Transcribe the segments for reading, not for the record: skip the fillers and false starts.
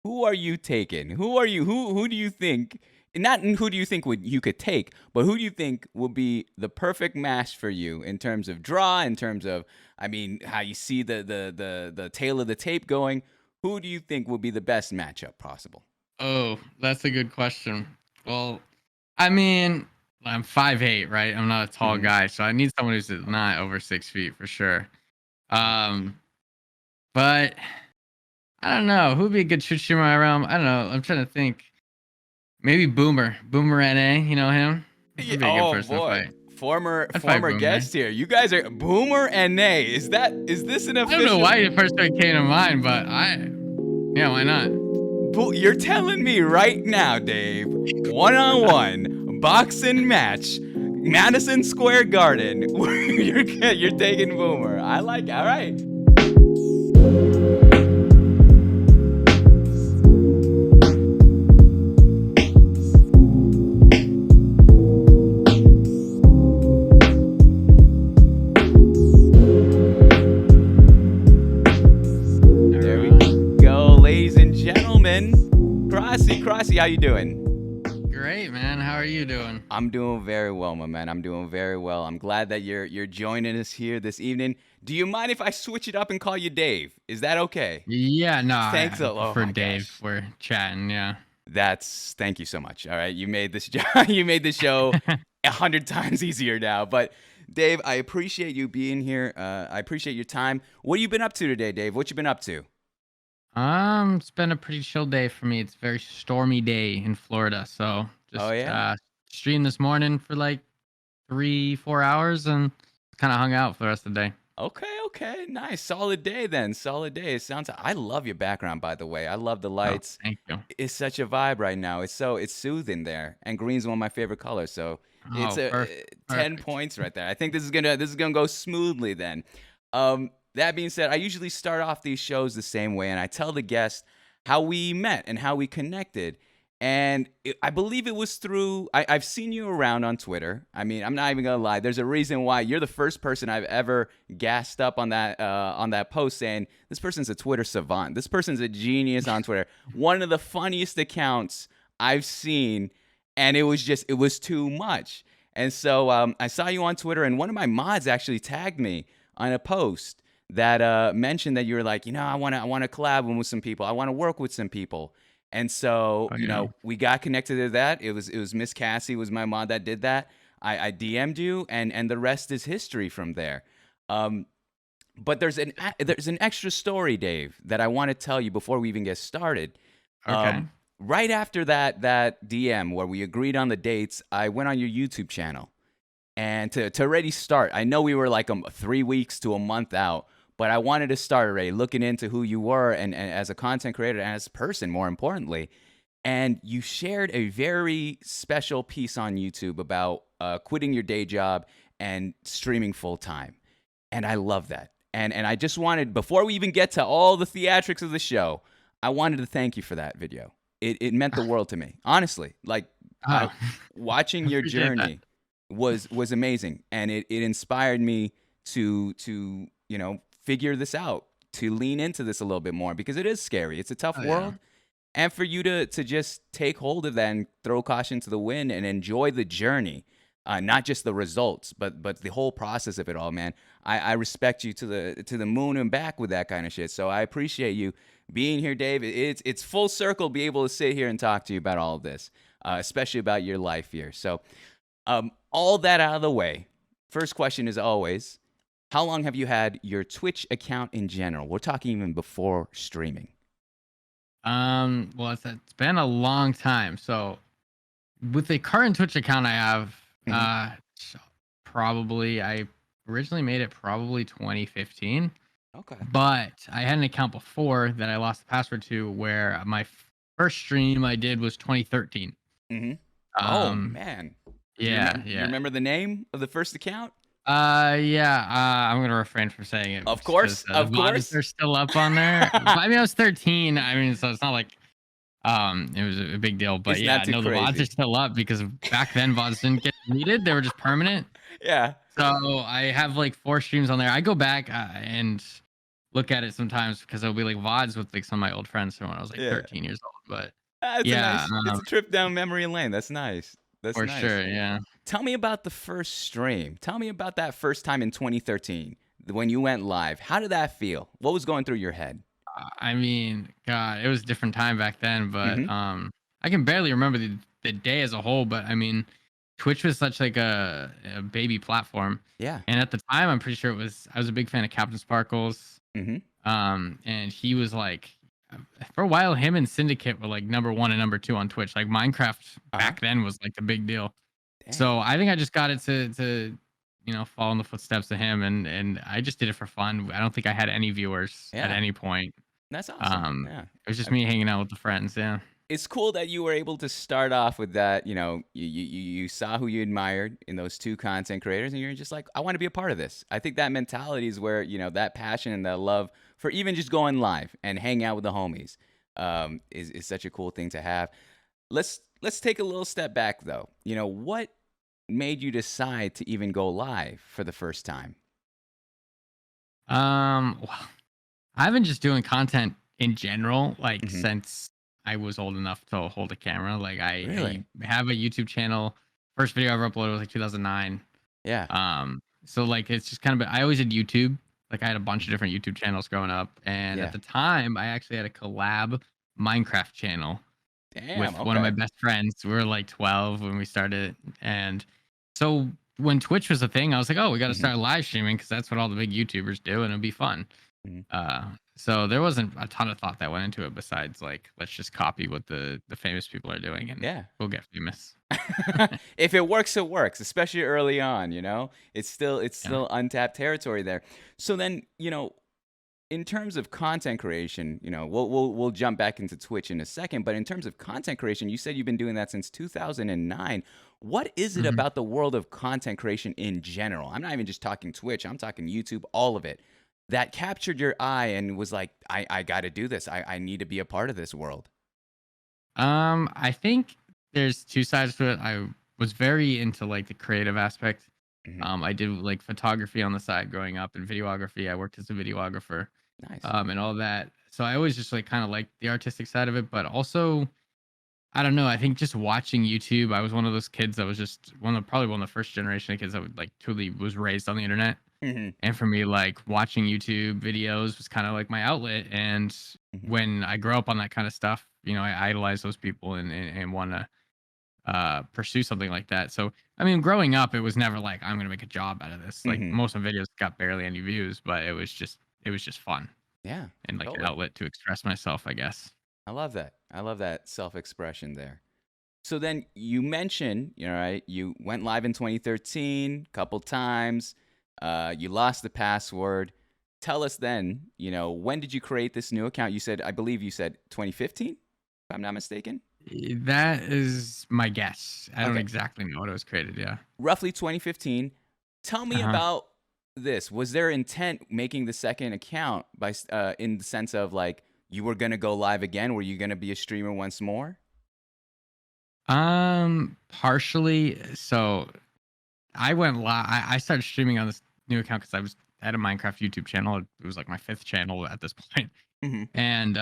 who are you taking? Who are you? Who do you think? Not who do you think would you could take, but who do you think will be the perfect match for you in terms of draw, in terms of, I mean, how you see the tail of the tape going? Who do you think will be the best matchup possible? Oh, that's a good question. Well, I mean, I'm 5'8", right? I'm not a tall Hmm. guy, so I need someone who's not over 6 feet for sure. Um, but I don't know who'd be a good shoot shooter around. I don't know. I'm trying to think. Maybe Boomer NA. You know him? Yeah, He'd be a good oh person to boy, fight. former I'd fight former Boomer. guest here. You guys are Boomer and Nay. Is this an I don't know official? why the first one came to mind, but yeah, why not? You're telling me right now, Dave, one-on-one boxing match, Madison Square Garden. You're taking Boomer. I like it. All right. All There we right. go, ladies and gentlemen. Krtzyy, how you doing? Great, man. How are you doing? I'm doing very well, my man. I'm doing very well. I'm glad that you're joining us here this evening. Do you mind if I switch it up and call you Dave? Is that okay? Yeah, no, Thanks. I Oh prefer my Dave. gosh. We're chatting, yeah. Thank you so much. All right, you made this you made the show 100 times easier now. But Dave, I appreciate you being here. I appreciate your time. What have you been up to today, Dave? What you been up to? It's been a pretty chill day for me. It's a very stormy day in Florida, so Oh just yeah. streamed this morning for like 3-4 hours and kind of hung out for the rest of the day. Okay, nice, solid day then. Solid day. It sounds. I love your background, by the way. I love the Oh, lights. thank you. It's such a vibe right now. It's soothing there, and green's one of my favorite colors. So it's Oh, a perfect, 10 perfect. points right there. I think this is gonna go smoothly then. That being said, I usually start off these shows the same way, and I tell the guests how we met and how we connected. And I believe it was through. I've seen you around on Twitter. I mean, I'm not even gonna lie. There's a reason why you're the first person I've ever gassed up on that post saying this person's a Twitter savant. This person's a genius on Twitter. One of the funniest accounts I've seen, and it was too much. And so I saw you on Twitter, and one of my mods actually tagged me on a post that mentioned that you were like, I want to collab with some people. I want to work with some people. And so, Oh yeah. we got connected to that. It was Miss Cassie was my mod that did that. I DM'd you, and the rest is history from there. Um, but there's an extra story, Dave, that I want to tell you before we even get started. Okay. Right after that DM where we agreed on the dates, I went on your YouTube channel. And to already start, I know we were like 3 weeks to a month out, but I wanted to start already looking into who you were and as a content creator and as a person, more importantly. And you shared a very special piece on YouTube about quitting your day job and streaming full time. And I love that. And I just wanted, before we even get to all the theatrics of the show, I wanted to thank you for that video. It meant the world to me, honestly. Like, I Oh, watching your appreciate that. journey was amazing, and it inspired me to figure this out, to lean into this a little bit more because it is scary. It's a tough Oh yeah. world, and for you to just take hold of that and throw caution to the wind and enjoy the journey, not just the results, but the whole process of it all, man. I respect you to the moon and back with that kind of shit. So I appreciate you being here, Dave. It's full circle to be able to sit here and talk to you about all of this, especially about your life here. So all that out of the way, first question is always, how long have you had your Twitch account in general? We're talking even before streaming. Well, it's been a long time. So with the current Twitch account I have, Hmm. probably I originally made it probably 2015, Okay. but I had an account before that I lost the password to where my first stream I did was 2013. Hmm. Oh Um, man, yeah, you yeah. remember the name of the first account? Yeah. I'm gonna refrain from saying it Of because course, the of VODs course. are still up on there. But I mean, I was 13. I mean, so it's not like it was a big deal. But It's not yeah, too no, the VODs are crazy. still up because back then VODs didn't get deleted; they were just permanent. Yeah. So I have like 4 streams on there. I go back and look at it sometimes because there'll be like VODs with like some of my old friends from when I was like Yeah. 13 years old. But It's a yeah, nice it's a trip down memory lane. That's nice. That's for nice. sure. Yeah. Tell me about the first stream. Tell me about that first time in 2013 when you went live. How did that feel? What was going through your head? I mean, God, it was a different time back then, but Mhm. I can barely remember the day as a whole. But I mean, Twitch was such like a baby platform, Yeah. and at the time, I'm pretty sure it was. I was a big fan of Captain Sparkles, Mhm. and he was like, for a while, him and Syndicate were like number one and number two on Twitch. Like Minecraft Uh-huh. back then was like the big deal. Dang. So I think I just got it to follow in the footsteps of him, and I just did it for fun. I don't think I had any viewers at Yeah. any point. That's awesome. Yeah. It was just me hanging out with the friends, yeah. It's cool that you were able to start off with that. You saw who you admired in those two content creators, and you're just like, I want to be a part of this. I think that mentality is where that passion and that love for even just going live and hang out with the homies is such a cool thing to have. Let's take a little step back though. What made you decide to even go live for the first time? Well, I've been just doing content in general, like, Hmm. since I was old enough to hold a camera. Like, Really? I have a YouTube channel. First video I ever uploaded was, like, 2009. Yeah. So, like, it's just kind of been I always did YouTube. Like, I had a bunch of Mhm. different YouTube channels growing up, and at Yeah. the time, I actually had a collab Minecraft channel Damn. with one of my Okay. best friends. We were like 12 when we started. And so when Twitch was a thing, I was like, oh, we got to Hmm. start live streaming because that's what all the big YouTubers do and it'll be fun. Hmm. So there wasn't a ton of thought that went into it besides like, let's just copy what the famous people are doing and Yeah. we'll get famous. If it works, it works, especially early on, it's Yeah. still untapped territory there. So then, in terms of content creation, we'll jump back into Twitch in a second, but in terms of content creation, you said you've been doing that since 2009. What is it Mhm. about the world of content creation in general? I'm not even just talking Twitch, I'm talking YouTube, all of it, that captured your eye and was like, I got to do this. I need to be a part of this world. I think there's two sides to it. I was very into like the creative aspect. Hmm. I did like photography on the side growing up and videography. I worked as a videographer, Nice. and all that. So I always just like kind of like the artistic side of it, but also I don't know. I think just watching YouTube, I was one of those kids that was just probably one of the first generation of kids that would like truly was raised on the internet. Hmm. And for me, like watching YouTube videos was kind of like my outlet. And Hmm. when I grow up on that kind of stuff, I idolize those people and want to pursue something like that. So I mean, growing up, it was never like I'm gonna make a job out of this. Like Hmm. most of the videos got barely any views, but it was just fun Yeah, and like an totally. outlet to express myself, I guess. I love that. I love that self-expression there. So then you mentioned, right, you went live in 2013, couple times. You lost the password. Tell us then, when did you create this new account? I believe you said 2015, if I'm not mistaken. That is my guess. I don't Okay, exactly know what it was created. Yeah. roughly 2015. Tell Uh me huh. about this. Was there intent making the second account in the sense of like you were gonna go live again? Were you gonna be a streamer once more? Partially. So I went live. I started streaming on this new account because I was at a Minecraft YouTube channel. It was like my fifth channel at this point. Hmm. And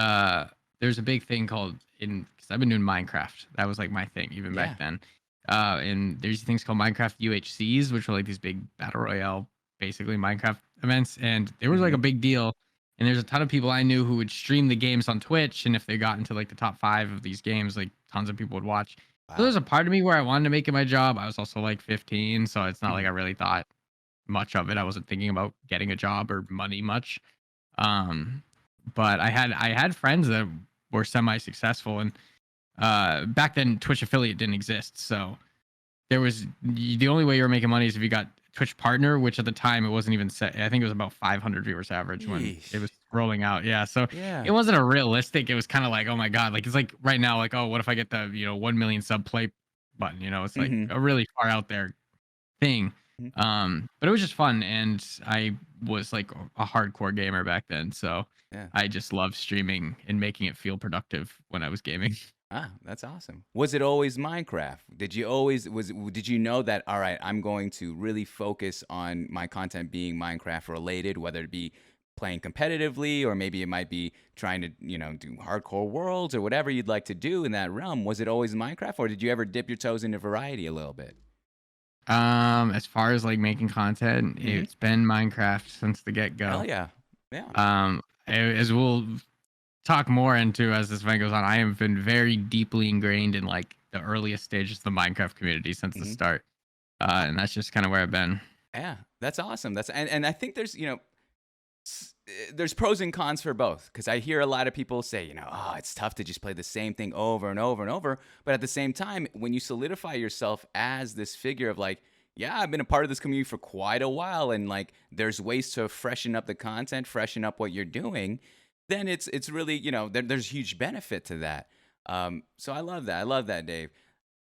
there's a big thing called because I've been doing Minecraft. That was like my thing even back Yeah. then. And there's things called Minecraft UHCs, which are like these big battle royale, basically Minecraft events. And there was like a Hmm. big deal. And there's a ton of people I knew who would stream the games on Twitch. And if they got into like the top 5 of these games, like tons of people would watch. So Wow. there's a part of me where I wanted to make it my job. I was also like 15, so it's not like Hmm. I really thought much of it. I wasn't thinking about getting a job or money much. Um, but I had friends that were semi successful, and back then Twitch affiliate didn't exist, so there was the only way you were making money is if you got Twitch partner, which at the time it wasn't even set. I think it was about 500 viewers average when it Yeesh. was rolling out. Yeah, so it Yeah. wasn't a realistic. It was kind of like, oh my god, like it's like right now, like oh, what if I get the 1 million sub play button? It's like Hmm. a really far out there thing. But it was just fun, and I was like a hardcore gamer back then, so Yeah. I just loved streaming and making it feel productive when I was gaming. Ah, that's awesome. Was it always Minecraft? Did you know that, all right, I'm going to really focus on my content being Minecraft related, whether it be playing competitively, or maybe it might be trying to, do hardcore worlds or whatever you'd like to do in that realm. Was it always Minecraft, or did you ever dip your toes into variety a little bit? As far as like making content, Hmm. it's been Minecraft since the get Hell go. yeah. Yeah. As we'll talk more into as this event goes on, I have been very deeply ingrained in like the earliest stages of the Minecraft community since the Hmm. start. And that's just kind of where I've been. Yeah. That's awesome. And I think there's pros and cons for both, because I hear a lot of people say, oh, it's tough to just play the same thing over and over and over. But at the same time, when you solidify yourself as this figure of like, yeah, I've been a part of this community for quite a while, and like there's ways to freshen up the content, freshen up what you're doing, then it's really, there's huge benefit to that. So I love that. I love that, Dave.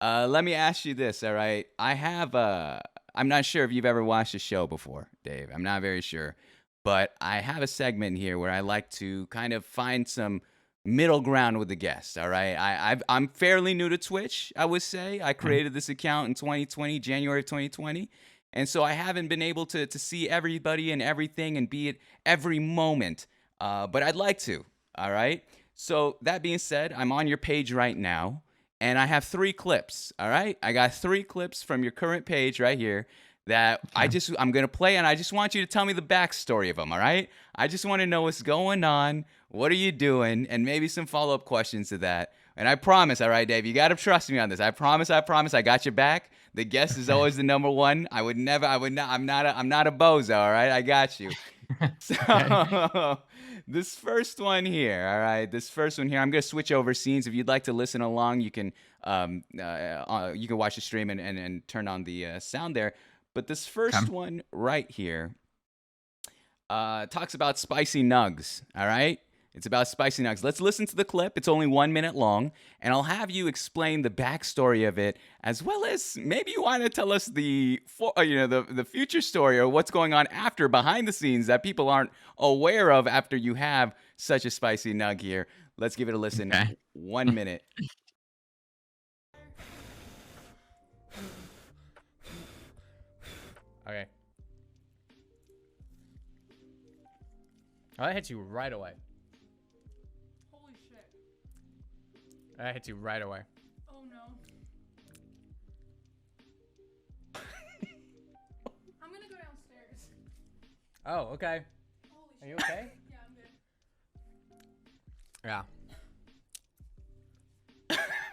Let me ask you this, all right? I'm not sure if you've ever watched a show before, Dave. I'm not very sure. But I have a segment here where I like to kind of find some middle ground with the guests. All right, I'm fairly new to Twitch. I would say I Okay. created this account in 2020, January of 2020, and so I haven't been able to see everybody and everything and be at every moment. But I'd like to. All right. So that being said, I'm on your page right now, and I have 3 clips. All right, I got 3 clips from your current page right here that Okay. I'm gonna play, and I just want you to tell me the backstory of them. All right, I just want to know what's going on, what are you doing, and maybe some follow-up questions to that. And I promise, all right, Dave, you gotta trust me on this. I promise, I got your back. The guest is always the number one. I would not. I'm not a bozo. All right, I got you. Okay. So this first one here, all right, I'm gonna switch over scenes. If you'd like to listen along, you can watch the stream and turn on the sound there. But this Okay. first one right here talks about spicy nugs. All right, it's about spicy nugs. Let's listen to the clip. It's only 1 minute long, and I'll have you explain the backstory of it, as well as maybe you want to tell us the future story, or what's going on after, behind the scenes, that people aren't aware of after you have such a spicy nug here. Let's give it a listen. Okay. 1 minute. Okay. Oh, that hits you right away. Holy shit. That hits you right away. Oh no. I'm gonna go downstairs. Oh, okay. Holy Are you shit. okay? Yeah, I'm good.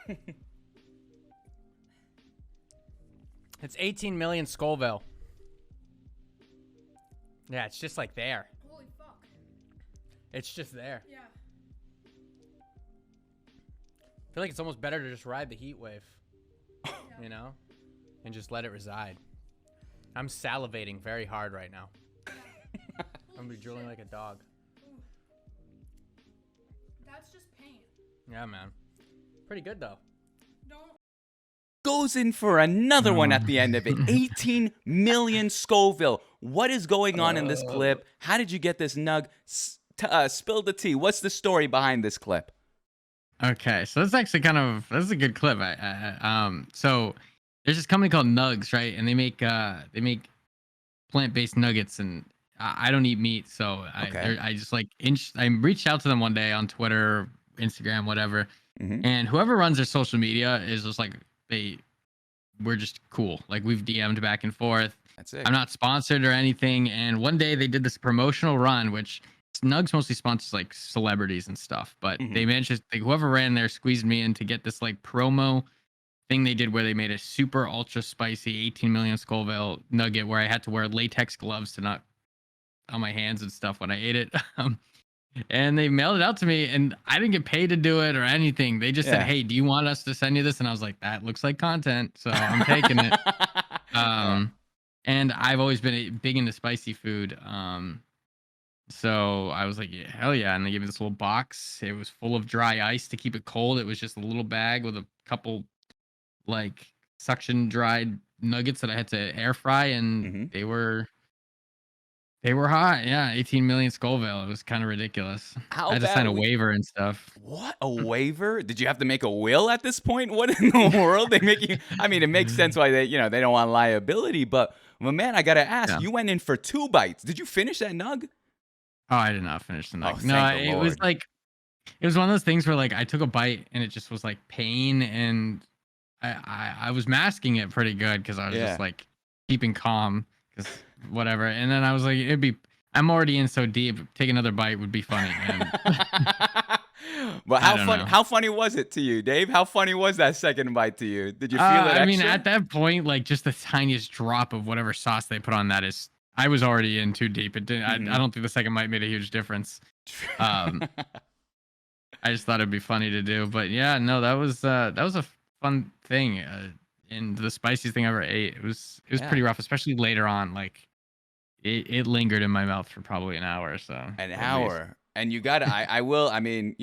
Yeah. It's 18 million Scoville. Yeah, it's just like there. Holy fuck. It's just there. Yeah. I feel like it's almost better to just ride the heat wave, Yeah. you know? And just let it reside. I'm salivating very hard right now. I'm gonna be drooling like a dog. Ooh. That's just pain. Yeah, man. Pretty good though. Don't. Goes in for another one at the end of it. 18 million Scoville. What is going on in this clip? How did you get this nug? Spill the tea. What's the story behind this clip? Okay, so that's actually that's a good clip. So there's this company called Nugs, right? And they make plant-based nuggets, and I don't eat meat, so Okay. I just like I reached out to them one day on Twitter, Instagram, whatever, Mm-hmm. and whoever runs their social media is just like we're just cool. Like we've DM'd back and forth. That's it. I'm not sponsored or anything. And one day they did this promotional run, which Nugs mostly sponsors like celebrities and stuff, but they managed to, like, whoever ran there squeezed me in to get this like promo thing they did where they made a super ultra spicy 18 million Scoville nugget where I had to wear latex gloves to not on my hands and stuff when I ate it. And they mailed it out to me, and I didn't get paid to do it or anything. They just said, Yeah. "Hey, do you want us to send you this?" And I was like, "That looks like content," so I'm taking it. And I've always been big into spicy food. So I was like, "Yeah, hell yeah!" And they gave me this little box. It was full of dry ice to keep it cold. It was just a little bag with a couple like suction dried nuggets that I had to air fry, and Mhm. they were hot. Yeah, 18 million Scoville. It was kind of ridiculous. How I had to sign a badly? waiver and stuff. What? A waiver? Did you have to make a will at this point? What in the world? They make you. I mean, it makes sense why they don't want liability, but man, I gotta ask. Yeah. You went in for 2 bites. Did you finish that nug? Oh, I did not finish the Oh, nugget. No, thank the it was Lord. like it was one of those things where like I took a bite and it just was like pain, and I was masking it pretty good because I was just Yeah. like keeping calm because whatever. And then I was like, I'm already in so deep. Take another bite would be funny. And But I don't know. how funny was it to you, Dave? How funny was that second bite to you? Did you feel it I mean, extra? at that point, like just the tiniest drop of whatever sauce they put on that is, I was already in too deep. It didn't. I Mhm. don't think the second bite made a huge difference. Um, I just thought it'd be funny to do, but yeah, no, that was a fun thing, and the spiciest thing I ever ate. It was Yeah. pretty rough, especially later on. Like it lingered in my mouth for probably an hour or so. An At least. hour. And you gotta I will, I mean,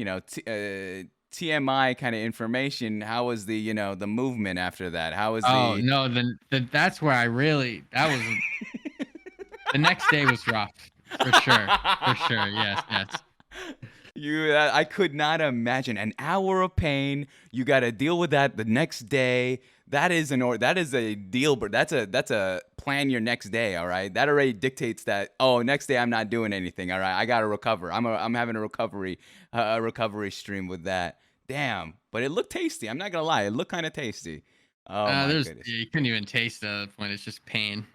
TMI kind of information. How was the, the movement after that? How was Oh the no, then that's where that was the next day was rough for sure, for sure. Yes, yes. I could not imagine an hour of pain. You got to deal with that the next day. That is that is a deal, but that's a plan your next day. All right, that already dictates that. Oh, next day I'm not doing anything. All right, I got to recover. I'm having a recovery stream with that. Damn, but it looked tasty. I'm not gonna lie, it looked kind of tasty. Oh my goodness. You couldn't even taste it at that point. It's just pain.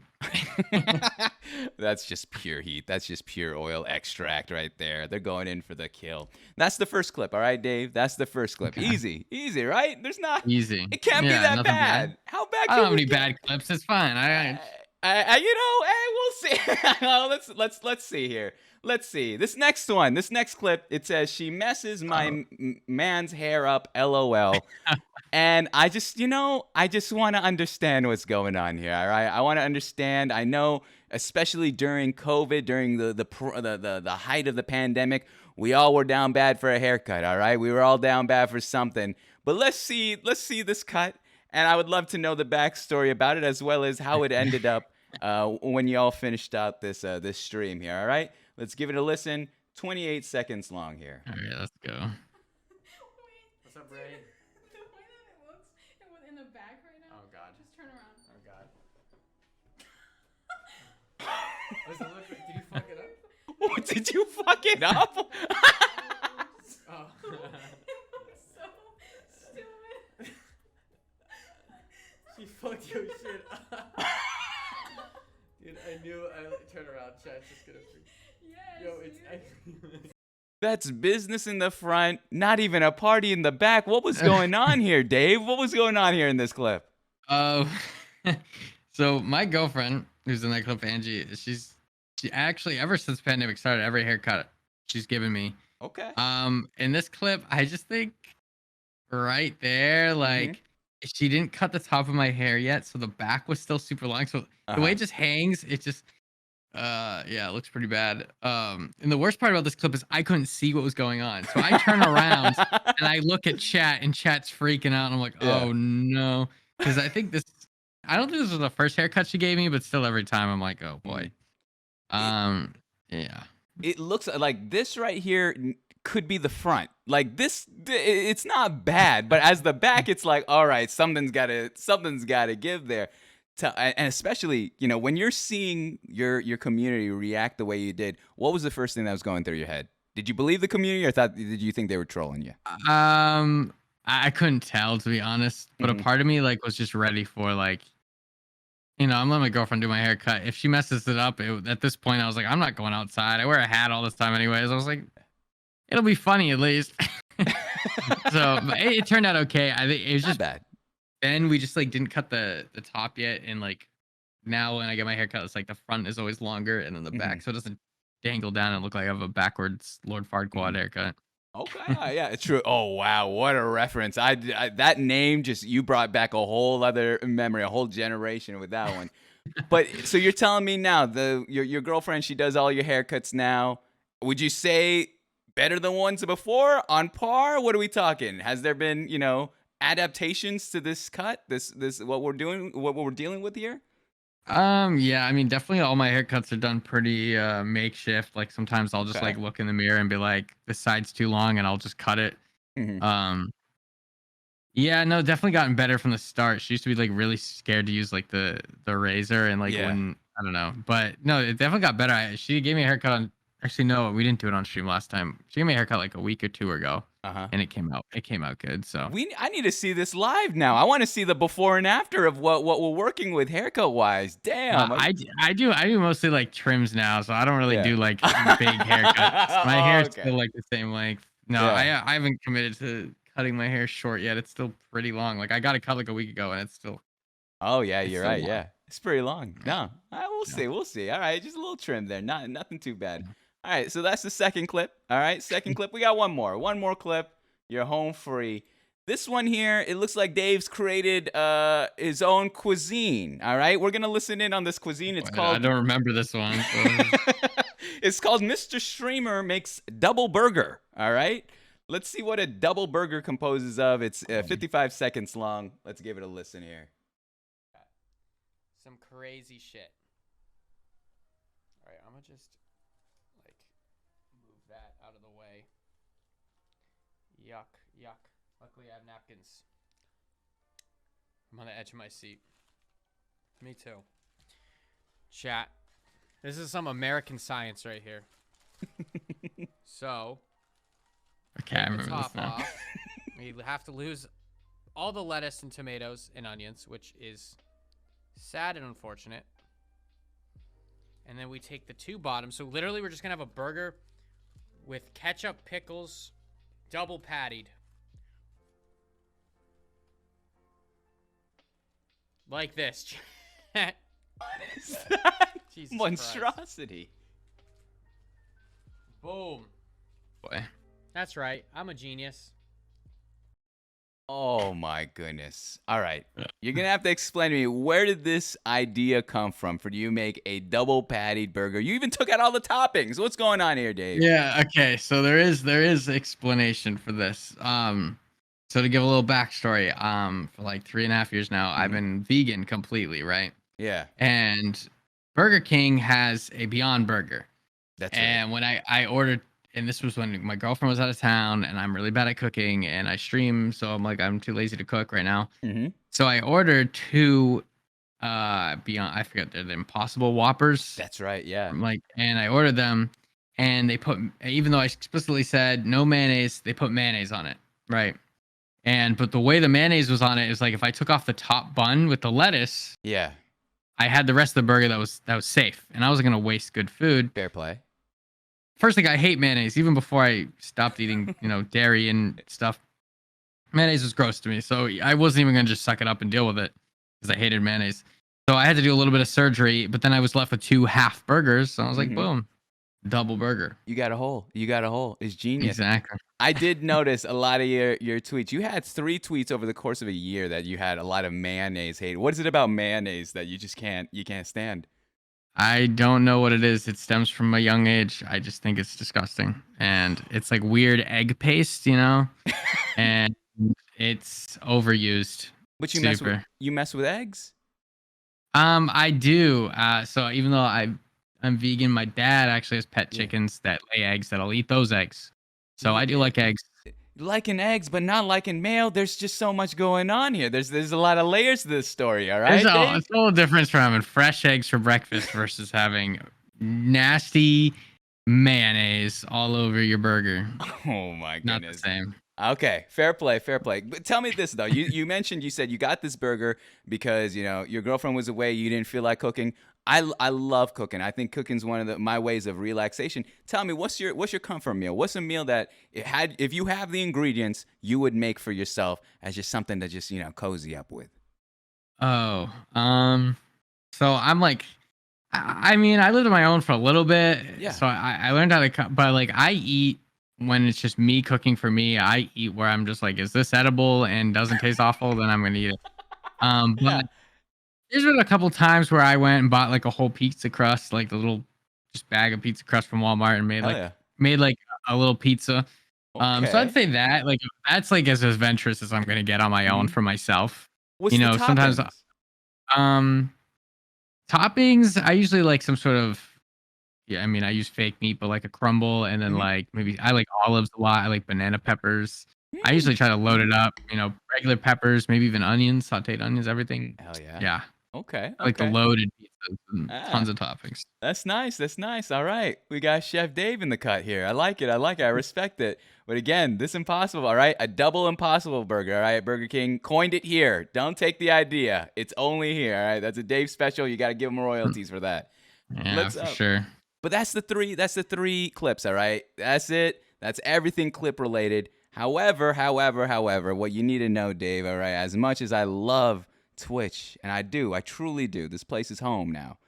That's just pure heat. That's just pure oil extract right there. They're going in for the kill. That's the first clip, all right, Dave? That's the first clip. Okay. Easy, right? There's not. Easy. It can't be Yeah, that nothing bad. How bad I can don't have it any get? bad clips. It's fine. Hey, we'll see. Oh, let's see here. Let's see this next one. This next clip. It says she messes my Oh. man's hair up. LOL. And I just, I just want to understand what's going on here. All right, I want to understand. I know, especially during COVID, during the height of the pandemic, we all were down bad for a haircut. All right, we were all down bad for something. But let's see this cut, and I would love to know the backstory about it as well as how it ended up when you all finished out this stream here. All right, let's give it a listen. 28 seconds long here. All right, let's go. Wait. What's up, Ray? The way that it looks in the back right now. Oh God. Just turn around. Oh God. Does it look? Did you fuck it up? Oh, did you fuck it up? Oh. It looks so stupid. She fucked your shit up. Dude, I knew. Turn around. Chat's just gonna. Yes. Yo, it's. dude. That's business in the front, not even a party in the back. What was going on here, Dave? What was going on here in this clip? Oh, so my girlfriend, who's in that clip, Angie, she actually, ever since the pandemic started, every haircut she's given me. Okay. In this clip, I just think right there, like she didn't cut the top of my hair yet, so the back was still super long. So the way it just hangs, it just yeah, it looks pretty bad. And the worst part about this clip is I couldn't see what was going on. So I turn around and I look at chat, and chat's freaking out, and I'm like, Yeah. oh no. Because I don't think this was the first haircut she gave me, but still every time I'm like, oh boy. Yeah. It looks like this right here could be the front. Like this, it's not bad, but as the back, it's like, all right, something's gotta give there. And especially, when you're seeing your community react the way you did, what was the first thing that was going through your head? Did you believe the community, or did you think they were trolling you? I couldn't tell, to be honest, but a part of me was just ready for I'm letting my girlfriend do my haircut. If she messes it up, at this point I was like, I'm not going outside. I wear a hat all this time anyways. I was like, it'll be funny at least. So it turned out okay. I think it was Not just bad. then we just didn't cut the top yet, and now when I get my haircut, it's the front is always longer and then the back, so it doesn't dangle down and look like I have a backwards Lord Farquaad haircut. Okay, yeah, it's true. Oh wow, what a reference! I that name you brought back a whole other memory, a whole generation with that one. But so you're telling me now your girlfriend, she does all your haircuts now. Would you say better than ones before? On par? What are we talking? Has there been adaptations to this cut? This what we're dealing with here? Yeah, I mean, definitely all my haircuts are done pretty makeshift. Sometimes I'll just Okay. look in the mirror and be like, this side's too long, and I'll just cut it. Yeah, no, definitely gotten better from the start. She used to be really scared to use the razor, and Yeah. when I don't know, but no, it definitely got better. She gave me a haircut on Actually, no, we didn't do it on stream last time. She gave me a haircut like a week or 2 ago, Uh-huh. and it came out good. So I need to see this live now. I want to see the before and after of what we're working with haircut wise. Damn. I do mostly like trims now, so I don't really Yeah. do like big haircuts. My hair's Okay. still like the same length. No, Yeah. I haven't committed to cutting my hair short yet. It's still pretty long. Like I got it cut like a week ago, and it's still Oh yeah, it's you're still right. long. Yeah, it's pretty long. No, we'll Yeah. see. We'll see. All right, just a little trim there. Nothing too bad. All right, so that's the second clip. All right, second clip. We got one more clip. You're home free. This one here, it looks like Dave's created his own cuisine. All right, we're gonna listen in on this cuisine. It's I called. don't remember this one. So It's called Mr. Streamer Makes Double Burger. All right, let's see what a double burger composes of. It's 55 seconds long. Let's give it a listen here. Some crazy shit. All right, I'm gonna just like move that out of the way. Yuck, yuck. Luckily, I have napkins. I'm on the edge of my seat. Me too. Chat. This is some American science right here. So, okay, I take the remember this top now. off. We have to lose all the lettuce and tomatoes and onions, which is sad and unfortunate. And then we take the two bottoms. So literally we're just gonna have a burger with ketchup, pickles, double pattied. Like this. What is that? Jesus Monstrosity. Boom. Boy. That's right. I'm a genius. Oh my goodness. All right. You're going to have to explain to me, where did this idea come from for you make a double pattied burger? You even took out all the toppings. What's going on here, Dave? Yeah, okay. So there is explanation for this. So to give a little backstory, for like 3.5 years now, I've been vegan completely, right? Yeah. And Burger King has a Beyond Burger. That's And when I ordered, and this was when my girlfriend was out of town, and I'm really bad at cooking, and I stream, so I'm too lazy to cook right now. right. Mm-hmm. So I ordered two Beyond, I forget, they're the Impossible Whoppers. That's right. Yeah. And I ordered them, and they put, even though I explicitly said no mayonnaise, they put mayonnaise on it, right? But the way the mayonnaise was on it is like, if I took off the top bun with the lettuce, Yeah. I had the rest of the burger that was safe, and I wasn't gonna waste good food. Fair play. First thing, I hate mayonnaise. Even before I stopped eating, dairy and stuff, mayonnaise was gross to me. So I wasn't even gonna just suck it up and deal with it because I hated mayonnaise. So I had to do a little bit of surgery, but then I was left with 2 half burgers. So I was like, boom, double burger. You got a hole. It's genius. Exactly. I did notice a lot of your tweets. You had 3 tweets over the course of a year that you had a lot of mayonnaise hate. What is it about mayonnaise that you just can't stand? I don't know what it is. It stems from a young age. I just think it's disgusting. And it's like weird egg paste, and it's overused. But Super. you mess with eggs? I do. So even though I'm vegan, my dad actually has pet chickens that lay eggs that I'll eat those eggs. So I do like eggs. Liking eggs, but not liking mayo. There's just so much going on here. There's a lot of layers to this story. All right, It's a little difference from having fresh eggs for breakfast versus having nasty mayonnaise all over your burger. Oh my Not goodness. the same. Okay, fair play. But tell me this though. You said you got this burger because your girlfriend was away. You didn't feel like cooking. I love cooking. I think cooking's one of my ways of relaxation. Tell me, what's your comfort meal? What's a meal that if you have the ingredients, you would make for yourself as just something to just cozy up with? Oh, so I'm like, I mean, I lived on my own for a little bit. Yeah. So I learned how to cook, but like I eat when it's just me cooking for me. I eat where I'm just like, is this edible and doesn't taste awful? Then I'm gonna eat it. But Yeah. there's been a couple times where I went and bought like a whole pizza crust, like the little just bag of pizza crust from Walmart, and made like a little pizza. So I'd say that like that's like as adventurous as I'm gonna get on my own for myself. What's the Sometimes toppings? toppings, I usually like some sort of, I mean, I use fake meat, but like a crumble, and then like maybe I like olives a lot. I like banana peppers. I usually try to load it up, regular peppers, maybe even onions, sauteed onions, everything. Hell yeah. Yeah. Okay. Like the Okay. loaded pizzas and Ah. tons of toppings. That's nice. That's nice. All right. We got Chef Dave in the cut here. I like it. I like it. I respect it. But again, this Impossible, all right? A double Impossible burger, all right? Burger King coined it here. Don't take the idea. It's only here, all right? That's a Dave special. You got to give him royalties for that. Yeah, for sure. But that's the three clips, all right? That's it. That's everything clip related. However, what you need to know, Dave, all right? As much as I love Twitch, and I truly do. This place is home now.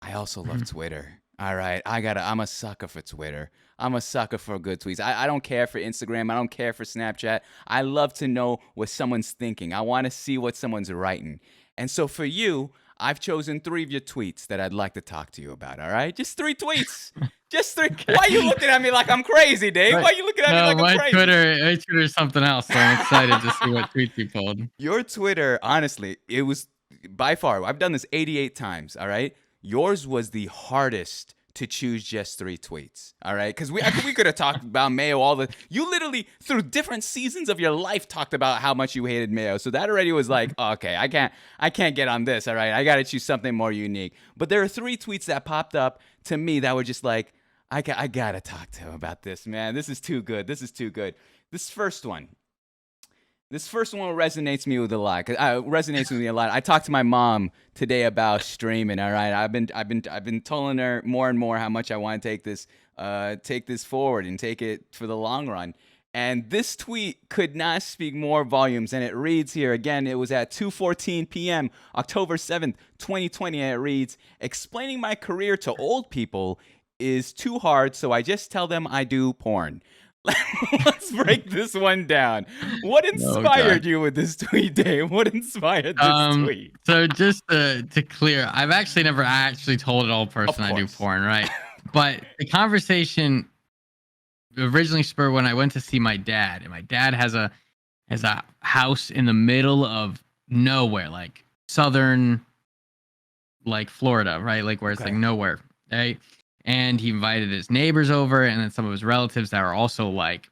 I also love Twitter. All right. I'm a sucker for Twitter. I'm a sucker for good tweets. I don't care for Instagram. I don't care for Snapchat. I love to know what someone's thinking. I want to see what someone's writing. And so for you, I've chosen 3 of your tweets that I'd like to talk to you about. All right. Just 3 tweets. Just 3. Okay. Why are you looking at me like I'm crazy, Dave? Why are you looking at me like I'm crazy? My Twitter is something else. So I'm excited to see what tweets you pulled. Your Twitter, honestly, it was by far, I've done this 88 times. All right. Yours was the hardest to choose just 3 tweets, all right? Because we could have talked about Mayo you literally, through different seasons of your life, talked about how much you hated Mayo. So that already was like, okay, I can't get on this, all right? I got to choose something more unique. But there are 3 tweets that popped up to me that were just like, I got to talk to him about this, man. This is too good. This first one resonates me with a lot. Resonates with me a lot. I talked to my mom today about streaming. All right, I've been telling her more and more how much I want to take this forward and take it for the long run. And this tweet could not speak more volumes. And it reads here again. It was at 2:14 p.m. October 7th, 2020. And it reads, "Explaining my career to old people is too hard, so I just tell them I do porn." Let's break this one down. What inspired you with this tweet, Dave? What inspired this tweet? So just to clear, I've actually never told an old person I do porn, right? But the conversation originally spurred when I went to see my dad, and my dad has a house in the middle of nowhere, like southern, like Florida, right? Like where it's like nowhere, right? And he invited his neighbors over, and then some of his relatives that are also like,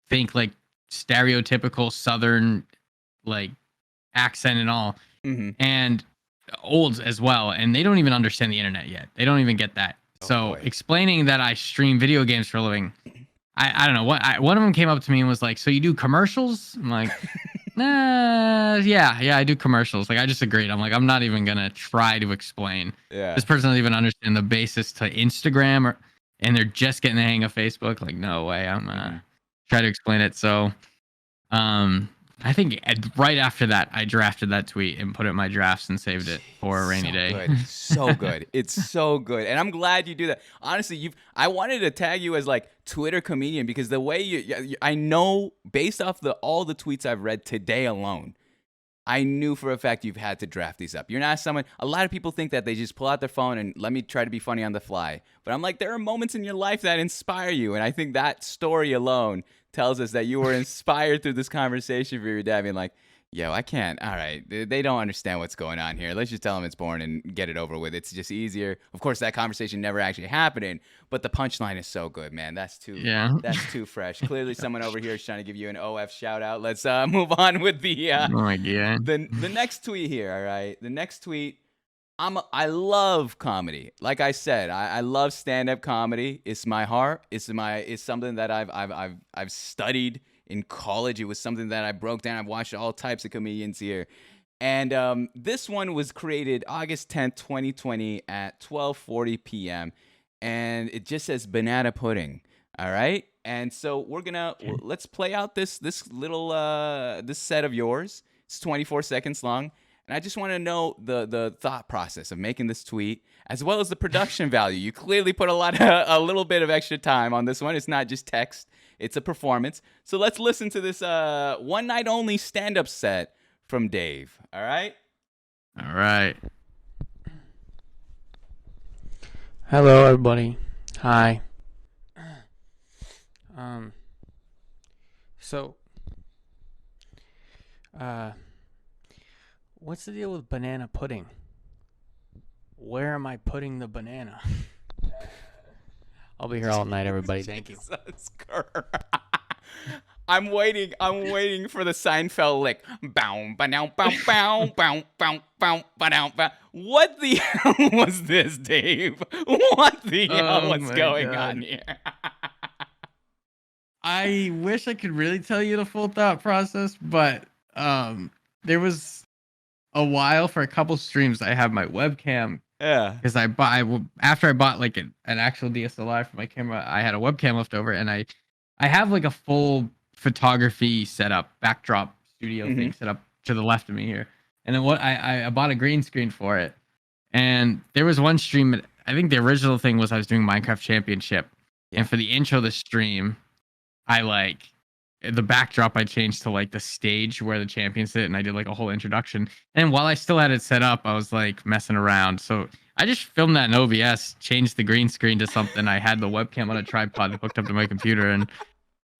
think like stereotypical Southern, like accent and all, and old as well. And they don't even understand the internet yet. They don't even get that. Explaining that I stream video games for a living, I don't know what. One of them came up to me and was like, "So you do commercials?" I'm like, "Nah, yeah, I do commercials." Like I just agreed. I'm like, I'm not even gonna try to explain. Yeah. This person doesn't even understand the basis to Instagram, and they're just getting the hang of Facebook. Like, no way. I'm gonna try to explain it. So, I think right after that, I drafted that tweet and put it in my drafts and saved it for a rainy day. Good. So good. It's so good. And I'm glad you do that. Honestly, I wanted to tag you as like Twitter comedian because the way I know based off all the tweets I've read today alone, I knew for a fact you've had to draft these up. You're not someone, a lot of people think that they just pull out their phone and let me try to be funny on the fly. But I'm like, there are moments in your life that inspire you. And I think that story alone tells us that you were inspired through this conversation for your dad being like, yo, I can't. All right. They don't understand what's going on here. Let's just tell them it's porn and get it over with. It's just easier. Of course, that conversation never actually happening, but the punchline is so good, man. That's too fresh. Clearly someone over here is trying to give you an OF shout out. Let's move on with the the next tweet here, all right? The next tweet, I love comedy. Like I said, I love stand-up comedy. It's my heart. It's something that I've studied in college. It was something that I broke down. I've watched all types of comedians here. And this one was created August 10th, 2020 at 12:40 p.m. And it just says banana pudding. All right? And so let's play out this little this set of yours. It's 24 seconds long. And I just want to know the thought process of making this tweet, as well as the production value. You clearly put a little bit of extra time on this one. It's not just text; it's a performance. So let's listen to this one night only stand-up set from Dave. All right. All right. Hello, everybody. Hi. What's the deal with banana pudding? Where am I putting the banana? I'll be here all night, everybody. Thank you. I'm waiting for the Seinfeld lick. Bow, ba-dow, bow, bow, bow, bow, bow, ba-dow, bow. What the hell was this, Dave? What the hell Oh was my going on god. here? I wish I could really tell you the full thought process, but there was a while for a couple streams I had my webcam Yeah. because after I bought like an actual DSLR for my camera, I had a webcam left over, and I have like a full photography setup, backdrop studio Mm-hmm. thing set up to the left of me here. And then I bought a green screen for it. And there was one stream, I think the original thing was I was doing Minecraft Championship. Yeah. And for the intro of the stream, I like the backdrop I changed to like the stage where the champions sit, and I did like a whole introduction. And while I still had it set up, I was like messing around. So I just filmed that in OBS, changed the green screen to something. I had the webcam on a tripod hooked up to my computer, and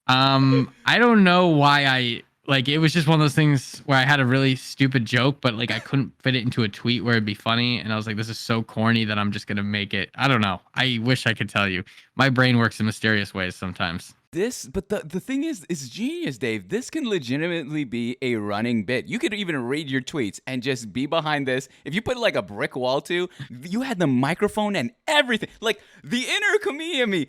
I don't know why I like it was just one of those things where I had a really stupid joke, but like I couldn't fit it into a tweet where it'd be funny. And I was like, this is so corny that I'm just gonna make it. I don't know. I wish I could tell you. My brain works in mysterious ways sometimes. But the thing is, it's genius, Dave. This can legitimately be a running bit. You could even read your tweets and just be behind this. If you put like a brick wall too, you had the microphone and everything. Like the inner comedian in me,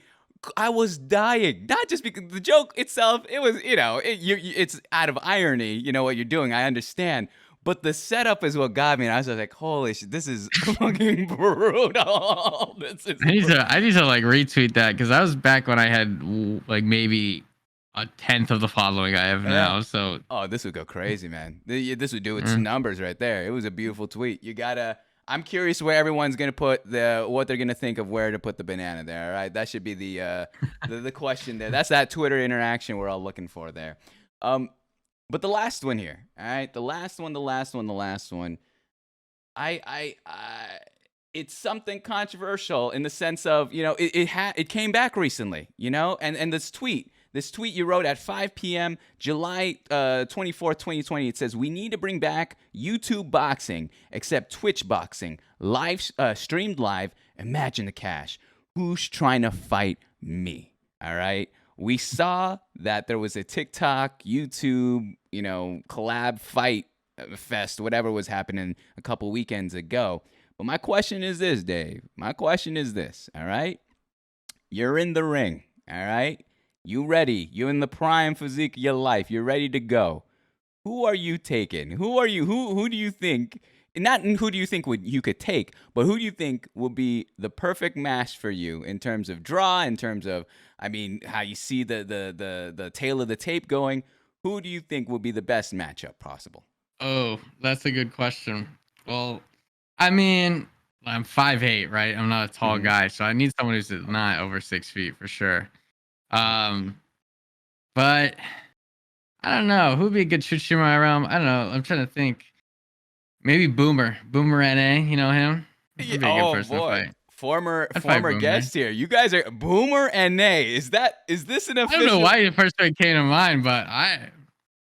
I was dying. Not just because the joke itself, it was, it's out of irony. You know what you're doing. I understand. But the setup is what got me. And I was like, holy shit, this is fucking brutal. This is I need to like retweet that because that was back when I had like maybe a tenth of the following I have now. So oh, this would go crazy, man. This would do its numbers right there. It was a beautiful tweet. I'm curious where everyone's gonna put what they're gonna think of where to put the banana there. All right, that should be the question there. That's that Twitter interaction we're all looking for there. But the last one here, all right, the last one. I it's something controversial in the sense of, it came back recently, and this tweet you wrote at 5 p.m. July 24th, 2020, it says, we need to bring back YouTube boxing, except Twitch boxing, streamed live. Imagine the cash. Who's trying to fight me? All right. We saw that there was a TikTok, YouTube, collab fight fest, whatever was happening a couple weekends ago. But my question is this, Dave. My question is this, all right? You're in the ring, all right? You ready? You're in the prime physique of your life. You're ready to go. Who are you taking? Who do you think, not who do you think you could take, but who do you think will be the perfect match for you in terms of draw, in terms of, how you see the tail of the tape going? Who do you think will be the best matchup possible? oh, that's a good question. Well, I'm 5'8", right? I'm not a tall guy, so I need someone who's not over 6 feet for sure. But I don't know who'd be a good shoot shooter around. I don't know. I'm trying to think. Maybe Boomer NA. You know him? He'd be a good person to fight. Former I'd fight Boomer. guest here. You guys are Boomer and Nay. Is this an official? I don't know why the first one came to mind, but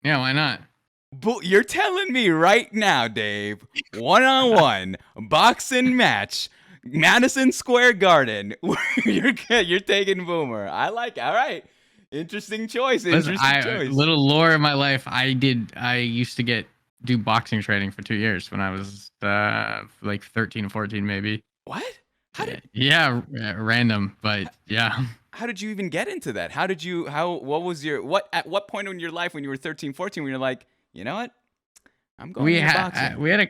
yeah, why not? You're telling me right now, Dave, 1-on-1 boxing match, Madison Square Garden. You're taking Boomer. I like. All right, interesting choice. Choice. Little lore in my life. I used to do boxing training for 2 years when I was like 13 or 14 maybe. What? Random, but yeah. How did you even get into that? What was at what point in your life when you were 13, 14 when you're like, you know what? I'm going to boxing. We had a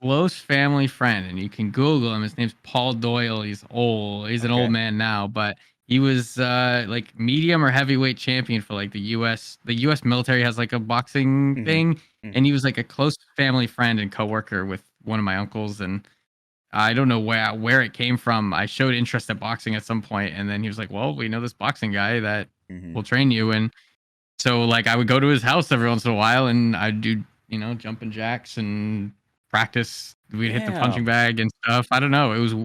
close family friend, and you can Google him. His name's Paul Doyle. He's old. He's an old man now, but he was like medium or heavyweight champion for like the U.S. The U.S. military has like a boxing thing, and he was like a close family friend and coworker with one of my uncles. And I don't know where it came from. I showed interest at boxing at some point, and then he was like, "Well, we know this boxing guy that will train you." And so like I would go to his house every once in a while, and I'd do jumping jacks and practice. We'd hit the punching bag and stuff. I don't know. It was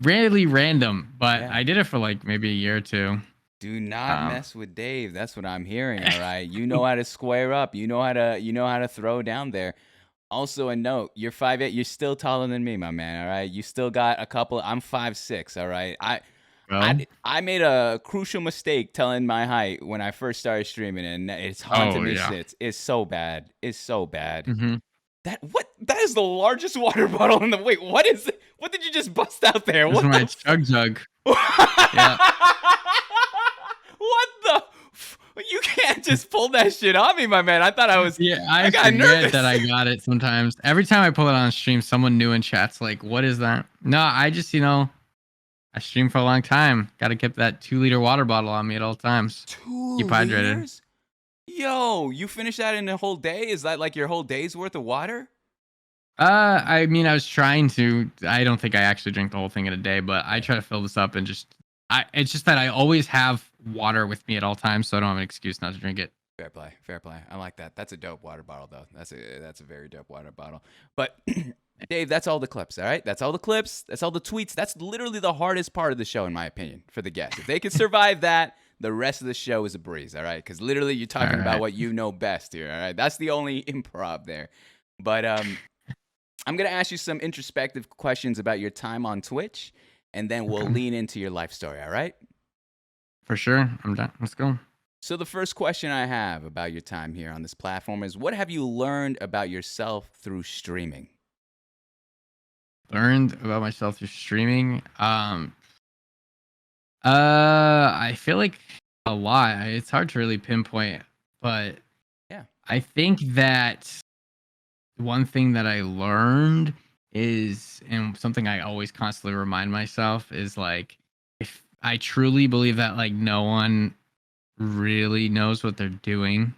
really random, but I did it for like maybe a year or two. Do not mess with Dave. That's what I'm hearing. All right, you know how to square up. You know how to throw down there. Also, a note: you're 5'8". You're still taller than me, my man. All right, you still got a couple. I'm 5'6". All right, bro. I made a crucial mistake telling my height when I first started streaming, and it's haunted Oh me yeah. since. It's so bad. It's so bad. hmm That is the largest water bottle in the wait. What is it? What did you just bust out there? This is What my the chug jug. Yeah. What the? You can't just pull that shit on me, my man. I thought I was. Yeah, I I got forget nervous. that I got it sometimes. Every time I pull it on stream, someone new in chat's like, "What is that?" No, I just I stream for a long time. Got to keep that 2-liter water bottle on me at all times. Two Keep hydrated. liters? Yo, you finished that in a whole day? Is that like your whole day's worth of water? I mean, I was trying to. I don't think I actually drink the whole thing in a day, but I try to fill this up and just. It's just that I always have water with me at all times, so I don't have an excuse not to drink it. Fair play, fair play. I like that. That's a dope water bottle, though. That's a very dope water bottle. But Dave, that's all the clips. All right, that's all the clips. That's all the tweets. That's literally the hardest part of the show, in my opinion, for the guests. If they can survive that, the rest of the show is a breeze. All right, because literally you're talking about what you know best here. All right, that's the only improv there. But I'm gonna ask you some introspective questions about your time on Twitch, and then we'll lean into your life story. All right? For sure, I'm done. Let's go. So the first question I have about your time here on this platform is, what have you learned about yourself through streaming? Learned about myself through streaming. I feel like a lot. It's hard to really pinpoint, but Yeah. I think that one thing that I learned is, and something I always constantly remind myself is like, if I truly believe that like no one really knows what they're doing,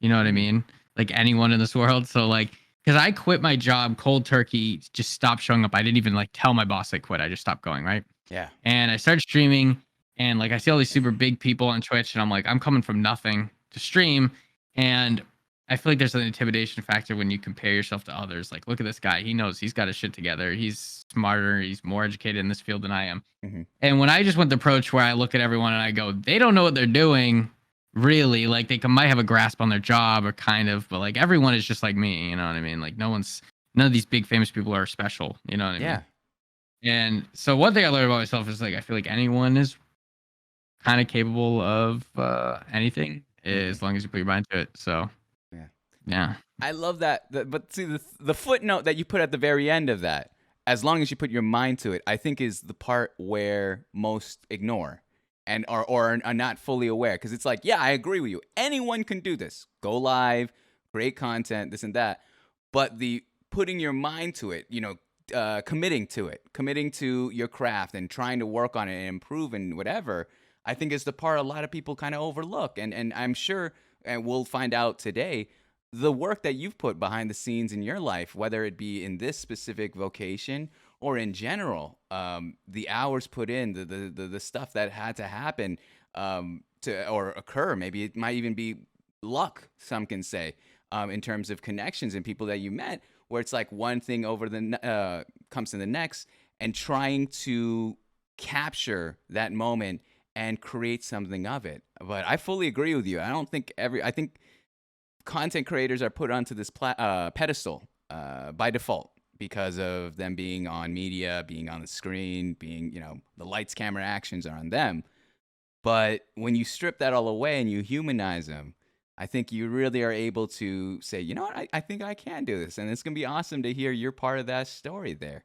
you know what I mean? Like anyone in this world. So like, because I quit my job cold turkey, just stopped showing up. I didn't even like tell my boss I quit. I just stopped going, right? Yeah. And I started streaming, and like I see all these super big people on Twitch, and I'm like, I'm coming from nothing to stream. And I feel like there's an intimidation factor when you compare yourself to others. Like, look at this guy. He knows he's got his shit together. He's smarter. He's more educated in this field than I am. Mm-hmm. And when I just went the approach where I look at everyone and I go, they don't know what they're doing, really. Like, might have a grasp on their job or kind of, but like everyone is just like me. You know what I mean? Like, none of these big famous people are special. You know what I mean? Yeah. And so one thing I learned about myself is like, I feel like anyone is kind of capable of anything as long as you put your mind to it. So yeah. I love that. But see, the footnote that you put at the very end of that, as long as you put your mind to it, I think is the part where most ignore and or are not fully aware. Because it's like, yeah, I agree with you. Anyone can do this. Go live, create content, this and that. But the putting your mind to it, committing to your craft and trying to work on it and improve and whatever, I think is the part a lot of people kind of overlook. And I'm sure, and we'll find out today, the work that you've put behind the scenes in your life, whether it be in this specific vocation or in general, the hours put in, the stuff that had to happen to or occur. Maybe it might even be luck, some can say, in terms of connections and people that you met, where it's like one thing over comes to the next, and trying to capture that moment and create something of it. But I fully agree with you. I think content creators are put onto this pedestal by default because of them being on media, being on the screen, being, the lights, camera, actions are on them. But when you strip that all away and you humanize them, I think you really are able to say, you know what, I think I can do this. And it's going to be awesome to hear you're part of that story there.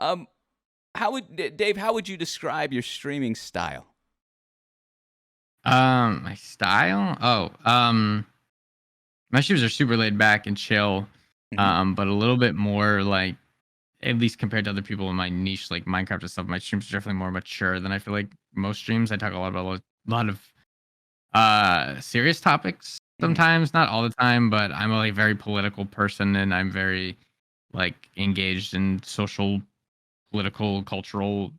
Dave, how would you describe your streaming style? My style? My streams are super laid back and chill, but a little bit more like, at least compared to other people in my niche, like Minecraft and stuff, my streams are definitely more mature than I feel like most streams. I talk a lot of serious topics sometimes, not all the time, but I'm a very political person, and I'm very like engaged in social, political, cultural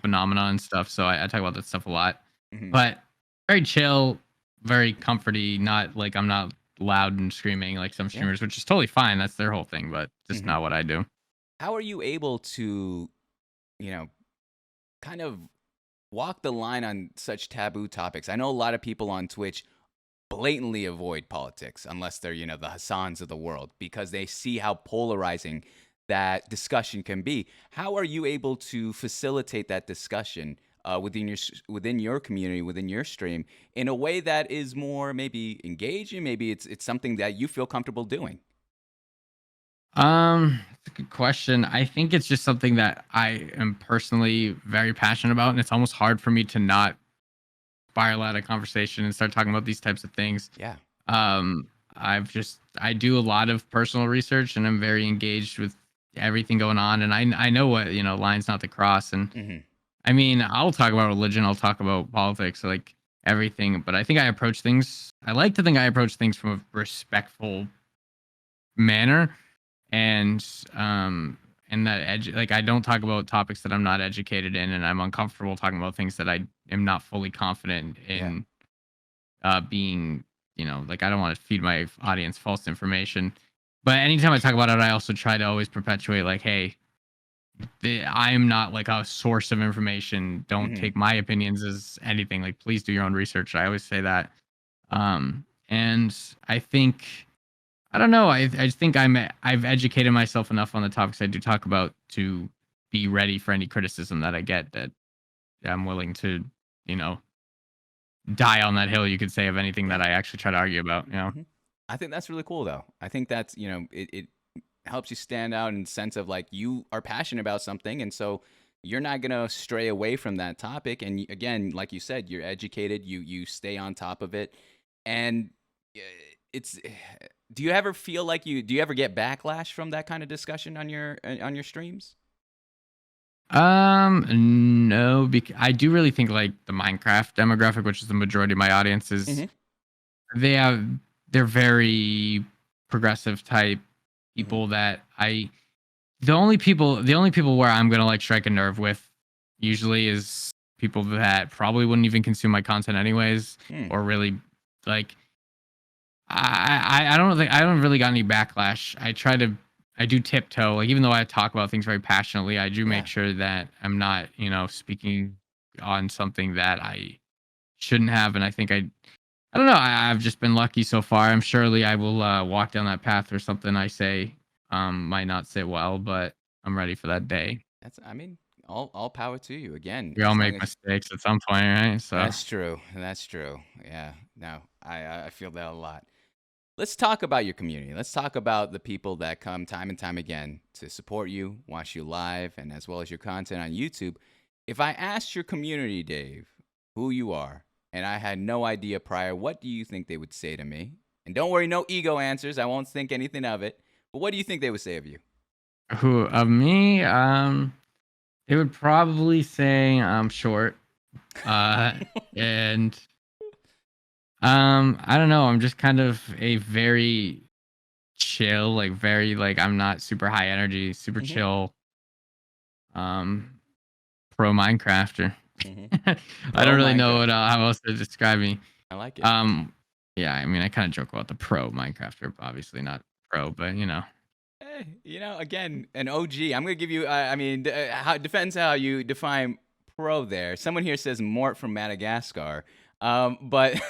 phenomena and stuff. So I talk about that stuff a lot, but very chill, very comforty. Not like I'm not loud and screaming like some streamers, which is totally fine. That's their whole thing, but just not what I do. How are you able to, kind of walk the line on such taboo topics? I know a lot of people on Twitch blatantly avoid politics unless they're, the Hassans of the world, because they see how polarizing that discussion can be. How are you able to facilitate that discussion within your community, within your stream, in a way that is more maybe engaging? Maybe it's something that you feel comfortable doing. It's a good question. I think it's just something that I am personally very passionate about, and it's almost hard for me to not spiral out of conversation and start talking about these types of things. Yeah. Um, I do a lot of personal research, and I'm very engaged with everything going on, and I know what lines not to cross. And Hmm. I mean, I'll talk about religion, I'll talk about politics, like everything, but I think I approach things. I like to think I approach things from a respectful manner, and like I don't talk about topics that I'm not educated in, and I'm uncomfortable talking about things that I am not fully confident Yeah. in being, like I don't want to feed my audience false information. But anytime I talk about it, I also try to always perpetuate like, hey, I'm not like a source of information. Don't Hmm. take my opinions as anything. Like, please do your own research. I always say that. And I think I don't know. I just think I've educated myself enough on the topics I do talk about to be ready for any criticism that I get. That I'm willing to, you know, die on that hill. You could say of anything that Yeah. I actually try to argue about. You know. Hmm. I think that's really cool, though. I think that's it helps you stand out in the sense of like you are passionate about something, and so you're not gonna stray away from that topic. And again, like you said, you're educated. You stay on top of it, and uh, it's. Do you ever feel like do you ever get backlash from that kind of discussion on your streams? No, because I do really think like the Minecraft demographic, which is the majority of my audience, is Hmm. they have they're very progressive type Hmm. people that I the only people where I'm gonna like strike a nerve with usually is people that probably wouldn't even consume my content anyways, Hmm. or really like I don't really got any backlash. I do tiptoe. Like even though I talk about things very passionately, I do make Yeah. sure that I'm not, speaking on something that I shouldn't have. And I don't know. I've just been lucky so far. I'm surely I will walk down that path or something I say might not sit well, but I'm ready for that day. That's. I mean, all power to you. Again, We all as long make as mistakes at some point, right? So that's true. That's true. Yeah. No, I feel that a lot. Let's talk about your community. Let's talk about the people that come time and time again to support you, watch you live, and as well as your content on YouTube. If I asked your community, Dave, who you are, and I had no idea prior, what do you think they would say to me? And don't worry, no ego answers. I won't think anything of it. But what do you think they would say of you? who of me? They would probably say I'm short. Uh, and I don't know. I'm just kind of a very chill, like very like I'm not super high energy, super Hmm. chill. Um, pro Minecrafter. Hmm. I don't Pro really know Minecraft. how else to describe me. I like it. Um, yeah, I mean, I kind of joke about the pro Minecrafter, obviously not pro, but Again, an OG. I'm gonna give you. I mean, how depends how you define pro. There, someone here says Mort from Madagascar. But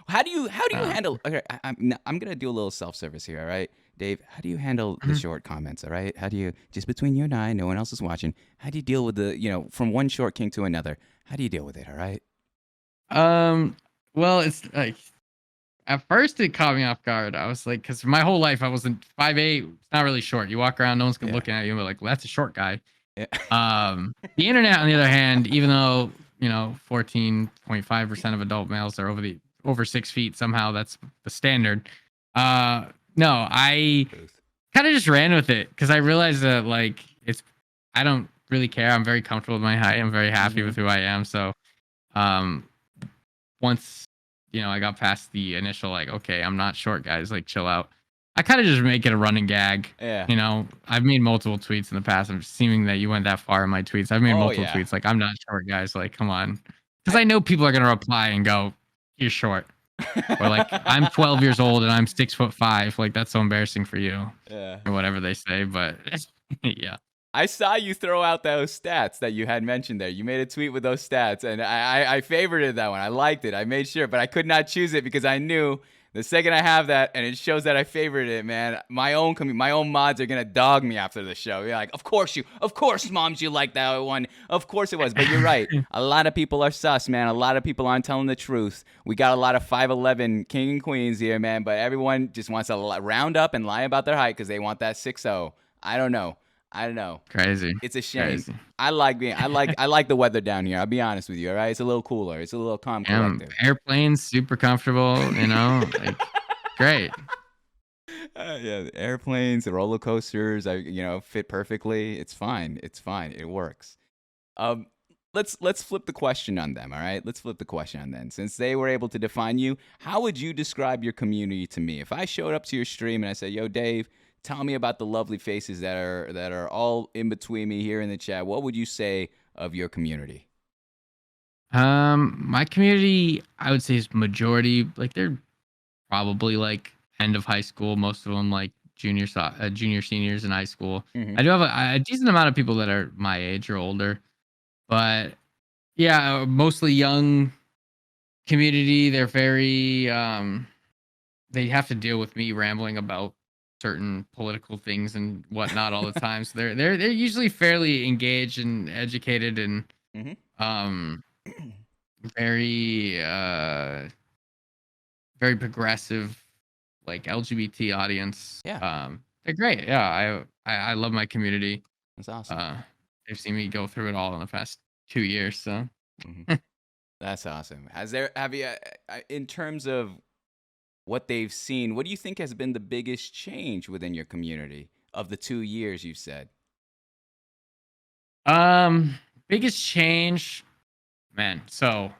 how do you uh, handle? Okay, I'm gonna do a little self service here. All right, Dave. How do you handle the mhm. short comments? All right. How do you just between you and I, no one else is watching. How do you deal with the from one short king to another? How do you deal with it? All right. um, well, it's like at first it caught me off guard. I was like, because my whole life I wasn't 5'8". It's not really short. You walk around, no one's Yeah. looking at you, and be like, well, that's a short guy. Yeah. The internet, on the other hand, even though 14.5% of adult males are over 6 feet, somehow that's the standard. No, I Truth. kind of just ran with it because I realized that like I don't really care. I'm very comfortable with my height. I'm very happy Hmm. with who I am. So, um, once I got past the initial like, okay, I'm not short, guys. Like, chill out. I kind of just make it a running gag. Yeah. I've made multiple tweets in the past. I'm assuming that you went that far in my tweets. I've made Oh multiple yeah. tweets like, I'm not short, guys. Like, come on, because I, I know people are gonna reply and go, "You're short," or like, "I'm 12 years old and I'm 6'5". Like, that's so embarrassing for you, yeah. or whatever they say. But yeah. I saw you throw out those stats that you had mentioned there. You made a tweet with those stats, and I favorited that one. I liked it. I made sure, but I could not choose it because I knew The second I have that and it shows that I favored it, man, my own mods are gonna dog me after the show. You're like, of course, moms, you like that one. Of course it was. But you're right. A lot of people are sus, man. A lot of people aren't telling the truth. We got a lot of 5'11" king and queens here, man. But everyone just wants to round up and lie about their height because they want that 6'0". I don't know. Crazy. It's a shame. Crazy. I like the weather down here. I'll be honest with you. All right, it's a little cooler. It's a little calm collective. Airplanes, super comfortable. Like great. Yeah, the airplanes, the roller coasters, fit perfectly. It's fine. It works. Let's flip the question on them. All right, let's flip the question on them. Since they were able to define you, how would you describe your community to me? If I showed up to your stream and I said, "Yo, Dave, tell me about the lovely faces that are all in between me here in the chat," what would you say of your community? My community, I would say, is majority like they're probably like end of high school. Most of them like junior seniors in high school. Mhm. I do have a decent amount of people that are my age or older, but yeah, mostly young community. They're very they have to deal with me rambling about certain political things and whatnot all the time. So they're usually fairly engaged and educated and Mhm. um very very progressive, like LGBT audience. Yeah. They're great. Yeah, I love my community. That's awesome. They've seen me go through it all in the past 2 years. So Mhm. That's awesome. Have you, in terms of what they've seen, what do you think has been the biggest change within your community of the 2 years you've said? biggest change, man. So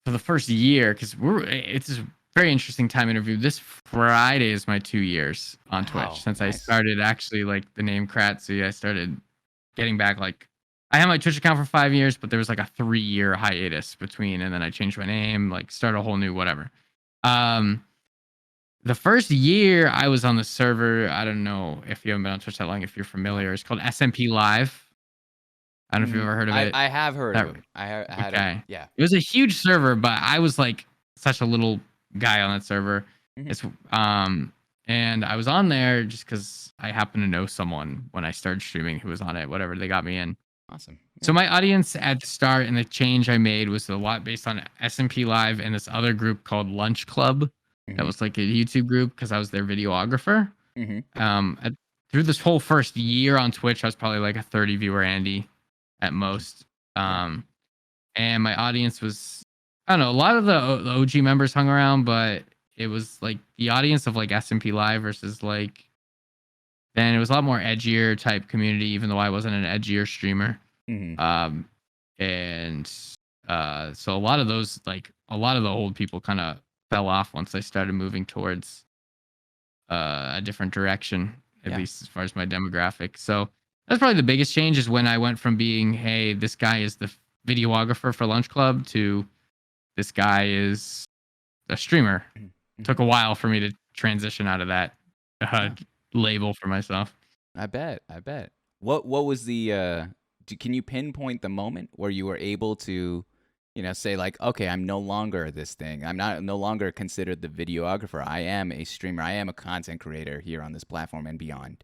for the first year, because it's a very interesting time interview. This Friday is my 2 years on Wow, Twitch since I nice. started actually like the name krtzyy. I started getting back like I had my Twitch account for 5 years, but there was like a 3-year hiatus between, and then I changed my name, like start a whole new whatever. Um, the first year I was on the server, I don't know if you haven't been on Twitch that long, if you're familiar, it's called SMP Live. I don't know if you've ever heard of it. I have heard That of it. I had okay. yeah. It was a huge server, but I was like such a little guy on that server. Mhm. It's and I was on there just because I happened to know someone when I started streaming who was on it. Whatever, they got me in. Awesome. So my audience at the start and the change I made was a lot based on SMP Live and this other group called Lunch Club. That Mhm. was like a YouTube group because I was their videographer. Mhm. Through this whole first year on Twitch, I was probably like a 30 viewer Andy at most. And my audience was, I don't know, a lot of the OG members hung around, but it was like the audience of like SMP Live versus like, then it was a lot more edgier type community, even though I wasn't an edgier streamer. Mhm. And so a lot of those, like a lot of the old people kind of fell off once I started moving towards a different direction, at Yeah. least as far as my demographic. So that's probably the biggest change is when I went from being, hey, this guy is the videographer for Lunch Club to this guy is a streamer. Mhm. Took a while for me to transition out of that Yeah. label for myself. I bet. What was the can you pinpoint the moment where you were able to, say like, okay, I'm no longer this thing. I'm no longer considered the videographer. I am a streamer. I am a content creator here on this platform and beyond.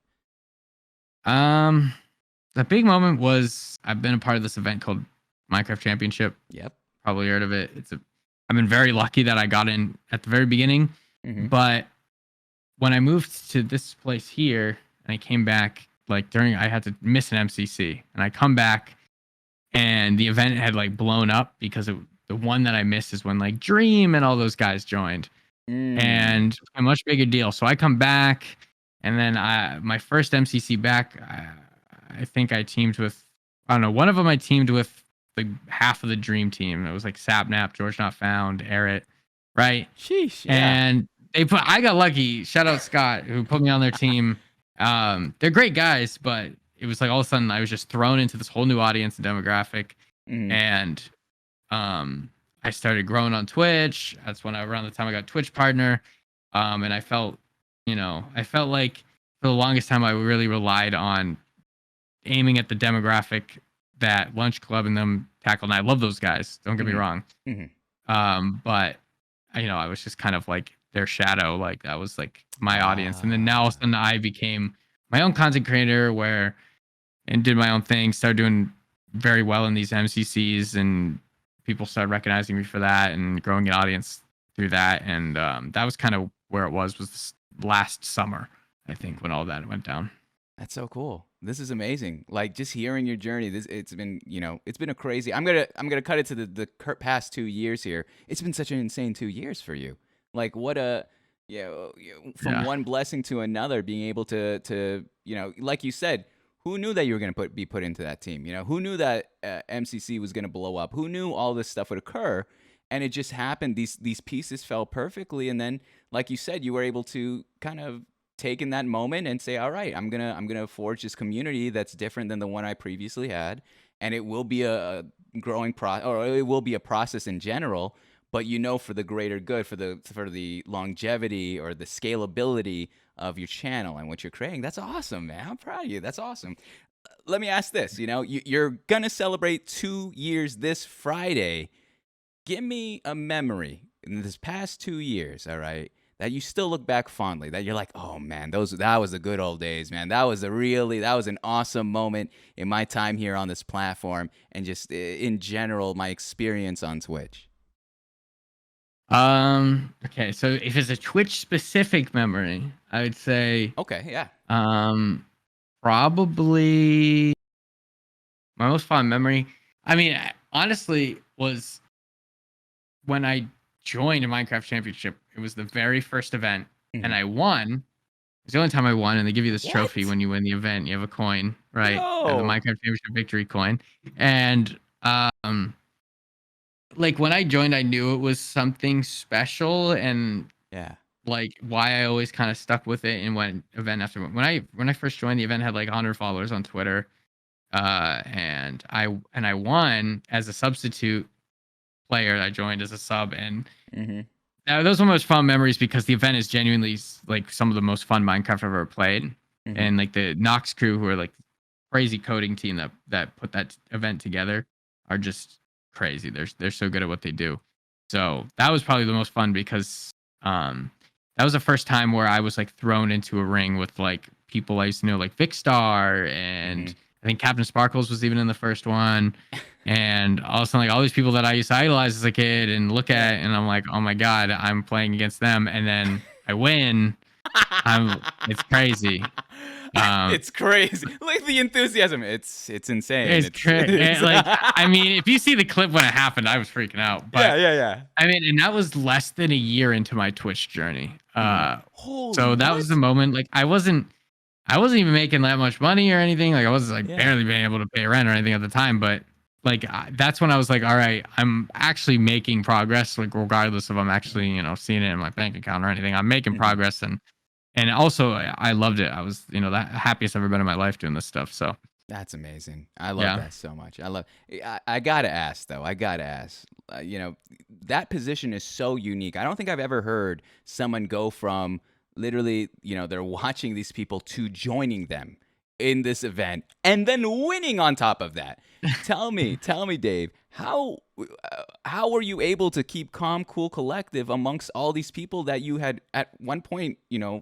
The big moment was I've been a part of this event called Minecraft Championship. Yep. Probably heard of it. I've been very lucky that I got in at the very beginning. Mhm. But when I moved to this place here and I came back, like I had to miss an MCC and I come back and the event had like blown up because the one that I missed is when like Dream and all those guys joined and a much bigger deal. So I come back and then my first MCC back, I think I teamed with, I don't know, one of them I teamed with like half of the Dream team. It was like Sapnap, George Not Found, Errit, right? Sheesh. Yeah. And I got lucky. Shout out Scott who put me on their team. They're great guys, but it was like all of a sudden I was just thrown into this whole new audience and demographic. Mhm. And I started growing on Twitch. That's when around the time I got Twitch partner. And I felt like for the longest time I really relied on aiming at the demographic that Lunch Club and them tackled. And I love those guys. Don't get me Mhm. wrong. Mhm. But I was just kind of like their shadow. Like that was like my audience. And then now all of a sudden I became my own content creator and did my own thing, started doing very well in these MCCs, and people started recognizing me for that and growing an audience through that. And that was kind of where it was this last summer, I think, when all that went down. That's so cool. This is amazing. Like just hearing your journey. It's been, it's been a crazy. I'm gonna cut it to the past 2 years here. It's been such an insane 2 years for you. Like what a, from Yeah. one blessing to another, being able to like you said, who knew that you were gonna be put into that team? Who knew that MCC was gonna blow up? Who knew all this stuff would occur? And it just happened. These pieces fell perfectly, and then, like you said, you were able to kind of take in that moment and say, all right, I'm gonna forge this community that's different than the one I previously had, and it will be a growing or it will be a process in general, but for the greater good, for the longevity or the scalability of your channel and what you're creating. That's awesome, man. I'm proud of you. That's awesome. Let me ask this. You're gonna celebrate 2 years this Friday. Give me a memory in this past 2 years, all right, that you still look back fondly, that you're like, oh man, that was the good old days, man. That was an awesome moment in my time here on this platform, and just in general, my experience on Twitch. Okay, so if it's a Twitch specific memory, I would say Okay, yeah. probably my most fond memory. I mean, honestly, was when I joined a Minecraft Championship. It was the very first event, and I won. It's the only time I won, and they give you this trophy What? when you win the event. You have a coin, right? The No. Minecraft Championship victory coin. And like when I joined, I knew it was something special, and Yeah. like why I always kind of stuck with it and went event after when I first joined, the event had like 100 followers on Twitter, and I won as a substitute player. I joined as a sub, and those are my most fun memories because the event is genuinely like some of the most fun Minecraft I've ever played. And like the Nox crew, who are like crazy coding team that put that event together, are just crazy. They're so good at what they do. So that was probably the most fun because that was the first time where I was like thrown into a ring with like people I used to know, like Vicstar, and I think Captain Sparkles was even in the first one. And all of a sudden, like all these people that I used to idolize as a kid and look at, and I'm like, oh my god, I'm playing against them, and then I win. It's crazy. It's crazy. Like the enthusiasm. It's insane. Like, I mean, if you see the clip when it happened, I was freaking out. But yeah. I mean, and that was less than a year into my Twitch journey. Holy So that was the moment. Like I wasn't even making that much money or anything. Like I was like barely being able to pay rent or anything at the time. But like that's when I was like, all right, I'm actually making progress. Like regardless of I'm actually seeing it in my bank account or anything, I'm making progress. And also I loved it. I was the happiest I've ever been in my life doing this stuff. So That's amazing. I love that so much. I gotta ask though. That position is so unique. I don't think I've ever heard someone go from literally, they're watching these people to joining them in this event and then winning on top of that. Tell me, Dave, how were you able to keep calm, cool, collective amongst all these people that you had at one point,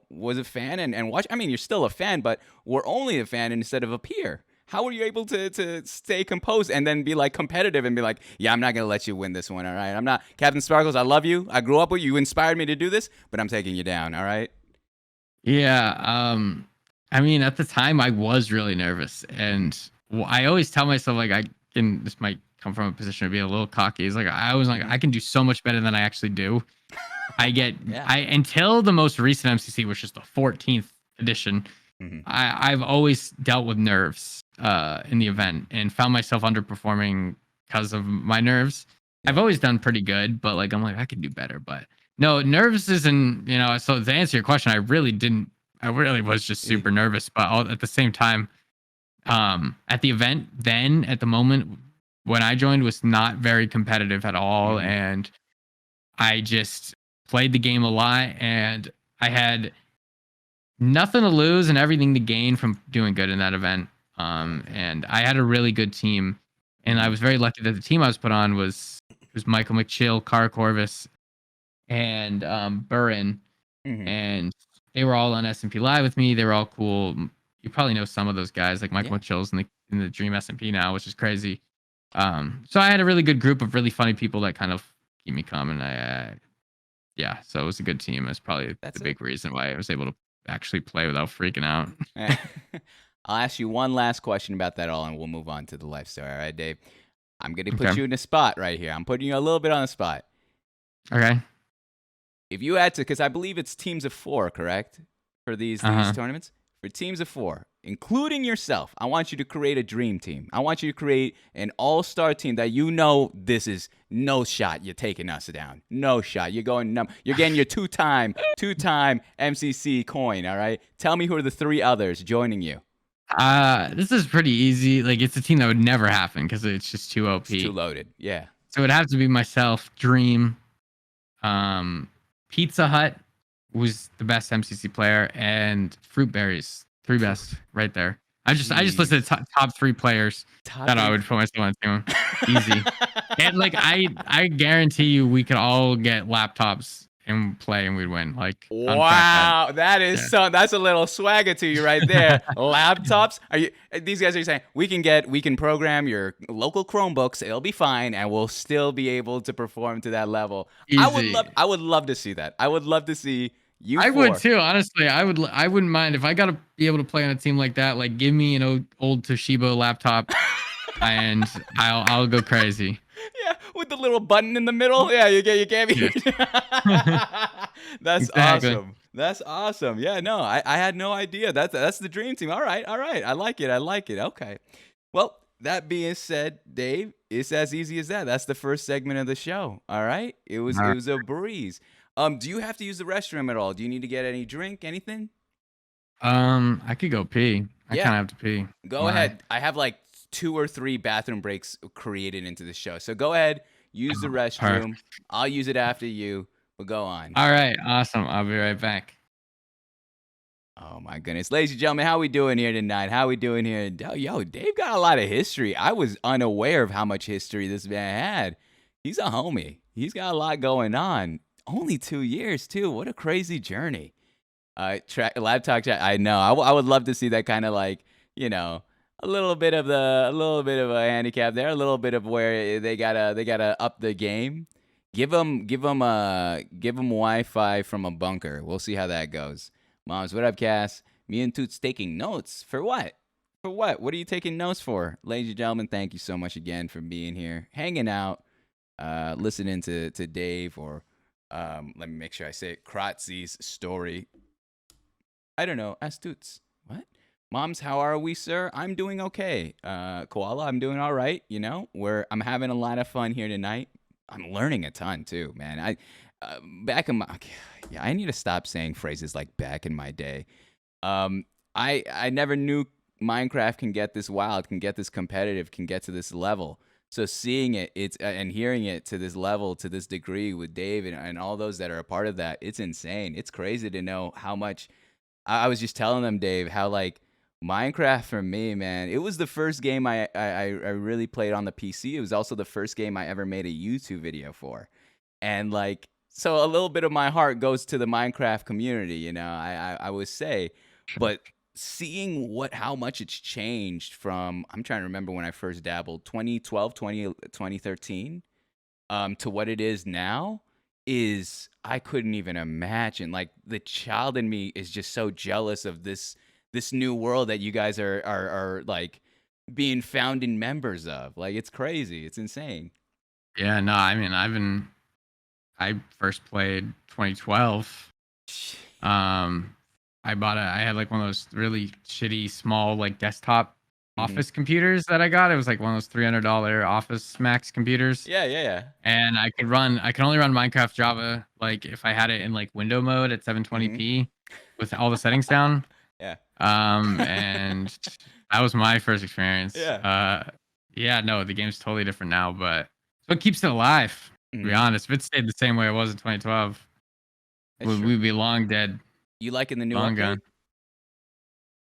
was a fan and watch? I mean, you're still a fan, but were only a fan instead of a peer. How were you able to stay composed and then be like competitive and be like, yeah, I'm not gonna let you win this one, all right? I'm not Captain Sparkles. I love you. I grew up with you. You inspired me to do this, but I'm taking you down, all right? Yeah. I mean, at the time, I was really nervous, and I always tell myself like this might come from a position of being a little cocky. It's like I was like I can do so much better than I actually do. Until the most recent MCC, which is the 14th edition. I've always dealt with nerves in the event and found myself underperforming because of my nerves. I've always done pretty good, but like I'm like I could do better. But no, nerves isn't. So to answer your question, I really was just super nervous. But at the same time, at the event, then at the moment when I joined, was not very competitive at all, and I just played the game a lot, and I had nothing to lose and everything to gain from doing good in that event. And I had a really good team, and I was very lucky that the team I was put on was Michael McChill, Cara Corvus, and Burin, Mhm. and they were all on SMP Live with me. They were all cool. You probably know some of those guys, like Michael Yeah. Chill's in the Dream SMP now, which is crazy. So I had a really good group of really funny people that kind of keep me coming. Yeah, so it was a good team. That's probably That's the it. big reason why I was able to actually play without freaking out. I'll ask you one last question about that all, and we'll move on to the life story. All right, Dave. I'm gonna put Okay. you in a spot right here. I'm putting you a little bit on the spot. Okay. If you had to, because I believe it's teams of 4, correct? For these tournaments? For teams of 4, including yourself, I want you to create a dream team. I want you to create an all-star team that you know this is no shot you're taking us down. No shot. You're going you're getting your two-time MCC coin, all right? Tell me who are the 3 others joining you. This is pretty easy. Like, it's a team that would never happen because it's just too OP. It's too loaded. Yeah. So it'd have to be myself, Dream, Pizza Hut was the best MCC player, and Fruit Berries, 3 best right there. I just listed top 3 players that I would put myself on the team. Easy. And like I guarantee you we could all get laptops and play and we'd win. Like, wow, that is that's a little swagger to you right there. Laptops? Are you these guys are saying we can program your local Chromebooks, it'll be fine, and we'll still be able to perform to that level. Easy. I would love to see that. I would love to see you I 4. would too, honestly. I wouldn't mind if I got to be able to play on a team like that. Like, give me an old Toshiba laptop and I'll go crazy. Yeah, with the little button in the middle. Yeah, you can't be. That's Exactly. awesome. That's awesome. Yeah, no, I had no idea. That's the dream team. All right. I like it. Okay. Well, that being said, Dave, it's as easy as that. That's the first segment of the show. All right. It was a breeze. Do you have to use the restroom at all? Do you need to get any drink, anything? I could go pee. I Yeah. kind of have to pee. Go ahead. I have like 2 or 3 bathroom breaks created into the show. So go ahead, use the restroom. Perfect. I'll use it after you, but go on. All right, awesome. I'll be right back. Oh my goodness. Ladies and gentlemen, how we doing here tonight? How we doing here? Yo, Dave got a lot of history. I was unaware of how much history this man had. He's a homie. He's got a lot going on. Only 2 years too. What a crazy journey. Live talk chat. I know. I would love to see that kind of like, a little bit of a handicap there, a little bit of where they gotta up the game. Give them Wi-Fi from a bunker. We'll see how that goes. Moms, what up, Cass? Me and Toots taking notes for what? For what? What are you taking notes for, ladies and gentlemen? Thank you so much again for being here, hanging out, listening to Dave or let me make sure I say it. Kratzy's story. I don't know. Ask Toots. What? Moms, how are we, sir? I'm doing okay. Koala, I'm doing all right. I'm having a lot of fun here tonight. I'm learning a ton too, man. I need to stop saying phrases like back in my day. I never knew Minecraft can get this wild, can get this competitive, can get to this level. So seeing it, and hearing it to this level, to this degree with Dave and all those that are a part of that, it's insane. It's crazy to know how much. I was just telling them, Dave, how like Minecraft for me, man, it was the first game I really played on the PC. It was also the first game I ever made a YouTube video for. And like, so a little bit of my heart goes to the Minecraft community, I would say. But seeing how much it's changed from, I'm trying to remember when I first dabbled, 2012, 2013, to what it is now, I couldn't even imagine. Like, the child in me is just so jealous of this new world that you guys are like being founding members of. Like, it's crazy. It's insane. Yeah, no, I mean, I first played 2012. I had like one of those really shitty small like desktop office computers that I got. It was like one of those $300 Office Max computers. Yeah. And I could only run Minecraft Java like if I had it in like window mode at 720p with all the settings down. Yeah. And that was my first experience. Yeah. Yeah, no, the game's totally different now, but it's what keeps it alive, to be honest. If it stayed the same way it was in 2012, we'd be long dead. You liking the new long update? Gone.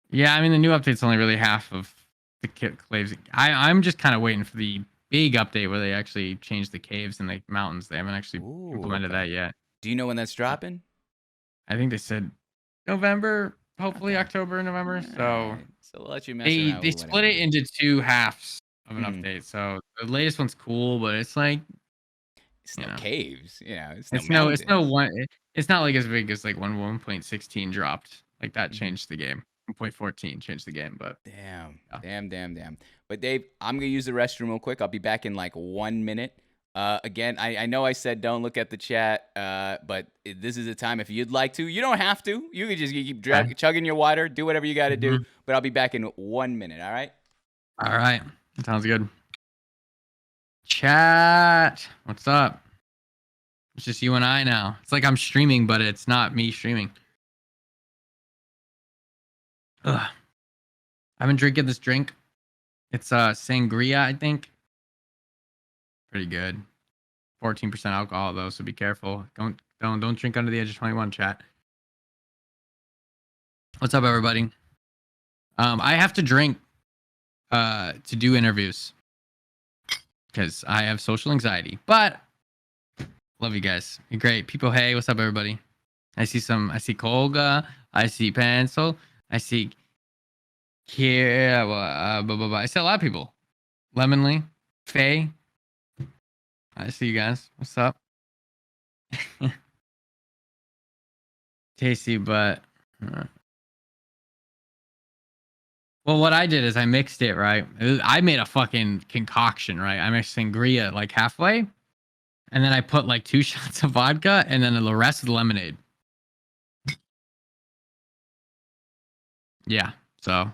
Yeah, I mean, the new update's only really half of the caves. I'm just kind of waiting for the big update where they actually change the caves and the mountains. They haven't actually implemented that yet. Do you know when that's dropping? I think they said November, hopefully Okay. October, November. So Alright. So we'll let you mess they around they with split whatever. it into 2 halves of an Hmm. update. So the latest one's cool, but it's like, It's you no know, caves, it's no it's no mountains. one. It's not like as big as like when 1.16 dropped. Like that Mhm. changed the game. 1.14 changed the game, but Damn, yeah. damn, damn, damn. But Dave, I'm gonna use the restroom real quick. I'll be back in like 1 minute. Again, I know I said don't look at the chat, but this is a time if you'd like to. You don't have to. You can just keep Okay. chugging your water, do whatever you got to do. Mhm. But I'll be back in 1 minute. All right. All right. Sounds good. Chat. What's up? It's just you and I now. It's like I'm streaming, but it's not me streaming. Ugh. I've been drinking this drink. It's sangria, I think. Pretty good. 14% alcohol though, so be careful. Don't drink under the age of 21, chat. What's up, everybody? I have to drink to do interviews because I have social anxiety. But love you guys. You're great. People, hey, what's up, everybody? I see Kolga, I see Pencil, I see Kira, I see a lot of people. Lemonly, Faye. I see you guys. What's up? Tasty, but well, what I did is I mixed it, right? I made a fucking concoction, right? I mixed sangria like halfway, and then I put like 2 shots of vodka and then the rest of the lemonade. Yeah, so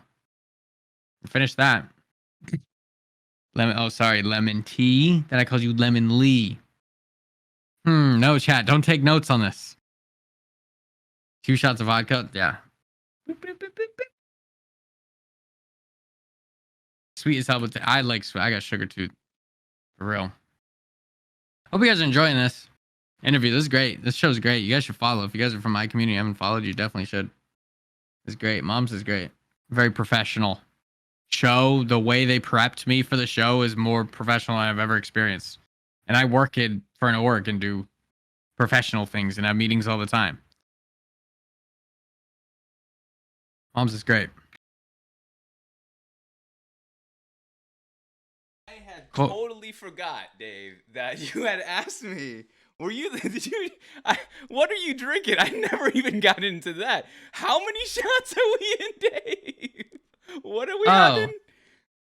finish that. Lemon tea. Then I called you Lemon Lee. No, chat. Don't take notes on this. 2 shots of vodka. Yeah. Boop, boop, boop, boop, boop. Sweet as hell, but I like sweet. I got sugar tooth. For real. Hope you guys are enjoying this interview. This is great. This show's great. You guys should follow. If you guys are from my community and haven't followed, you definitely should. It's great. Mom's is great. Very professional. Show. The way they prepped me for the show is more professional than I've ever experienced. And I work for an org and do professional things and have meetings all the time. Mom's is great. I had Cool. totally forgot, Dave, that you had asked me. Were you? Did you? What are you drinking? I never even got into that. How many shots are we in, Dave? What are we Oh, having?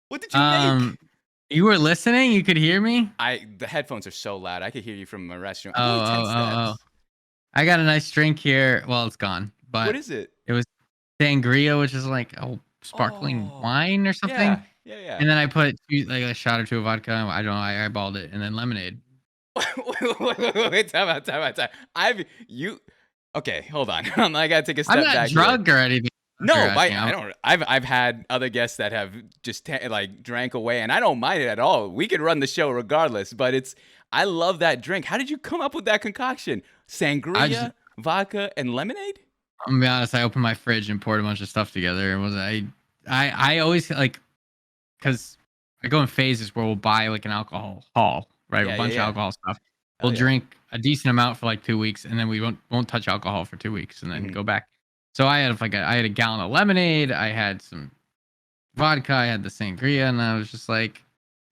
What did you make? you were listening? You could hear me? The headphones are so loud. I could hear you from my restaurant. Oh, I'm only 10 oh. steps. I got a nice drink here. Well, it's gone, What but is it? it was sangria, which is like sparkling Oh, wine or something. yeah, yeah, And then I put like a shot or 2 of vodka. I don't know. I eyeballed it, and then lemonade. wait, time out. Okay, hold on. I gotta take a I'm step not back here. drunk or anything. No, You're I, asking. I don't. I've had other guests that have just like drank away, and I don't mind it at all. We could run the show regardless, but I love that drink. How did you come up with that concoction? Sangria, vodka, and lemonade? I'm gonna be honest. I opened my fridge and poured a bunch of stuff together. It was I always like because I go in phases where we'll buy like an alcohol haul, right? Yeah, A yeah, bunch of yeah. alcohol stuff. Hell We'll yeah. drink a decent amount for like 2 weeks, and then we won't touch alcohol for 2 weeks, and then Mhm. go back. So I had I had a gallon of lemonade. I had some vodka. I had the sangria, and I was just like,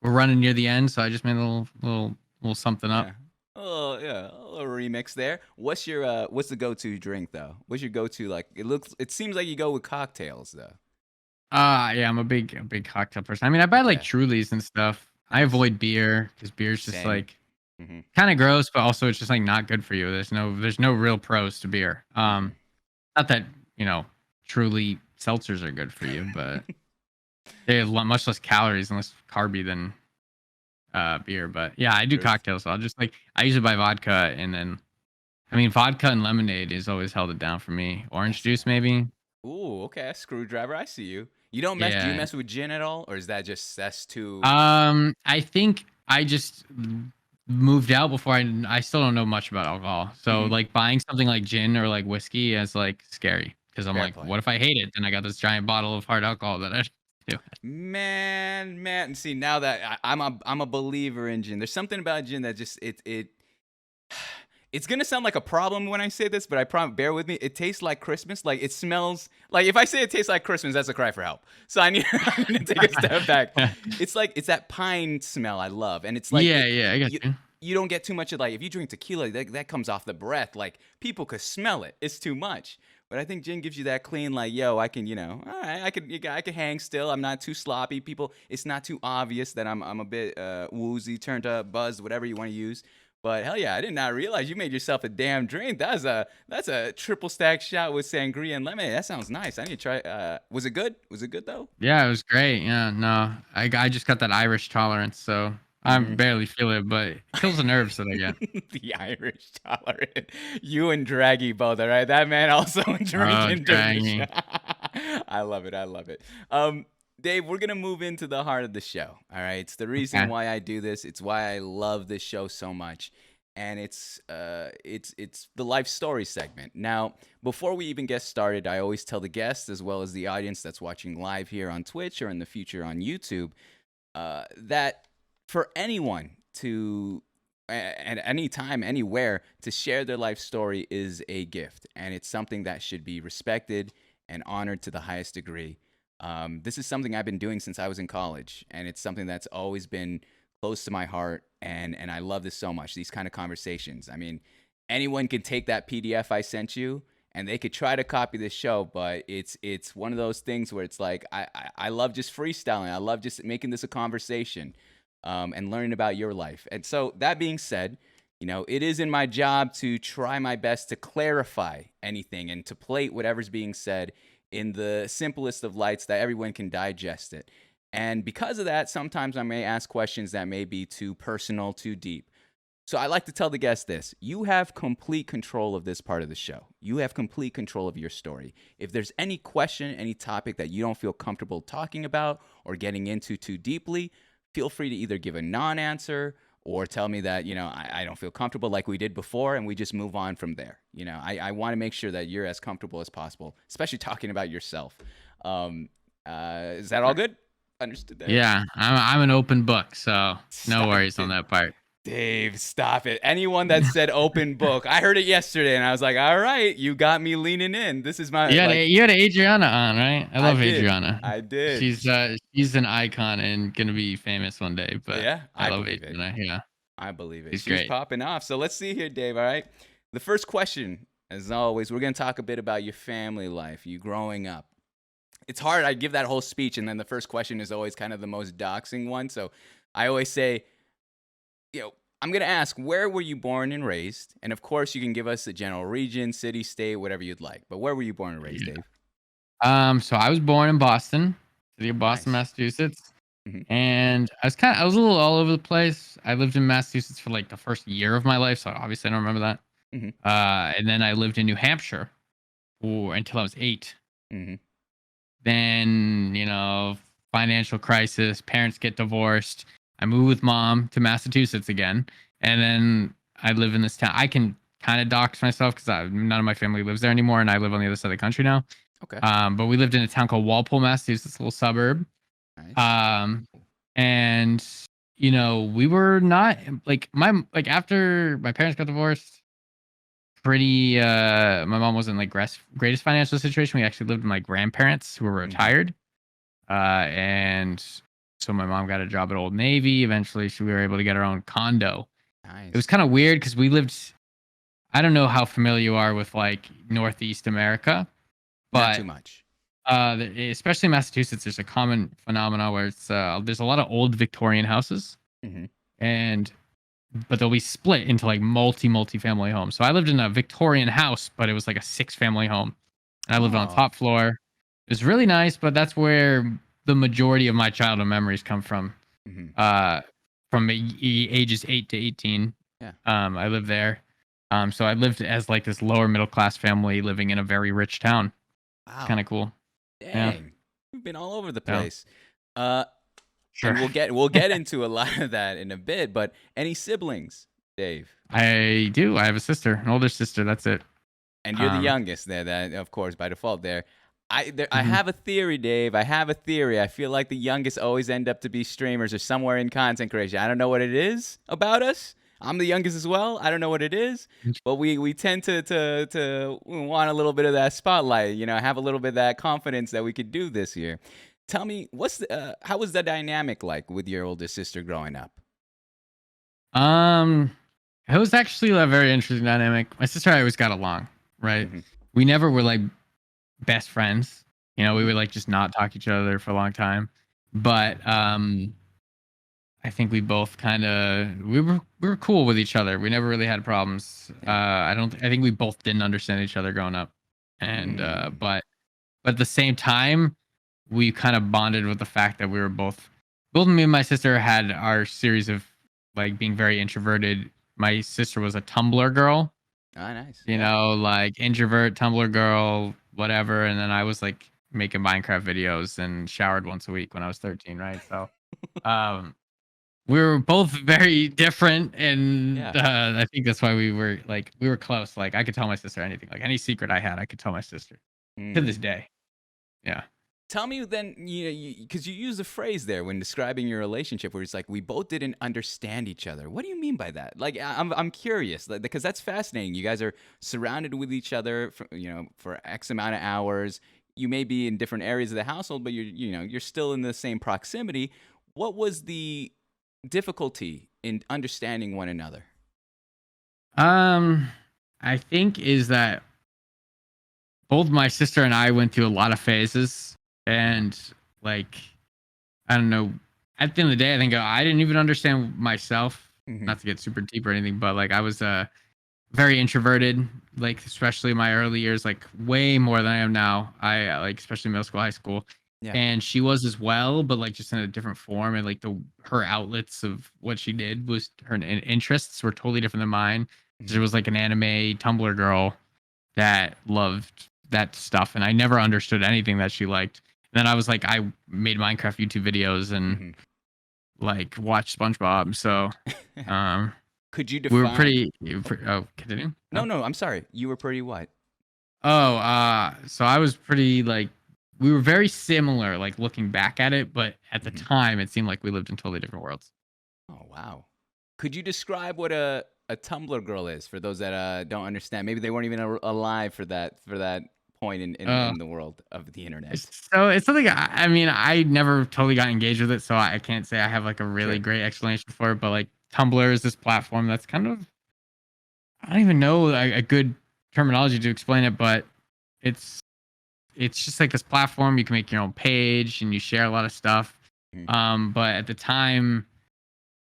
we're running near the end, so I just made a little something up. Yeah. Oh yeah, a little remix there. What's the go-to drink though? What's your go-to like? It seems like you go with cocktails though. Yeah, I'm a big cocktail person. I mean, I buy like Okay. Trulies and stuff. I Nice. avoid beer because beer's just Same. like Mhm. kind of gross, but also it's just like not good for you. There's no real pros to beer. Mhm. Not that Truly seltzers are good for you, but they have much less calories and less carby than beer. But yeah, I do Truth. cocktails. So I'll just I usually buy vodka, and then I mean vodka and lemonade is always held it down for me. Orange juice maybe. Ooh, okay, screwdriver. I see you. You don't mess. Do you Yeah. mess with gin at all, or is that's too? I think I just moved out before I still don't know much about alcohol. So Mhm. like buying something like gin or like whiskey is like scary because I'm Fair like, play. what if I hate it? Then I got this giant bottle of hard alcohol that I do. Man. See, now that I'm a believer in gin. There's something about gin that just it It's gonna sound like a problem when I say this, but I promise, bear with me. It tastes like Christmas. Like it smells like if I say it tastes like Christmas, that's a cry for help. So I need, I need to take a step back. It's that pine smell I love, and it's like Yeah, yeah, I got you, you. you don't get too much of like if you drink tequila, that comes off the breath. Like people could smell it. It's too much. But I think gin gives you that clean, like, yo, I can, all right, I can hang still. I'm not too sloppy. People, it's not too obvious that I'm a bit woozy, turned up, buzzed, whatever you want to use. But hell yeah, I did not realize you made yourself a damn drink. That's a triple stack shot with sangria and lemonade. That sounds nice. I need to try. Was it good? Was it good though? Yeah, it was great. Yeah, no, I just got that Irish tolerance, so I Mhm. barely feel it, but it kills the nerves that I get. The Irish tolerant. You and Draggy both, all right? That man also Oh, drinking dirty dragging. shit. I love it. I love it. Dave, we're gonna move into the heart of the show. All right. It's the reason Okay. why I do this. It's why I love this show so much. And it's the life story segment. Now, before we even get started, I always tell the guests as well as the audience that's watching live here on Twitch or in the future on YouTube that for anyone to at any time, anywhere, to share their life story is a gift, and it's something that should be respected and honored to the highest degree. This is something I've been doing since I was in college, and it's something that's always been close to my heart, and I love this so much. These kind of conversations. I mean, anyone can take that PDF I sent you, and they could try to copy this show, but it's one of those things where it's like I love just freestyling. I love just making this a conversation and learning about your life. And so that being said, it is in my job to try my best to clarify anything and to plate whatever's being said in the simplest of lights that everyone can digest it. And because of that, sometimes I may ask questions that may be too personal, too deep. So I like to tell the guests this: you have complete control of this part of the show. You have complete control of your story. If there's any question, any topic that you don't feel comfortable talking about or getting into too deeply, feel free to either give a non-answer or tell me that, I don't feel comfortable like we did before, and we just move on from there. I want to make sure that you're as comfortable as possible, especially talking about yourself. Is that all good? Understood that? Yeah, I'm an open book, so no Stop worries on it. that part. Dave, stop it. Anyone that said open book, I heard it yesterday and I was like, all right, you got me leaning in. This is my, like, You had Adriana on, right? I I love did. Adriana. I did. She's an icon and gonna be famous one day, but Yeah, I I love believe it. Adriana. Yeah, I believe it. she's She's great. popping off. So let's see here, Dave. All right. The first question, as always, we're going to talk a bit about your family life, you growing up. It's hard. I give that whole speech, and then the first question is always kind of the most doxing one. So I always say, I'm going to ask, where were you born and raised? And of course, you can give us a general region, city, state, whatever you'd like. But where were you born and raised, Yeah. Dave? So I was born in Boston, city of Boston, Nice. Massachusetts, Mhm. and I was a little all over the place. I lived in Massachusetts for like the first year of my life, so obviously I don't remember that. Mhm. And then I lived in New Hampshire until I was 8. Mhm. Then, financial crisis, parents get divorced. I move with mom to Massachusetts again. And then I live in this town. I can kind of dox myself because none of my family lives there anymore. And I live on the other side of the country now. Okay. But we lived in a town called Walpole, Massachusetts, a little suburb. Nice. And, we were not after my parents got divorced, my mom wasn't like greatest financial situation. We actually lived with my grandparents who were retired. And so my mom got a job at Old Navy. Eventually we were able to get our own condo. Nice. It was kind of weird because we lived, I don't know how familiar you are with like Northeast America, Not too but much. especially in Massachusetts, there's a common phenomenon where there's a lot of old Victorian houses, Mhm. but they'll be split into like multi-family homes. So I lived in a Victorian house, but it was like a 6-family home. And I lived on the Oh. top floor. It was really nice, but that's where the majority of my childhood memories come from. Mhm. From ages 8 to 18. Yeah. I lived there. So I lived as like this lower middle class family living in a very rich town. Wow. Kind of cool. Yeah. Dang. You've been all over the Yeah. place. Sure. And we'll get into a lot of that in a bit, but any siblings, Dave? I do. I have a sister, an older sister. That's it. And you're the youngest there, that of course by default there. I Mhm. have a theory, Dave. I have a theory. I feel like the youngest always end up to be streamers or somewhere in content creation. I don't know what it is about us. I'm the youngest as well. I don't know what it is, but we tend to want a little bit of that spotlight. Have a little bit of that confidence that we could do this here. Tell me, how was the dynamic like with your older sister growing up? Um, it was actually a very interesting dynamic. My sister and I always got along, right? Mhm. We never were like best friends. We Mhm. would like just not talk to each other for a long time. But I think we both kind of we were cool with each other. We never really had problems. Yeah. I think we both didn't understand each other growing up, and Mm. but at the same time, we kind of bonded with the fact that we were both me and my sister had our series of like being very introverted. My sister was a Tumblr girl, Ah, nice. Yeah. like introvert Tumblr girl, whatever. And then I was like making Minecraft videos and showered once a week when I was 13, right? So um we were both very different, and Yeah. I think that's why we were close. Like I could tell my sister anything, like any secret I had, I could tell my sister to this Mm. day. Yeah. Tell me then, because you use a phrase there when describing your relationship, where it's like we both didn't understand each other. What do you mean by that? Like, I'm curious, like, because that's fascinating. You guys are surrounded with each other, for X amount of hours. You may be in different areas of the household, but you're still in the same proximity. What was the difficulty in understanding one another? Um, I think is that both my sister and I went through a lot of phases, and like I don't know. At the end of the day, I think I didn't even understand myself. Hmm. Not to get super deep or anything, but like I was very introverted, like especially my early years, like way more than I am now. I like especially middle school, high school, Yeah. and she was as well, but like just in a different form. And like her outlets of what she did was her interests were totally different than mine. There Hmm. was like an anime Tumblr girl that loved that stuff, and I never understood anything that she liked. And then I was like, I made Minecraft YouTube videos and Hmm. like watched SpongeBob. So um, Could you we were define? oh, continue. No, no, I'm sorry. You were pretty what? Oh, so I was pretty like we were very similar, like looking back at it, but at the Mhm. time it seemed like we lived in totally different worlds. Oh, wow. Could you describe what a Tumblr girl is for those that don't understand? Maybe they weren't even alive for that point Uh, in the world of the internet. it's something I mean, I never totally got engaged with it, so I can't say I have like a really Sure. great explanation for it. But like Tumblr is this platform that's kind of I don't even know a good terminology to explain it, but it's it's just like this platform you can make your own page and you share a lot of stuff. Mhm. But at the time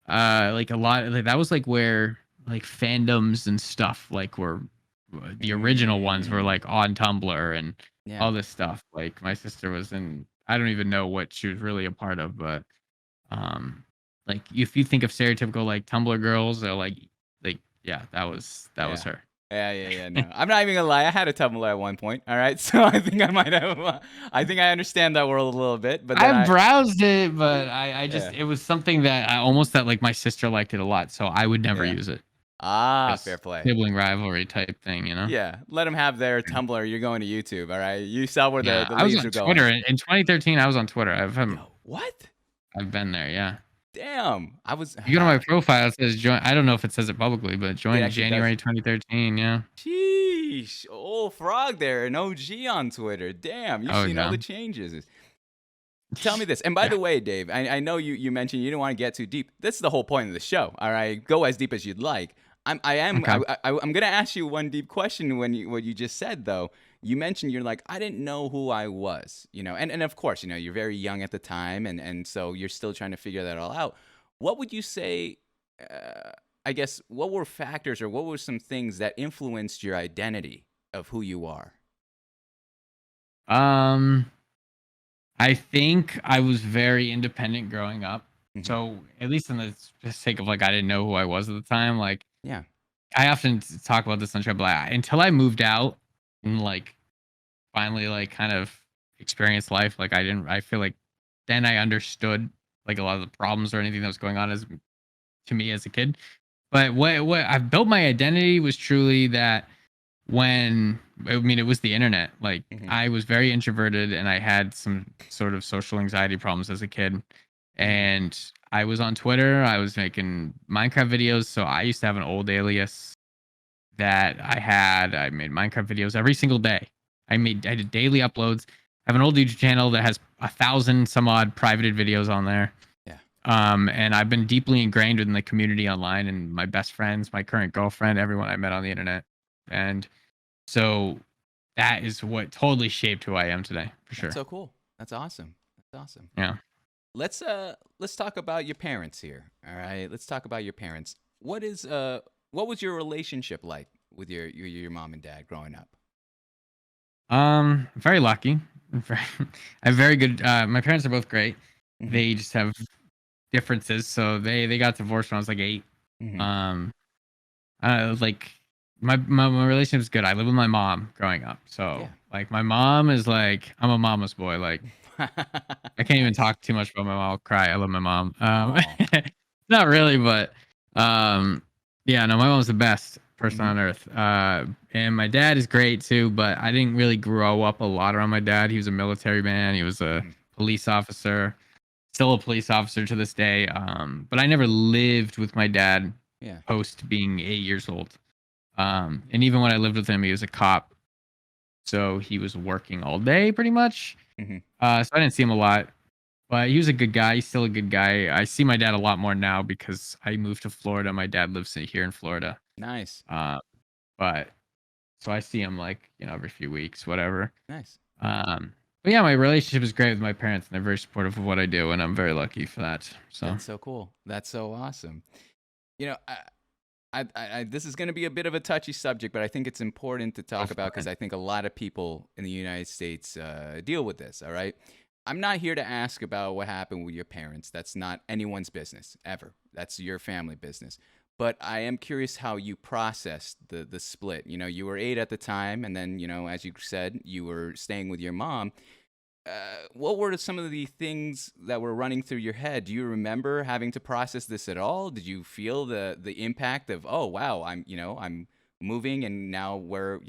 like a lot like that was like where like fandoms and stuff like were the original ones were Mm. like on Tumblr and Yeah. all this stuff. Like my sister was in I don't even know what she was really a part of, but um like if you think of stereotypical like Tumblr girls or like yeah, that was Yeah. her. Yeah, yeah, yeah. No, I'm not even gonna lie. I had a Tumblr at one point. All right, so I think I might have. I think I understand that world a little bit, but then I've I. browsed it, but I just Yeah. it was something that I almost that like my sister liked it a lot, so I would never Yeah. use it. Ah, fair Just play. sibling rivalry type thing, you know? Yeah. Let them have their Tumblr. You're going to YouTube. All right. You saw where the Yeah, the I was leaves on are going. Twitter in 2013. I was on Twitter. Yo, what? I've been there. Yeah, Damn. I was. if you go to my profile, it says join. I don't know if it says it publicly, but It join actually does. January 2013. Yeah. Sheesh. Old frog there, an OG on Twitter. Damn, you've Oh seen all yeah. the changes. Tell me this. And by Yeah. the way, Dave, I know you mentioned you didn't want to get too deep. That's the whole point of the show. All right. Go as deep as you'd like. Okay. I'm gonna ask you one deep question when what you just said though. You mentioned you're like, I didn't know who I was, and of course, you're very young at the time and so you're still trying to figure that all out. What would you say uh, I guess what were factors or what were some things that influenced your identity of who you are? Um, I think I was very independent growing up. Hmm. So at least in the sake of like I didn't know who I was at the time. Like Yeah. I often talk about this on Trip, like until I moved out and like finally like kind of experienced life, like I feel like then I understood like a lot of the problems or anything that was going on as to me as a kid. But what I've built my identity was truly that when I mean it was the internet. Like Hmm. I was very introverted and I had some sort of social anxiety problems as a kid. And I was on Twitter. I was making Minecraft videos. So I used to have an old alias that I had. I made Minecraft videos every single day. I did daily uploads. I have an old YouTube channel that has 1,000 some odd privated videos on there. Yeah. And I've been deeply ingrained in the community online and my best friends, my current girlfriend, everyone I met on the internet. And so that is what totally shaped who I am today, for sure. That's so cool. That's awesome. That's awesome. Yeah. Let's talk about your parents here. All right. Let's talk about your parents. What was your relationship like with your mom and dad growing up? Very lucky. I'm very good. My parents are both great. Mhm. They just have differences. So they got divorced when I was like 8. Mhm. Like my relationship is good. I live with my mom growing up. So Yeah. like my mom is like, I'm a mama's boy. Like I can't even Nice. talk too much about my mom. I'll cry. I love my mom. Aw. Not really, but yeah, no, my mom's the best person Mhm. on earth. And my dad is great too, but I didn't really grow up a lot around my dad. He was a military man. He was a Mhm. police officer, still a police officer to this day. But I never lived with my dad Yeah. post being 8 years old. And even when I lived with him, he was a cop, so he was working all day pretty much. Mhm. So I didn't see him a lot. But he was a good guy. He's still a good guy. I see my dad a lot more now because I moved to Florida. My dad lives here in Florida. Nice. Uh, but so I see him like, every few weeks, whatever. Nice. But yeah, my relationship is great with my parents and they're very supportive of what I do. And I'm very lucky for that. So That's so cool. That's so awesome. You know, this is going to be a bit of a touchy subject, but I think it's important to go talk for about because it. I think a lot of people in the United States deal with this. All right. I'm not here to ask about what happened with your parents. That's not anyone's business ever. That's your family business. But I am curious how you processed the split. You were 8 at the time, and then as you said, you were staying with your mom. What were some of the things that were running through your head? Do you remember having to process this at all? Did you feel the impact of, oh wow, I'm moving and now we're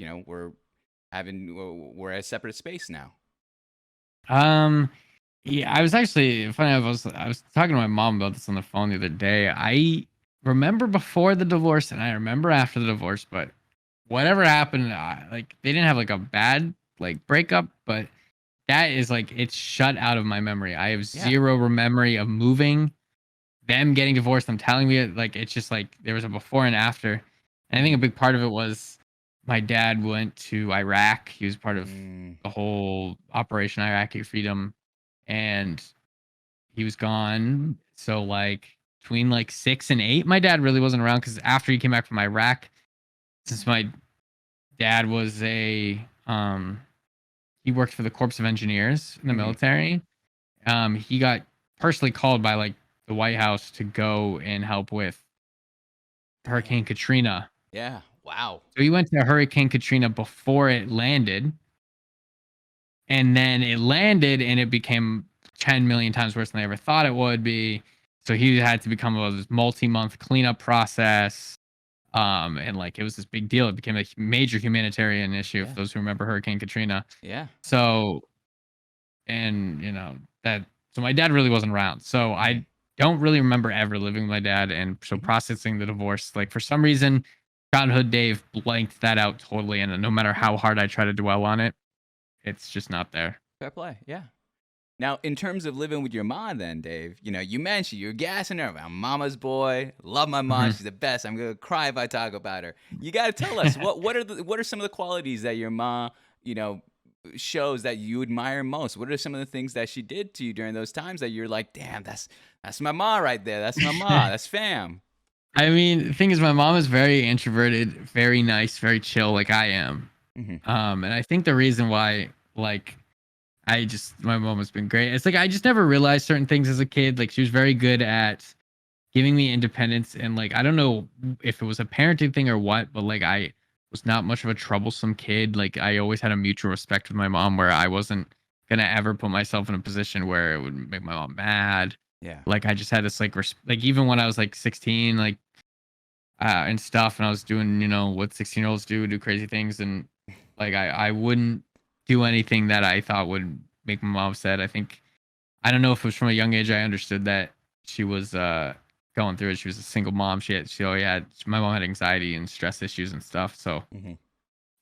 at a separate space now? Um, yeah, I was actually funny. I was talking to my mom about this on the phone the other day. I remember before the divorce and I remember after the divorce, but whatever happened, like they didn't have like a bad like breakup, but that is like it's shut out of my memory. I have Yeah. zero memory of moving, them getting divorced, them telling me it. Like it's just like there was a before and after. And I think a Mm, big part of it was my dad went to Iraq. He was part of mm, the whole Operation Iraqi Freedom, and he was gone. So like between like 6 and 8, my dad really wasn't around because after he came back from Iraq, since my dad was he worked for the Corps of Engineers in the mhm. military. He got personally called by like the White House to go and help with Dang. Hurricane Katrina. Yeah. Wow. So he went to Hurricane Katrina before it landed, and then it landed and it became 10 million times worse than they ever thought it would be. So he had to become a multi-month cleanup process. And like it was this big deal. It became a major humanitarian issue for Yeah. those who remember Hurricane Katrina. Yeah. So, and that, so my dad really wasn't around. So Mhm. I don't really remember ever living with my dad. And so Mhm. processing the divorce, like for some reason, childhood Dave blanked that out totally. And no matter Yeah. how hard I try to dwell on it, it's just not there. Fair play. Yeah. Now, in terms of living with your mom, then, Dave, you mentioned you're gassing her. I'm mama's boy. Love my mom. Mhm. She's the best. I'm gonna cry if I talk about her. You got to tell us what are some of the qualities that your mom, you know, shows that you admire most. What are some of the things that she did to you during those times that you're like, damn, that's my mom right there. That's my mom. That's fam. I mean, the thing is, my mom is very introverted, very nice, very chill, like I am. Hmm. And I think the reason why, like, my mom has been great. It's like I just never realized certain things as a kid. Like, she was very good at giving me independence, and like, I don't know if it was a parenting thing or what, but like, I was not much of a troublesome kid. Like, I always had a mutual respect with my mom, where I wasn't gonna ever put myself in a position where it would make my mom mad. Yeah. Like, I just had this like, like even when I was like 16, like and stuff. And I was doing, what 16-year-olds do crazy things. And like, I wouldn't do anything that I thought would make my mom upset. I think I don't know if it was from a young age I understood that she was going through it. She was a single mom. She always had my mom had anxiety and stress issues and stuff. So Mm-hmm.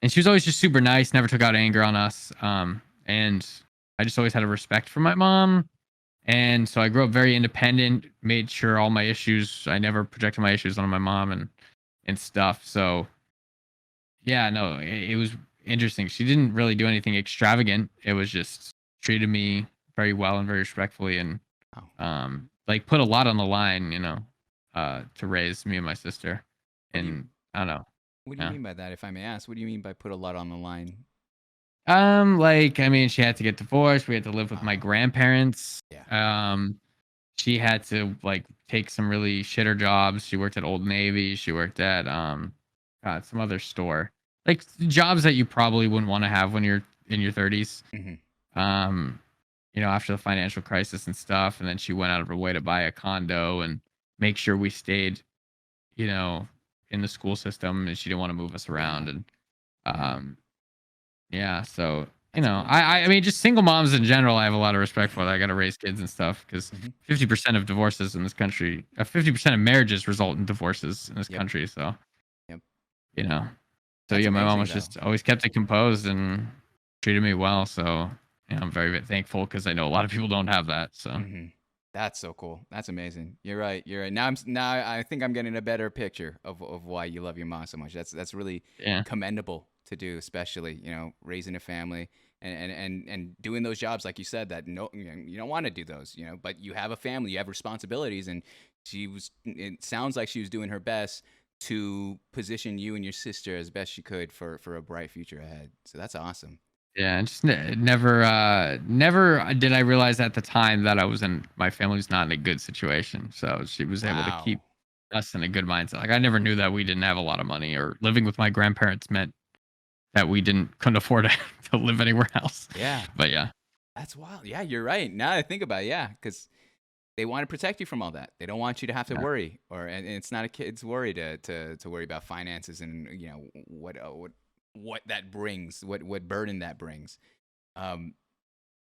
and she was always just super nice, never took out anger on us. And I just always had a respect for my mom. And so I grew up very independent, made sure all my issues, I never projected my issues on my mom and stuff. So yeah, no, it was interesting. She didn't really do anything extravagant. It was just treated me very well and very respectfully and Oh. like put a lot on the line, to raise me and my sister. What do you And I don't know. What do you Yeah. mean by that, if I may ask? What do you mean by put a lot on the line? Like I mean, she had to get divorced. We had to live with my Oh, grandparents. yeah. She had to like take some really shitter jobs. She worked at Old Navy. She worked at some other store. Like jobs that you probably wouldn't want to have when you're in your 30s. Mm-hmm. Um, after the financial crisis and stuff. And then she went out of her way to buy a condo and make sure we stayed, you know, in the school system, and she didn't want to move us around. Wow. And Mm-hmm. yeah, so That's cool. I mean, just single moms in general, I have a lot of respect for. That I got to raise kids and stuff because Mm-hmm. 50% of divorces in this country, 50% of marriages result in divorces in this Yep. country. So Yep. you know, so That's yeah, my mom amazing, was though. just always kept it composed and treated me well. So I'm very, very thankful because I know a lot of people don't have that. So Mm-hmm. That's so cool. That's amazing. You're right. You're right. Now I think I'm getting a better picture of why you love your mom so much. That's really yeah, commendable to do, especially raising a family and doing those jobs like you said that you don't want to do those, but you have a family, you have responsibilities, and it sounds like she was doing her best to position you and your sister as best she could for a bright future ahead. So that's awesome. yeah, and just never did I realize at the time that my family was not in a good situation. So she was able to keep Wow. us in a good mindset. Like I never knew that we didn't have a lot of money or living with my grandparents meant that we couldn't afford to live anywhere else. Yeah. But yeah, That's wild. Yeah, you're right. Now that I think about it, yeah, because they want to protect you from all that. They don't want you to have to yeah, worry, and it's not a kid's worry to worry about finances and what that brings, what burden that brings. Um,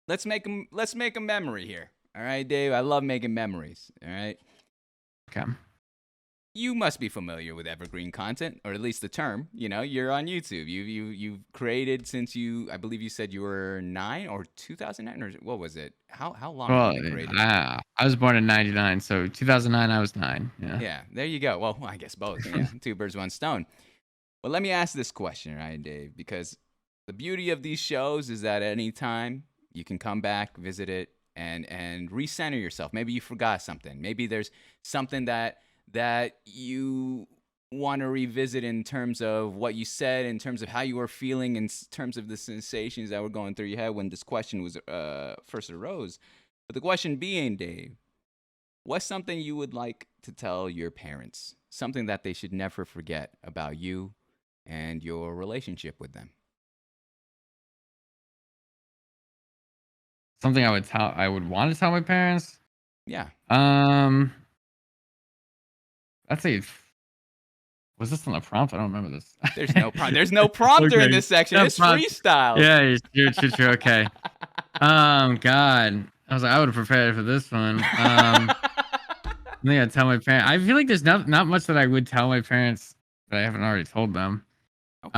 let's make a memory here. All right, Dave. I love making memories. All right. okay. You must be familiar with evergreen content, or at least the term. You're on YouTube. You've created since I believe you said you were 9 or 2009, or what was it? How long have you Well, been creating? I was born in '99, so 2009 I was 9. Yeah. Yeah, there you go. Well, I guess both. Yeah, two birds, one stone. Well, let me ask this question, right, Dave? Because the beauty of these shows is that at any time you can come back, visit it, and recenter yourself. Maybe you forgot something. Maybe there's something that you want to revisit in terms of what you said, in terms of how you were feeling, in terms of the sensations that were going through your head when this question was first arose. But the question being, Dave, what's something you would like to tell your parents? Something that they should never forget about you and your relationship with them. Something I would want to tell my parents. Yeah. Um, I'd say was this on the prompt? I don't remember this. There's no prompter in Okay. this section. No It's prompt. freestyle. Yeah, true. Okay. God, I was like, I would have prepared for this one. I think I'd tell my parents. I feel like there's not much that I would tell my parents that I haven't already told them. Okay.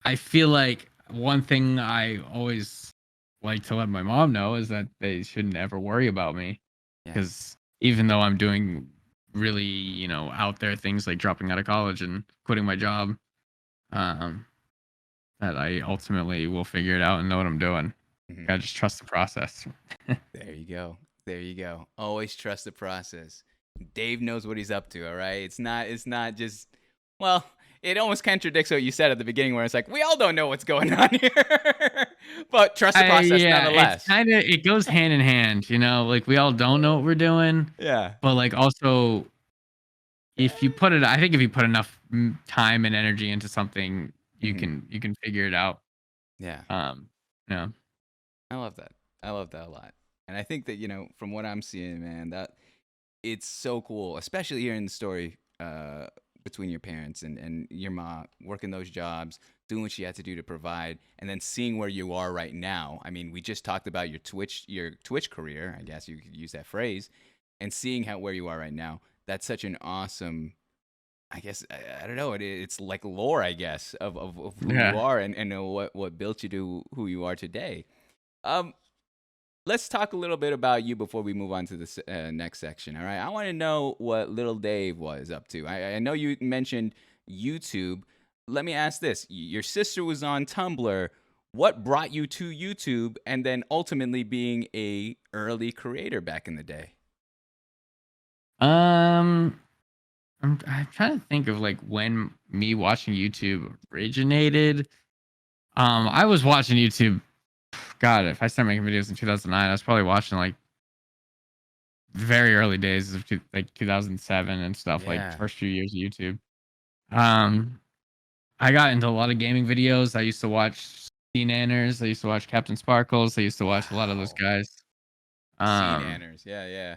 I feel like one thing I always like to let my mom know is that they shouldn't ever worry about me Yeah. because even though I'm doing really, out there things like dropping out of college and quitting my job, um, that I ultimately will figure it out and know what I'm doing. Mhm. Gotta just trust the process. There you go. There you go. Always trust the process. Dave knows what he's up to, all right? It's not just well, it almost contradicts what you said at the beginning where it's like, we all don't know what's going on here. But trust the process Yeah, nonetheless. it goes hand in hand, like we all don't know what we're doing, Yeah. but like also I think if you put enough time and energy into something, Mhm. you can figure it out. Yeah. Yeah. I love that. I love that a lot. And I think that, from what I'm seeing, man, that it's so cool, especially hearing the story between your parents and your mom working those jobs, doing what she had to do to provide, and then seeing where you are right now. I mean, we just talked about your Twitch career, I guess you could use that phrase, and seeing how where you are right now. That's such an awesome, I guess I don't know. It's like lore, I guess, of who you Yeah. are and what built you to who you are today. Um, let's talk a little bit about you before we move on to the next section. All right, I want to know what little Dave was up to. I know you mentioned YouTube. Let me ask this: your sister was on Tumblr. What brought you to YouTube, and then ultimately being a early creator back in the day? Um, I'm trying to think of like when me watching YouTube originated. I was watching YouTube. God, if I started making videos in 2009, I was probably watching like very early days of like 2007 and stuff, like Yeah. first few years of YouTube. Um, I got into a lot of gaming videos. I used to watch Nanners. I used to watch Captain Sparkles. I used to watch a lot of those Wow. guys. Sea Um, Nanners. Yeah, yeah.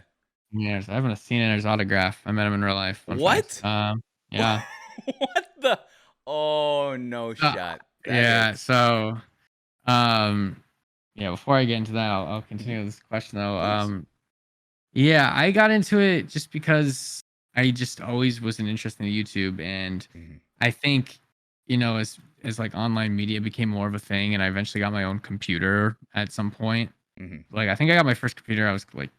yeah, I have a Nanners autograph. I met him in real life. Fun fact. What? Yeah. What the? Oh, no Uh, shot. That yeah. is. So, um, yeah. Before I get into that, I'll Mhm. continue with this question though. Please. Yeah, I got into it just because I just always was an interest in YouTube, and Mhm. I think, as like online media became more of a thing, and I eventually got my own computer at some point. Mhm. Like I think I got my first computer. I was like,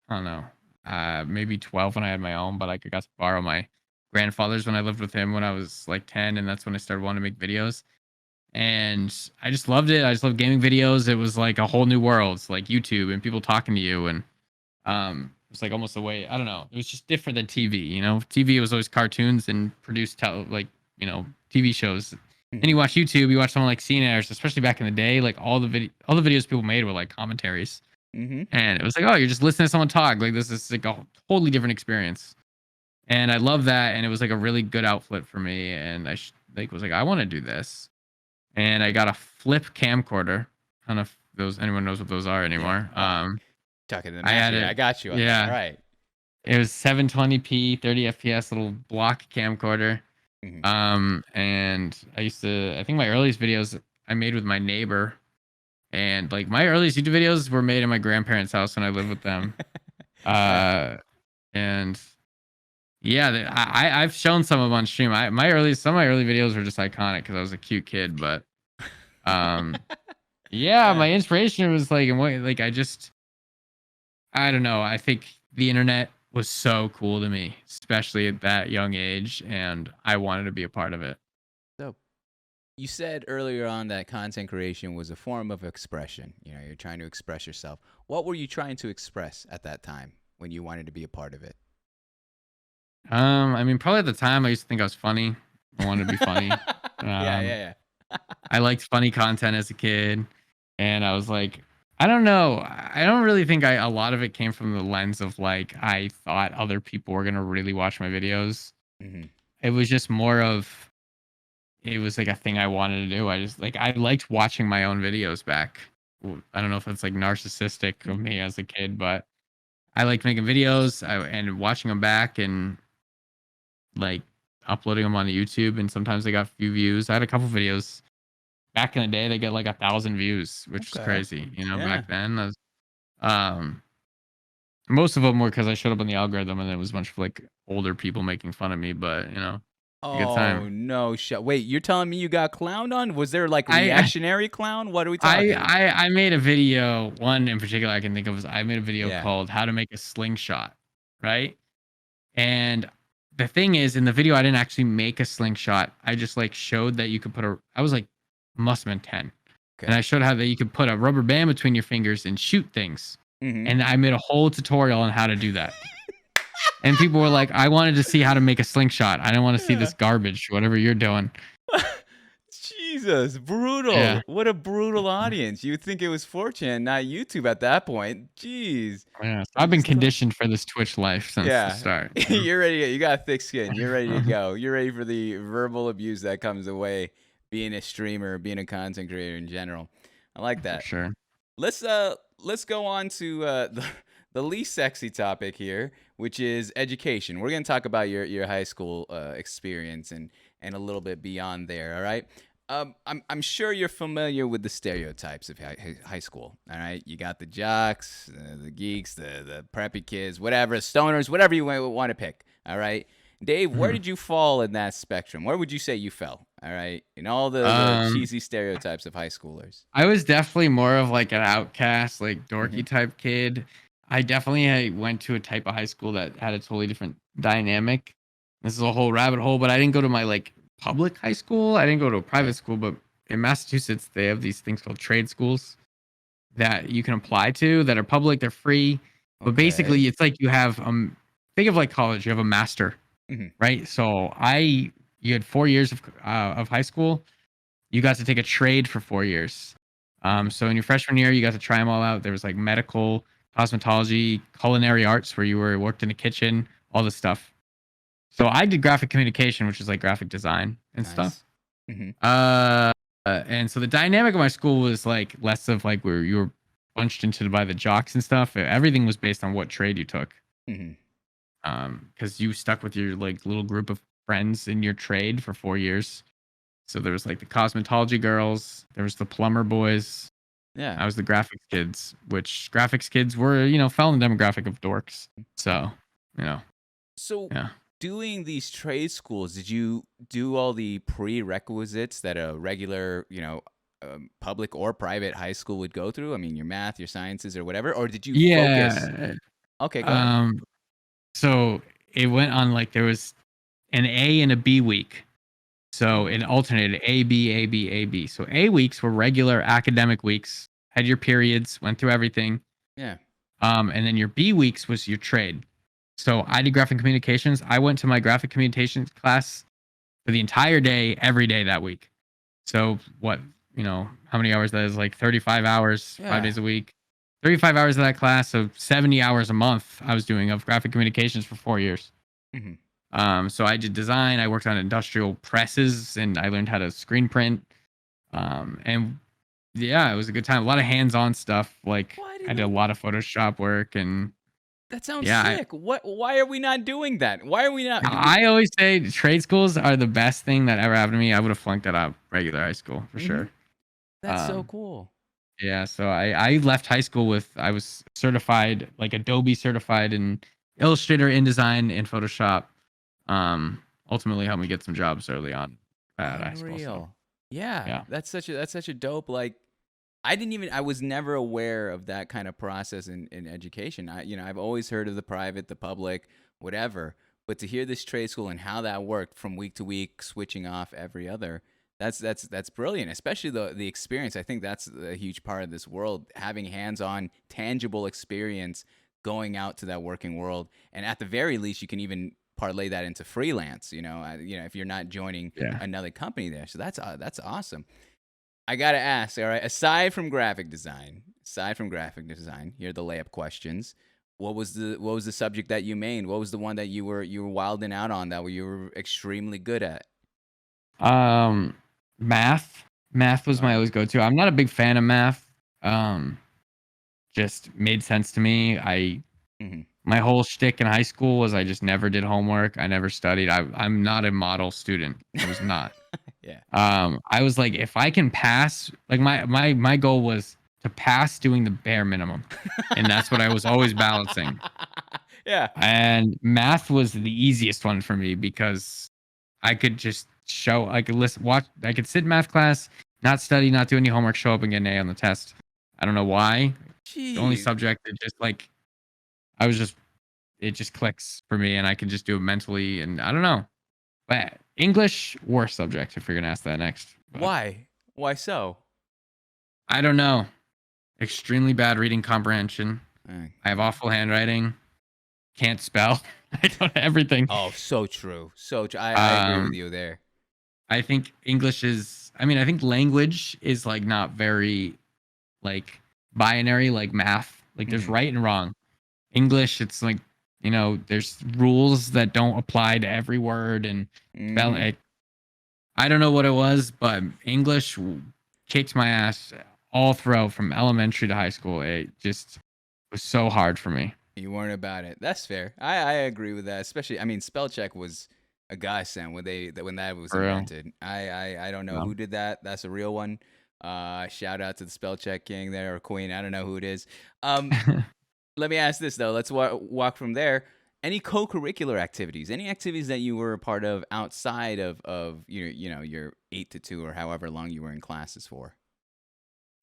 I don't know, maybe 12 when I had my own, but like I got to borrow my grandfather's when I lived with him when I was like 10, and that's when I started wanting to make videos. And I just loved it. I just love gaming videos. It was like a whole new world. It's like YouTube and people talking to you, and it's like almost a way, I don't know. It was just different than TV. TV was always cartoons and produced TV shows. Then Mhm. you watch YouTube, you watch someone like CNRs, especially back in the day, like all the videos people made were like commentaries. Mhm. And it was like, oh, you're just listening to someone talk. Like this is like a totally different experience. And I love that. And it was like a really good outlet for me. And I was like, I want to do this. And I got a flip camcorder. I don't know if anyone knows what those are Yeah. anymore. Oh, talking to the I master had here. I it. got you on that. All Yeah. right. It was 720p, 30 FPS, little block camcorder. Mhm. And I think my earliest videos I made with my neighbor, and like my earliest YouTube videos were made in my grandparents' house when I lived with them. Yeah. Uh, and yeah, I've shown some of them on stream. Some of my early videos were just iconic because I was a cute kid, but um, yeah, Yeah. my inspiration was like, I don't know. I think the internet was so cool to me, especially at that young age, and I wanted to be a part of it. So you said earlier on that content creation was a form of expression. You're trying to express yourself. What were you trying to express at that time when you wanted to be a part of it? I mean, probably at the time I used to think I was funny. I wanted to be funny. Yeah, Um, yeah, yeah. I liked funny content as a kid, and I was like, I don't know. I don't really think a lot of it came from the lens of like I thought other people were gonna really watch my videos. Mhm. It was just more of it was like a thing I wanted to do. I just like I liked watching my own videos back. I don't know if that's like narcissistic of me as a kid, but I liked making videos and watching them back and like uploading them on YouTube. And sometimes they got a few views. I had a couple videos back in the day. They get like 1,000 views, which is Okay. crazy. Back Yeah. then, um, most of them were because I showed up on the algorithm and it was a bunch of like older people making fun of me. But a good Oh time. no shot. Wait, you're telling me you got clowned on? Was there like I reactionary clown? What are we I talking? I I made a video, one in particular I can think of was I made a video Yeah. called "How to Make a Slingshot," right? And the thing is, in the video, I didn't actually make a slingshot. I just like showed that you could I was like, must have been 10. And Okay. I showed how that you could put a rubber band between your fingers and shoot things. Mhm. And I made a whole tutorial on how to do that. And people were like, I wanted to see how to make a slingshot. I didn't want to see Yeah. this garbage, whatever you're doing. Jesus, Yeah. brutal. What a brutal audience. You'd think it was 4chan, not YouTube at that point. Jeez. Yeah. So You I've been just clown. conditioned for this Twitch life since the Yeah. start. You're ready. You got thick skin. You're ready to go. You're ready for the verbal abuse that comes away being a streamer, being a content creator in general. I like For that. sure. Let's go on to the least sexy topic here, which is education. We're gonna talk about your high school experience and a little bit beyond there. All right. I'm sure you're familiar with the stereotypes of high school. All right, you got the jocks, the geeks, the preppy kids, whatever, stoners, whatever you want to pick. All right, Dave, where Mhm. did you fall in that spectrum? Where would you say you fell? All right, in all the Um, cheesy stereotypes of high schoolers. I was definitely more of like an outcast, like Hmm. dorky type kid. I definitely went to a type of high school that had a totally different dynamic. This is a whole rabbit hole, but I didn't go to my like public high school. I didn't go to a private Okay. school, but in Massachusetts, they have these things called trade schools that you can apply to that are public, they're free. But Okay. basically, it's like you have think of like college, you have a master, Hmm. right? So you had 4 years of high school. You got to take a trade for 4 years. Hmm. So in your freshman year, you got to try them all out. There was like medical, cosmetology, culinary arts, where you worked in a kitchen, all this stuff. So I did graphic communication, which is like graphic design and stuff. Nice. Hmm. And so the dynamic of my school was like less of like where you were bunched into by the jocks and stuff. Everything was based on what trade you took. Hmm. Because you stuck with your like little group of friends in your trade for 4 years. So there was like the cosmetology girls, there was the plumber boys. Yeah. I was the graphics kids, which graphics kids were, fell in the demographic of dorks. So, you know, So, yeah. doing these trade schools, did you do all the prerequisites that a regular, public or private high school would go through? I mean, your math, your sciences, or whatever, or did you focus? Yeah. Okay, go ahead. Um, so it went on like there was an A and a B week. So Oh, it alternated A, B, A, B, A, B. So A weeks were regular academic weeks, had your periods, went through everything. yeah. And then your B weeks was your trade. So I did graphic communications. I went to my graphic communications class for the entire day, every day that week. So what, how many hours that is? Like 35 hours, 5 days Yeah. a week. 35 hours of that class. So 70 hours a month I was doing of graphic communications for 4 years. Hmm. So I did design. I worked on industrial presses and I learned how to screen print. And yeah, it was a good time. A lot of hands-on stuff. Like Why I did a didn't lot of Photoshop work and that sounds yeah, sick? What? Why are we not doing that? Why are we not? I always say trade schools are the best thing that ever happened to me. I would have flunked that out regular high school for Hmm. sure. That's so Um, cool. yeah, so I left high school with I was certified like Adobe certified in Illustrator, InDesign, and Photoshop. Ultimately helped me get some jobs early on at high school. So Unreal. Yeah, yeah. that's such a dope, like, I was never aware of that kind of process in education. I've always heard of the private, the public, whatever, but to hear this trade school and how that worked from week to week, switching off every other, that's brilliant, especially the experience. I think that's a huge part of this world, having hands-on, tangible experience going out to that working world, and at the very least, you can even parlay that into freelance. If you're not joining Yeah. another company there, so that's awesome. I gotta ask, all right, aside from graphic design, here are the layup questions. What was the subject that you mained? What was the one that you were wilding out on that you were extremely good at? Um, math. Math was my Oh. always go-to. I'm not a big fan of math. Um, just made sense to me. Hmm. My whole shtick in high school was I just never did homework. I never studied. I'm not a model student. I was not. Yeah. I was like, if I can pass, like my goal was to pass doing the bare minimum, and that's what I was always balancing. Yeah. And math was the easiest one for me because I could just I could listen, watch, I could sit in math class, not study, not do any homework, show up and get an A on the test. I don't know why. The only Jeez. subject that just like I was just it just clicks for me and I can just do it mentally and I don't know. But English, worst subject if you're gonna ask that next. But Why? Why so? I don't know. Extremely bad reading comprehension. Mm. I have awful handwriting. Can't spell. I don't everything. Oh, so true. So true. I agree with Um, you there. I think English is. I mean, I think language is like not very like binary like math. Like there's Hmm. right and wrong. English, it's like there's rules that don't apply to every word and spell. Hmm. I don't know what it was, but English kicked my ass all throughout from elementary to high school. It just was so hard for me. You weren't about it. That's fair. I agree with that. Especially, I mean, spell check was a godsend when that was For real. invented. I don't know Yeah. who did that. That's a real one. Shout out to the spell check king there or queen. I don't know who it is. Let me ask this though. Let's walk from there. Any co-curricular activities? Any activities that you were a part of outside of your 8 to 2 or however long you were in classes for?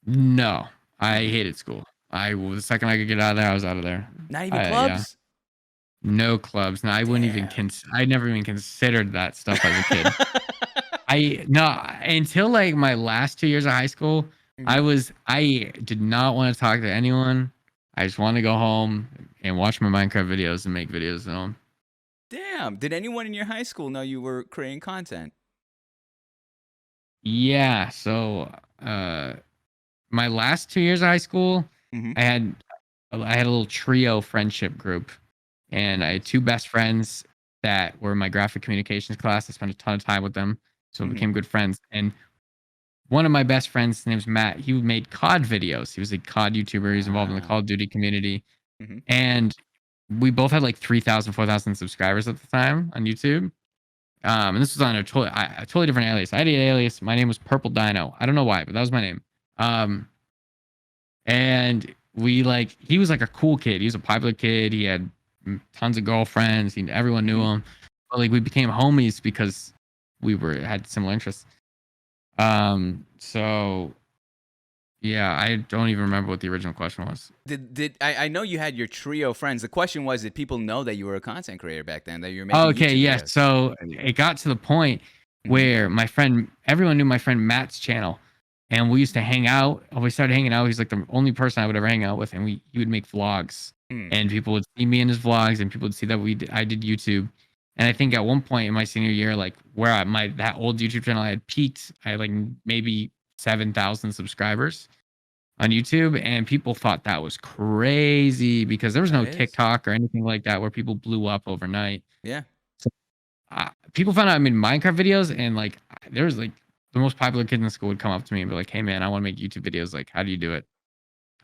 No, I Okay. hated school. The second I could get out of there, I was out of there. Not even Yeah, clubs. no clubs. No, I wouldn't even Damn. I never even considered that stuff as a kid. I no until like my last 2 years of high school, Mhm. I did not want to talk to anyone. I just wanted to go home and watch my Minecraft videos and make videos at home. Damn. Did anyone in your high school know you were creating content? Yeah, so uh my last 2 years of high school, Mhm. I had I had a little trio friendship group, and I had two best friends that were in my graphic communications class. I spent a ton of time with them, so we Mhm. became good friends. And one of my best friends, his name's Matt. He made COD videos. He was a COD YouTuber. He's involved in the Ah. Call of Duty community, Mhm. and we both had like 3,000, 4,000 subscribers at the time on YouTube. And this was on a totally different alias. I had an alias. My name was Purple Dino. I don't know why, but that was my name. Um, and he was like a cool kid. He was a popular kid. He had tons of girlfriends. Everyone knew Mhm. him. But like we became homies because we had similar interests. So yeah, I don't even remember what the original question was. Did I know you had your trio friends. The question was, did people know that you were a content creator back then, that you were making Okay, YouTube yes. videos? So it got to the point Mhm. where everyone knew my friend Matt's channel, and we used to hang out. We started hanging out. He's like the only person I would ever hang out with, and he would make vlogs, Mm. and people would see me in his vlogs, and people would see that I did YouTube. And I think at one point in my senior year, like where that old YouTube channel I had peaked, I had like maybe 7,000 subscribers on YouTube, and people thought that was crazy because there was That no is. TikTok or anything like that where people blew up overnight. Yeah. So, people found out I made Minecraft videos, and like there was like the most popular kid in the school would come up to me and be like, "Hey man, I want to make YouTube videos. Like, how do you do it?"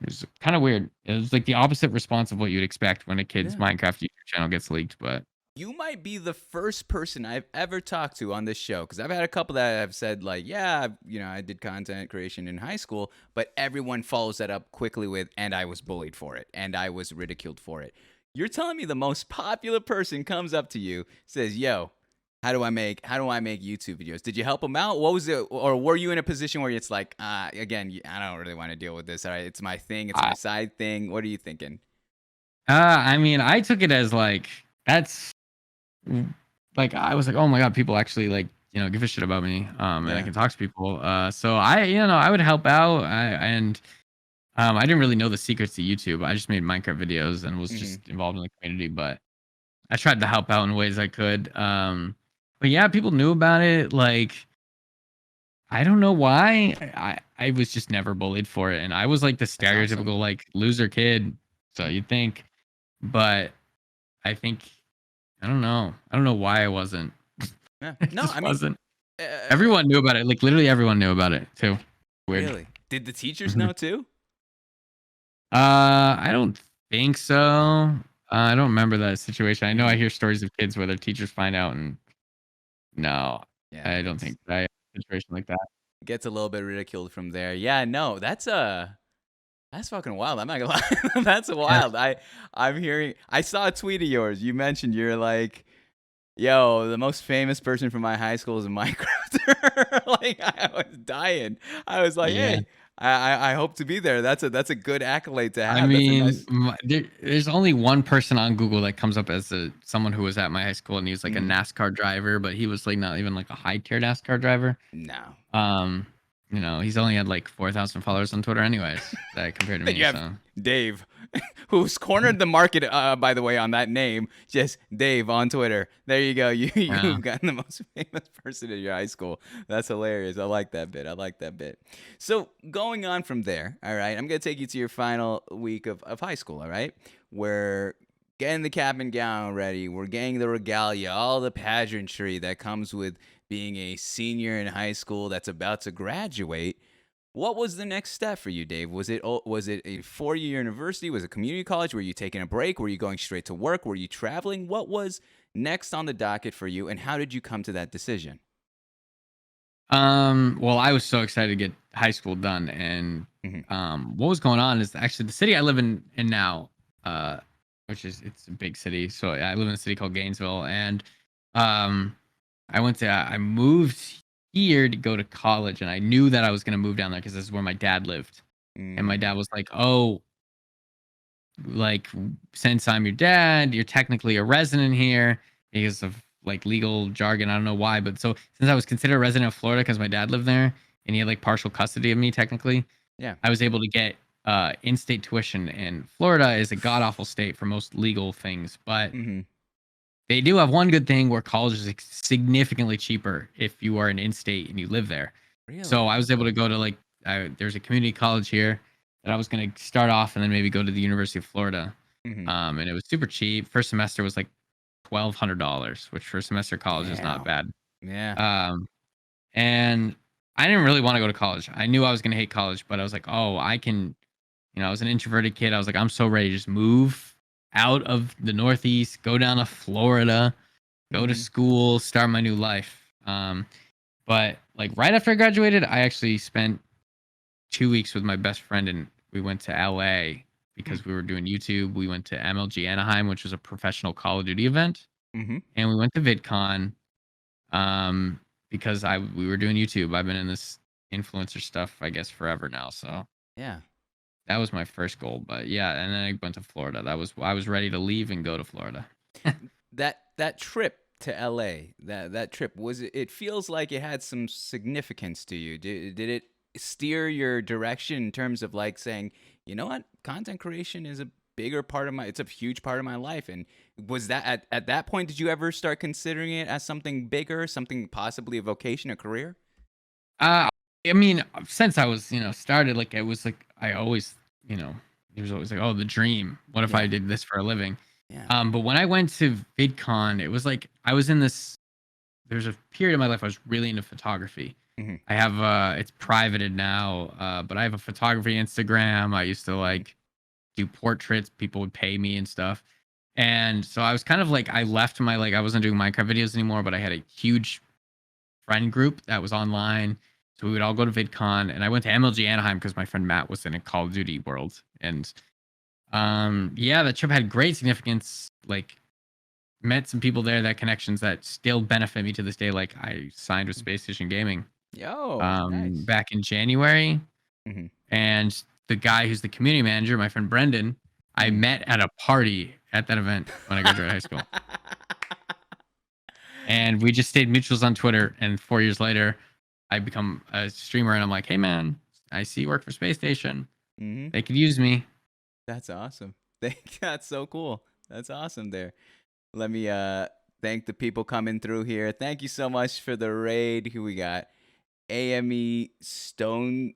It was kind of weird. It was like the opposite response of what you'd expect when a kid's Yeah. Minecraft YouTube channel gets leaked. But You might be the first person I've ever talked to on this show, because I've had a couple that have said like, yeah, I did content creation in high school, but everyone follows that up quickly with, and I was bullied for it, and I was ridiculed for it. You're telling me the most popular person comes up to you, says, "Yo, how do I make YouTube videos?" Did you help them out? What was it, or were you in a position where it's like, again, I don't really want to deal with this. All right, it's my thing, it's my I, side thing. What are you thinking? I mean, I took it as like that's like I was like, oh my god, people actually like give a shit about me, and I Yeah. can talk to people. So I would help out. I didn't really know the secrets to YouTube. I just made Minecraft videos and was Hmm. just involved in the community, but I tried to help out in ways I could. But yeah, people knew about it. Like I don't know why. I was just never bullied for it, and I was like the That's awesome. stereotypical like loser kid. So you'd think, but I think I don't know. I don't know why I wasn't. Yeah. It No, just I mean, wasn't. uh, Everyone knew about it. Like literally everyone knew about it too. Weird. really? Did the teachers Mhm. know too? I don't think so. I don't remember that situation. I know I Mhm. hear stories of kids where their teachers find out, and no, Yeah, I don't it's think I had a situation like that. gets a little bit ridiculed from there. Yeah, no, that's fucking wild. I'm not gonna lie. That's Yeah. wild. I'm hearing. I saw a tweet of yours. You mentioned you're like, yo, the most famous person from my high school is a Minecrafter. Like I was dying. I was like, Yeah. hey, I hope to be there. That's a good accolade to I have. That's a mean, nice. there's only one person on Google that comes up as someone who was at my high school, and he was like a Mhm. NASCAR driver, but he was like not even like a high tier NASCAR driver. No. Um, he's only had like 4,000 followers on Twitter, anyways, that compared to Then me. you have So Dave, who's cornered the market, by the way, on that name. Just Dave on Twitter. There you go. yeah, You've gotten the most famous person in your high school. That's hilarious. I like that bit. I like that bit. So going on from there, all right, I'm gonna take you to your final week of high school, all right? We're getting the cap and gown ready. We're getting the regalia, all the pageantry that comes with being a senior in high school that's about to graduate. What was the next step for you, Dave? Was it a 4-year university? Was it community college? Were you taking a break? Were you going straight to work? Were you traveling? What was next on the docket for you, and how did you come to that decision? Well, I was so excited to get high school done, and Mhm. what was going on is actually the city I live in now, uh, which is it's a big city. So I live in a city called Gainesville, and um, I moved here to go to college, and I knew that I was gonna move down there because this is where my dad lived, and my Mm. dad was like, "Oh, like since I'm your dad, you're technically a resident here because of like legal jargon. I don't know why, but so since I was considered a resident of Florida because my dad lived there and he had like partial custody of me technically, Yeah. I was able to get in-state tuition. And Florida is a god awful state for most legal things, but Mhm. they do have one good thing where college is significantly cheaper if you are an in-state and you live there. So Really? I was able to go to like there's a community college here that I was going to start off and then maybe go to the University of Florida. Mhm. And it was super cheap. First semester was like $1,200, which for semester college is not Damn. bad. Yeah. Um, and I didn't really want to go to college. I knew I was going to hate college, but I was like, oh, I can. I was an introverted kid. I was like, I'm so ready to just move out of the Northeast, go down to Florida, go to Mhm. school, start my new life. But like right after I graduated, I actually spent 2 weeks with my best friend and we went to LA Mm. because we were doing YouTube. We went to MLG Anaheim, which was a professional Call of Duty event, Mhm. and we went to VidCon um, because I we were doing YouTube. I've been in this influencer stuff, I guess, forever now. So Yeah. that was my first goal. But yeah, and then I went to Florida. I was ready to leave and go to Florida. That trip to LA, that trip it feels like it had some significance to you. Did it steer your direction in terms of like saying, you know what, content creation is a bigger part of my it's a huge part of my life? And was that at that point, did you ever start considering it as something bigger, something possibly a vocation, a career? Uh, I mean, since I was, started, like, it was like, I always, it was always like, oh, the dream. What if I Yeah. did this for a living? Yeah. But when I went to VidCon, it was like, I was in this, there's a period of my life I was really into photography. Mhm. I have, it's privated now, but I have a photography Instagram. I used to Mhm. like do portraits. People would pay me and stuff. And so I was kind of like, I left my, like, I wasn't doing Minecraft videos anymore, but I had a huge friend group that was online. So we would all go to VidCon, and I went to MLG Anaheim because my friend Matt was in a Call of Duty world. And yeah, that trip had great significance. Like, met some people there, that connections that still benefit me to this day. Like, I signed with Space Station Gaming Yo, nice. back in January, Mhm. and the guy who's the community manager, my friend Brendan, I Mhm. met at a party at that event when I graduated high school. And we just stayed mutuals on Twitter. And 4 years later, I become a streamer, and I'm like, hey man, I see you work for Space Station. Mhm. They could use me. That's awesome. That's so cool. That's awesome there. Let me thank the people coming through here. Thank you so much for the raid. Who we got? AME Stone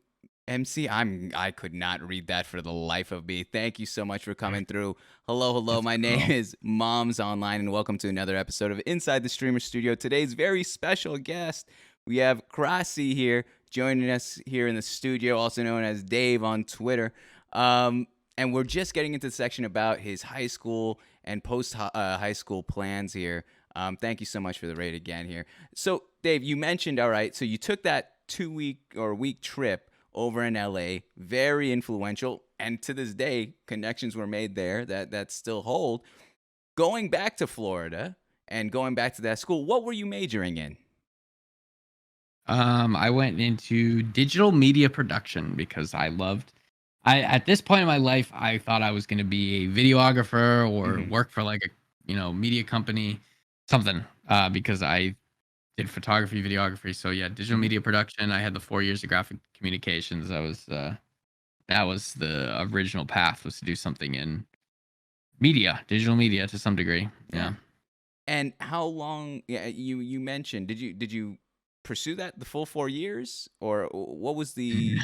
MC. I could not read that for the life of me. Thank you so much for coming through. Hello, hello. Let's My name go. is Moms Online, and welcome to another episode of Inside the Streamer Studio. Today's very special guest, we have krtzyy here joining us here in the studio, also known as Dave on Twitter. And we're just getting into the section about his high school and post high school plans here. Thank you so much for the raid again here. So, Dave, you mentioned, all right, so you took that 2 week or week trip over in LA, very influential, and to this day, connections were made there that still hold. Going back to Florida and going back to that school, what were you majoring in? I went into digital media production because I at this point in my life, I thought I was going to be a videographer or Mm-hmm. work for like a, media company, something, because I did photography, videography. So yeah, digital Mm-hmm. media production. I had the 4 years of graphic communications. That was the original path, was to do something in media, digital media to some degree. Yeah. Yeah. And how long? Yeah, you mentioned. Did you pursue that the full 4 years, or what was the?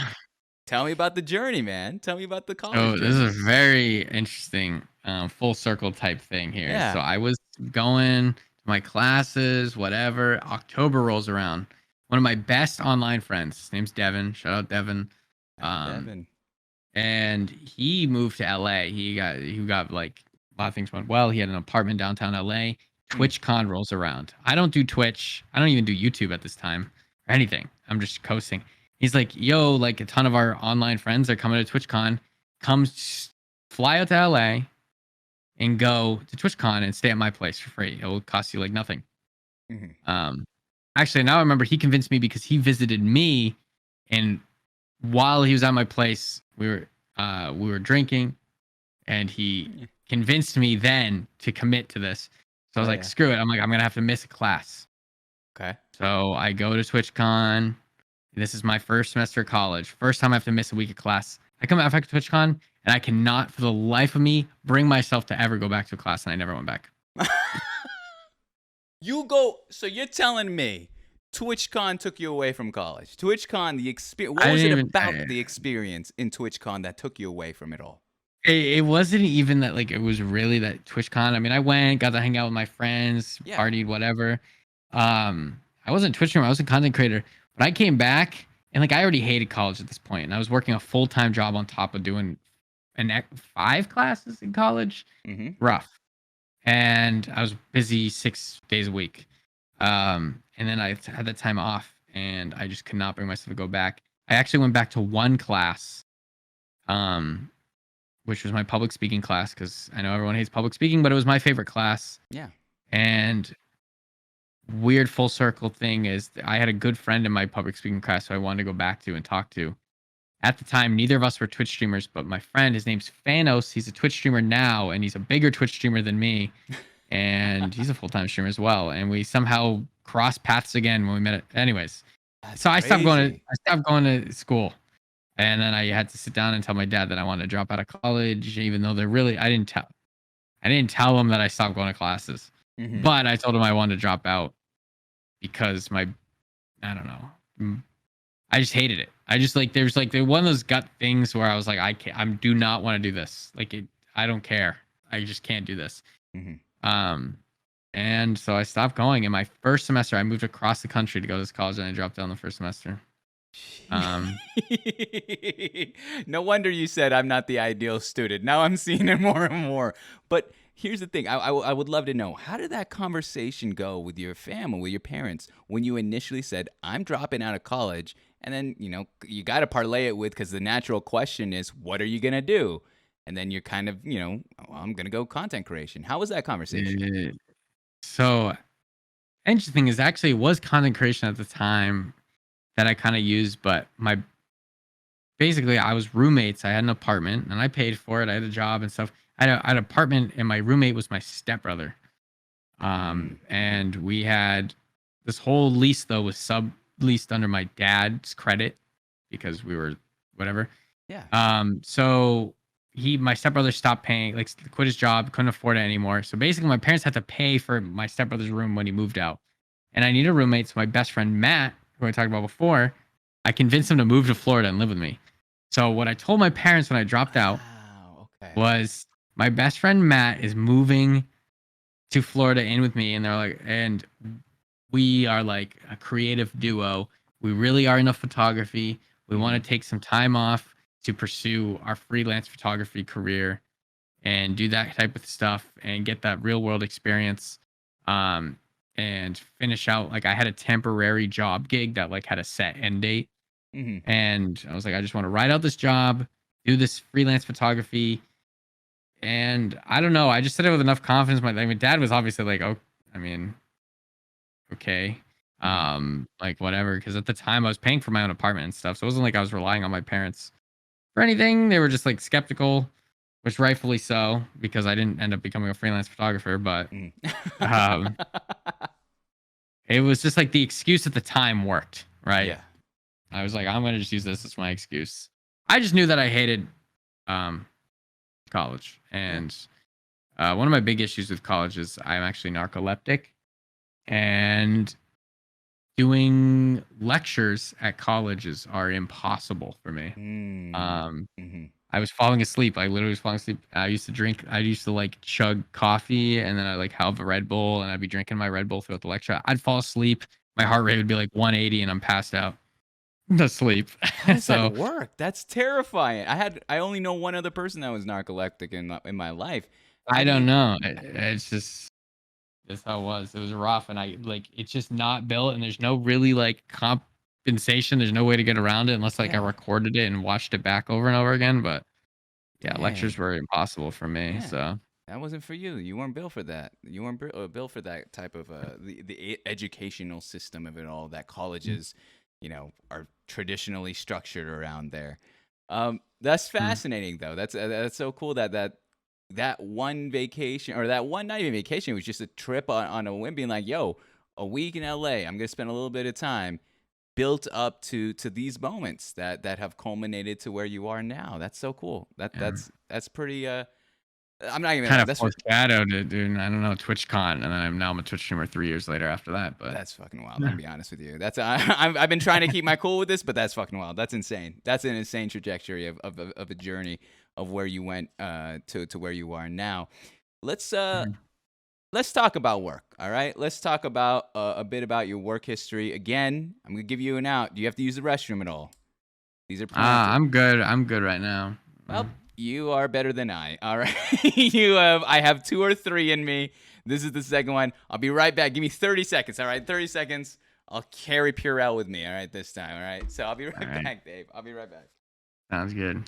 Tell me about the journey, man. Tell me about the college So this is journey. a very interesting full circle type thing here. So Yeah. I was going to my classes, whatever. October rolls around. One of my best online friends, his name's Devin. Shout out Devin. Um, Devin. and he moved to LA. He got like a lot of things went well. He had an apartment downtown LA. Mm. TwitchCon rolls around. I don't do Twitch. I don't even do YouTube at this time or anything. I'm just coasting. He's like, yo, like a ton of our online friends are coming to TwitchCon. Fly out to LA and go to TwitchCon and stay at my place for free. It will cost you like nothing. Mhm. Actually, now I remember he convinced me because he visited me, and while he was at my place, we were drinking, and he convinced me then to commit to this. So I was Oh, like, yeah. screw it. I'm like, I'm gonna have to miss a class. Okay. So I go to TwitchCon. This is my first semester of college. First time I have to miss a week of class. I come back to TwitchCon, and I cannot, for the life of me, bring myself to ever go back to a class, and I never went back. So you're telling me TwitchCon took you away from college? TwitchCon, the experience. What I was it didn't even. about the experience in TwitchCon that took you away from it all? It wasn't even that, like, it was really that TwitchCon. I mean, I went, got to hang out with my friends, Yeah. partied, whatever. I wasn't Twitch streamer, I was a content creator. But I came back and like I already hated college at this point, and I was working a full-time job on top of doing 5 classes in college. Mm-hmm. Rough. And I was busy 6 days a week. And then I had that time off, and I just could not bring myself to go back. I actually went back to one class. Which was my public speaking class, because I know everyone hates public speaking, but it was my favorite class. Yeah. And weird full circle thing is I had a good friend in my public speaking class who I wanted to go back to and talk to. At the time, neither of us were Twitch streamers, but my friend, his name's Thanos. He's a Twitch streamer now, and he's a bigger Twitch streamer than me. And he's a full-time streamer as well. And we somehow crossed paths again when we met. Anyways, That's so I stopped going crazy. to school. And then I had to sit down and tell my dad that I wanted to drop out of college, even though I didn't tell him that I stopped going to classes. Mhm. But I told him I wanted to drop out because I don't know. I just hated it. I just like, there's like one of those gut things where I was like, I do not want to do this. Like I don't care. I just can't do this. Mhm. And so I stopped going. In my first semester, I moved across the country to go to this college, and I dropped out in the first semester. No wonder you said I'm not the ideal student. Now I'm seeing it more and more. But here's the thing. I would love to know, how did that conversation go with your family, with your parents, when you initially said, I'm dropping out of college? And then, you got to parlay it with, because the natural question is, what are you going to do? And then you're kind of, I'm going to go content creation. How was that conversation? So interesting is actually it was content creation at the time that I kind of used, but basically I was roommates. I had an apartment and I paid for it. I had a job and stuff. I had an apartment, and my roommate was my stepbrother. And we had this whole lease though was subleased under my dad's credit because we were whatever. Yeah. So my stepbrother stopped paying, like quit his job, couldn't afford it anymore. So basically my parents had to pay for my stepbrother's room when he moved out. And I needed a roommate. So my best friend Matt, who I talked about before, I convinced him to move to Florida and live with me. So what I told my parents when I dropped out Wow, okay. was my best friend Matt is moving to Florida in with me, and they're like, and we are like a creative duo. We really are into photography. We want to take some time off to pursue our freelance photography career and do that type of stuff and get that real world experience. And finish out, like I had a temporary job gig that like had a set end date. Mm-hmm. And I was like, I just want to ride out this job, do this freelance photography. And I don't know, I just said it with enough confidence. My dad was obviously like, oh, I mean, okay. Like whatever. Cause at the time I was paying for my own apartment and stuff. So it wasn't like I was relying on my parents for anything. They were just like skeptical, which rightfully so, because I didn't end up becoming a freelance photographer. But it was just like the excuse at the time worked, right? Yeah. I was like, I'm gonna just use this as my excuse. I just knew that I hated college, and one of my big issues with college is I'm actually narcoleptic, and doing lectures at colleges are impossible for me. I was falling asleep. I literally was falling asleep. I used to like chug coffee, and then I like have a Red Bull, and I'd be drinking my Red Bull throughout the lecture. I'd fall asleep. My heart rate would be like 180 and I'm passed out. to sleep. How does So that work? That's terrifying. I only know one other person that was narcoleptic in my life. How I do don't you? know. It's just that's how it was. It was rough, and I like it's just not built, and there's no really like compensation. There's no way to get around it unless like I Yeah. recorded it and watched it back over and over again. But yeah, lectures Dang. were impossible for me. Yeah. So That wasn't for you. You weren't built for that. You weren't built for that type of the educational system of it all that colleges, are traditionally structured around there. That's mm, fascinating though. That's so cool that one vacation or that one not even vacation it was just a trip on a whim being like, yo, a week in LA. I'm gonna spend a little bit of time built up to these moments that have culminated to where you are now. That's so cool. yeah. That's pretty I'm not even Kind of that's foreshadowed it, dude. I don't know, TwitchCon, and then I'm a Twitch streamer 3 years later after that. But that's fucking wild. I'm yeah. gonna be honest with you. I've been trying to keep my cool with this, but that's fucking wild. That's insane. That's an insane trajectory of a journey of where you went to where you are now. Let's uh Mhm. let's talk about work. All right. Let's talk about a bit about your work history. Again, I'm gonna give you an out. Do you have to use the restroom at all? These are preemptive. I'm good. I'm good right now. Well, you are better than I. All right. I have two or three in me. This is the second one. I'll be right back. Give me 30 seconds. All right. 30 seconds. I'll carry Purell with me. All right. This time. All right. So I'll be All right right, back, Dave. I'll be right back. sounds good.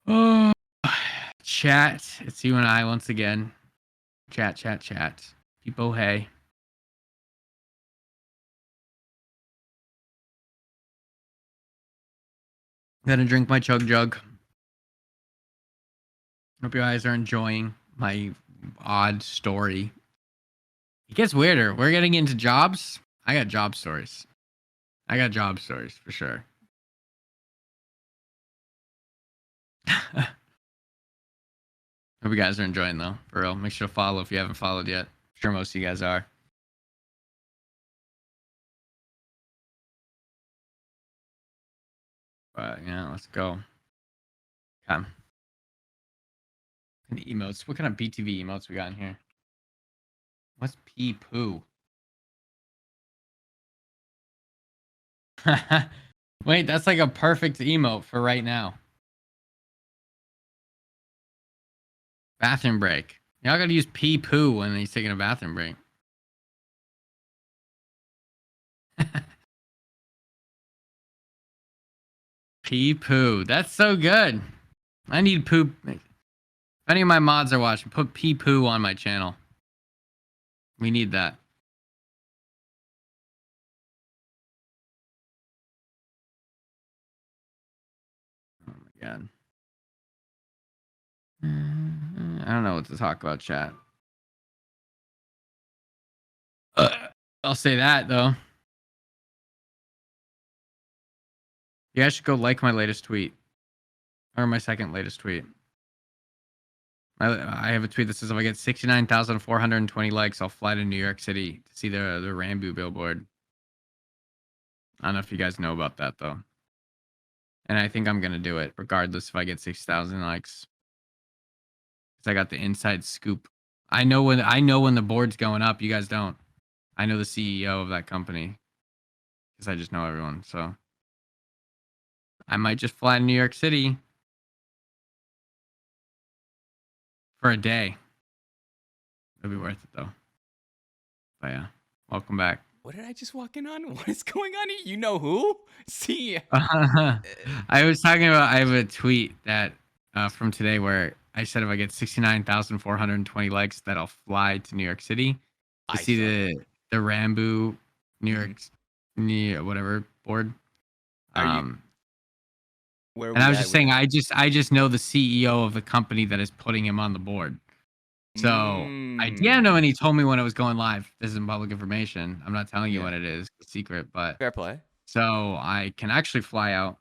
Oh, chat. It's you and I once again. Chat, chat, chat. People, hey. Gonna drink my chug jug. Hope you guys are enjoying my odd story. It gets weirder. We're getting into jobs. I got job stories. I got job stories for sure. Hope you guys are enjoying though. For real. Make sure to follow if you haven't followed yet. I'm sure most of you guys are. But yeah, let's go. Okay. And emotes. What kind of BTV emotes we got in here? What's pee poo? Wait, that's like a perfect emote for right now. Bathroom break. Y'all gotta use pee poo when he's taking a bathroom break. Pee poo. That's so good. I need poop. If any of my mods are watching, put pee poo on my channel. We need that. Oh my god. I don't know what to talk about, chat. I'll say that though. You guys should go like my latest tweet. Or my second latest tweet. I have a tweet that says if I get 69,420 likes, I'll fly to New York City to see the Rambo billboard. I don't know if you guys know about that though. And I think I'm gonna do it, regardless if I get 6,000 likes. Because I got the inside scoop. I know when the board's going up. You guys don't. I know the CEO of that company. Because I just know everyone. So I might just fly to New York City for a day. It'll be worth it though. But yeah. Welcome back. What did I just walk in on? What is going on here? You know who? See, I was talking about I have a tweet that from today where I said if I get 69,420 likes that I'll fly to New York City to I see saw that. the Rambo New York whatever board. Are you? Where are And I we was at just with saying that? I just know the CEO of the company that is putting him on the board. So I DM'd him and he told me when it was going live. This isn't public information. I'm not telling you Yeah. when it is. It's secret, but Fair play. so I can actually fly out.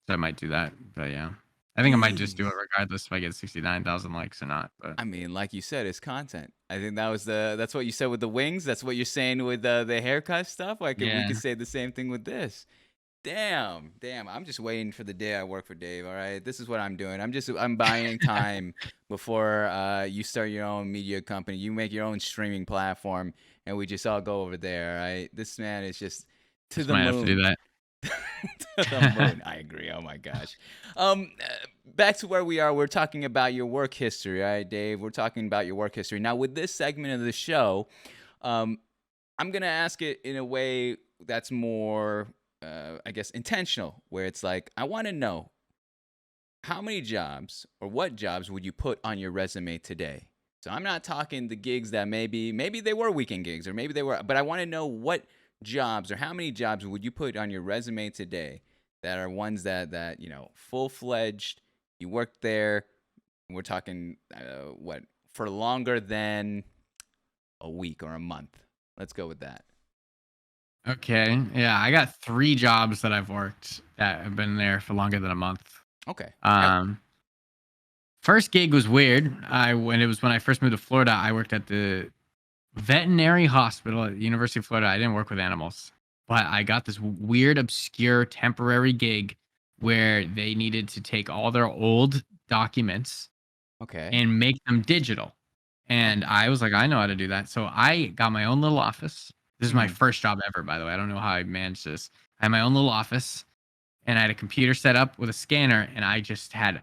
So I might do that. But yeah. I think I might just do it Jeez. regardless if I get 69,000 likes or not. But I mean, like you said, it's content. I think that's what you said with the wings. That's what you're saying with the haircut stuff. Like we yeah. could say the same thing with this. Damn. I'm just waiting for the day I work for Dave. All right, this is what I'm doing. I'm buying time before you start your own media company. You make your own streaming platform, and we just all go over there. All right, this man is just To Just the might have to do moon. that. To the moon. I agree. Oh my gosh. Back to where we are. We're talking about your work history, right, Dave? We're talking about your work history. Now, with this segment of the show, um, I'm gonna ask it in a way that's more, I guess, intentional, where it's like, I want to know how many jobs or what jobs would you put on your resume today? So I'm not talking the gigs that maybe they were weekend gigs or maybe they were, but I want to know what jobs or how many jobs would you put on your resume today that are ones that full-fledged, you worked there. We're talking what, for longer than a week or a month. Let's go with that. Okay. Yeah, I got 3 jobs that I've worked that have been there for longer than a month. Okay. Um, First gig was weird. When I first moved to Florida, I worked at the veterinary hospital at the University of Florida. I didn't work with animals, but I got this weird, obscure, temporary gig where they needed to take all their old documents Okay. and make them digital. And I was like, I know how to do that. So I got my own little office. This is my Mhm. first job ever, by the way. I don't know how I managed this. I had my own little office and I had a computer set up with a scanner and I just had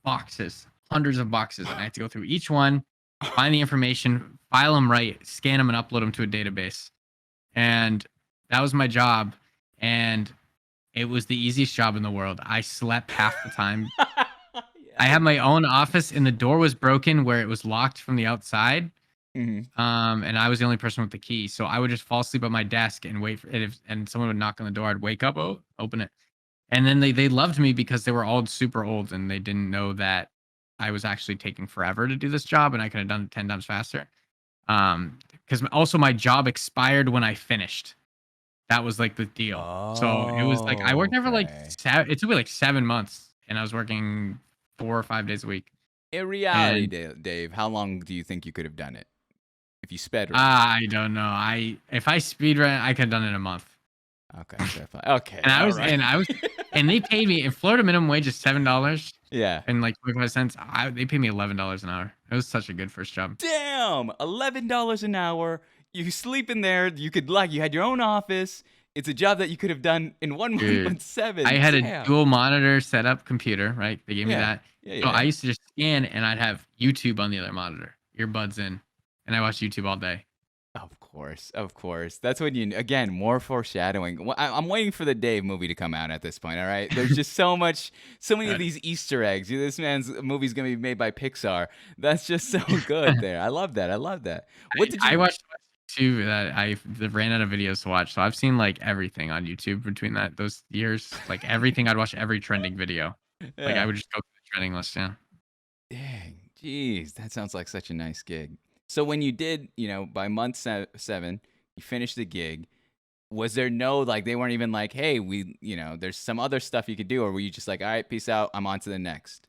boxes, hundreds of boxes. And I had to go through each one, find the information, file them right, scan them, and upload them to a database. And that was my job. And it was the easiest job in the world. I slept half the time. I Yeah. had my own office, and the door was broken where it was locked from the outside. Mhm. And I was the only person with the key. So I would just fall asleep at my desk and wait for it. And someone would knock on the door, I'd wake up, oh, open it. And then they loved me because they were all super old and they didn't know that I was actually taking forever to do this job and I could have done it 10 times faster. Because also my job expired when I finished. That was like the deal. So it was like I worked there for like Okay. it took me like 7 months and I was working 4 or 5 days a week. In reality, And Dave, how long do you think you could have done it if you sped run? I don't know. If I speed run, I could have done it in a month. Okay, so okay, And I all was right. and I was and they paid me in Florida minimum wage is $7 Yeah. and like 25 cents. They paid me $11 an hour. It was such a good first job. Damn, $11 an hour. You sleep in there. You had your own office. It's a job that you could have done in 1 month, Dude, but seven. I had a Damn. dual monitor setup computer, right? They gave me Yeah. that. Yeah. So I Yeah. used to just scan and I'd have YouTube on the other monitor, earbuds in, and I watched YouTube all day. Of course, of course. That's when again, more foreshadowing. I'm waiting for the Dave movie to come out at this point. All right, there's just so many of these Easter eggs. This man's movie's gonna be made by Pixar. That's just so good. There, I love that. I love that. What did I you? watched so much YouTube that I ran out of videos to watch. So I've seen like everything on YouTube between those years. Like everything, I'd watch every trending video. Like I Yeah. would just go through the trending list. Yeah. Dang. Jeez, that sounds like such a nice gig. So when you did, by month seven, you finished the gig. Was there no like they weren't even like, hey, there's some other stuff you could do, or were you just like, all right, peace out, I'm on to the next?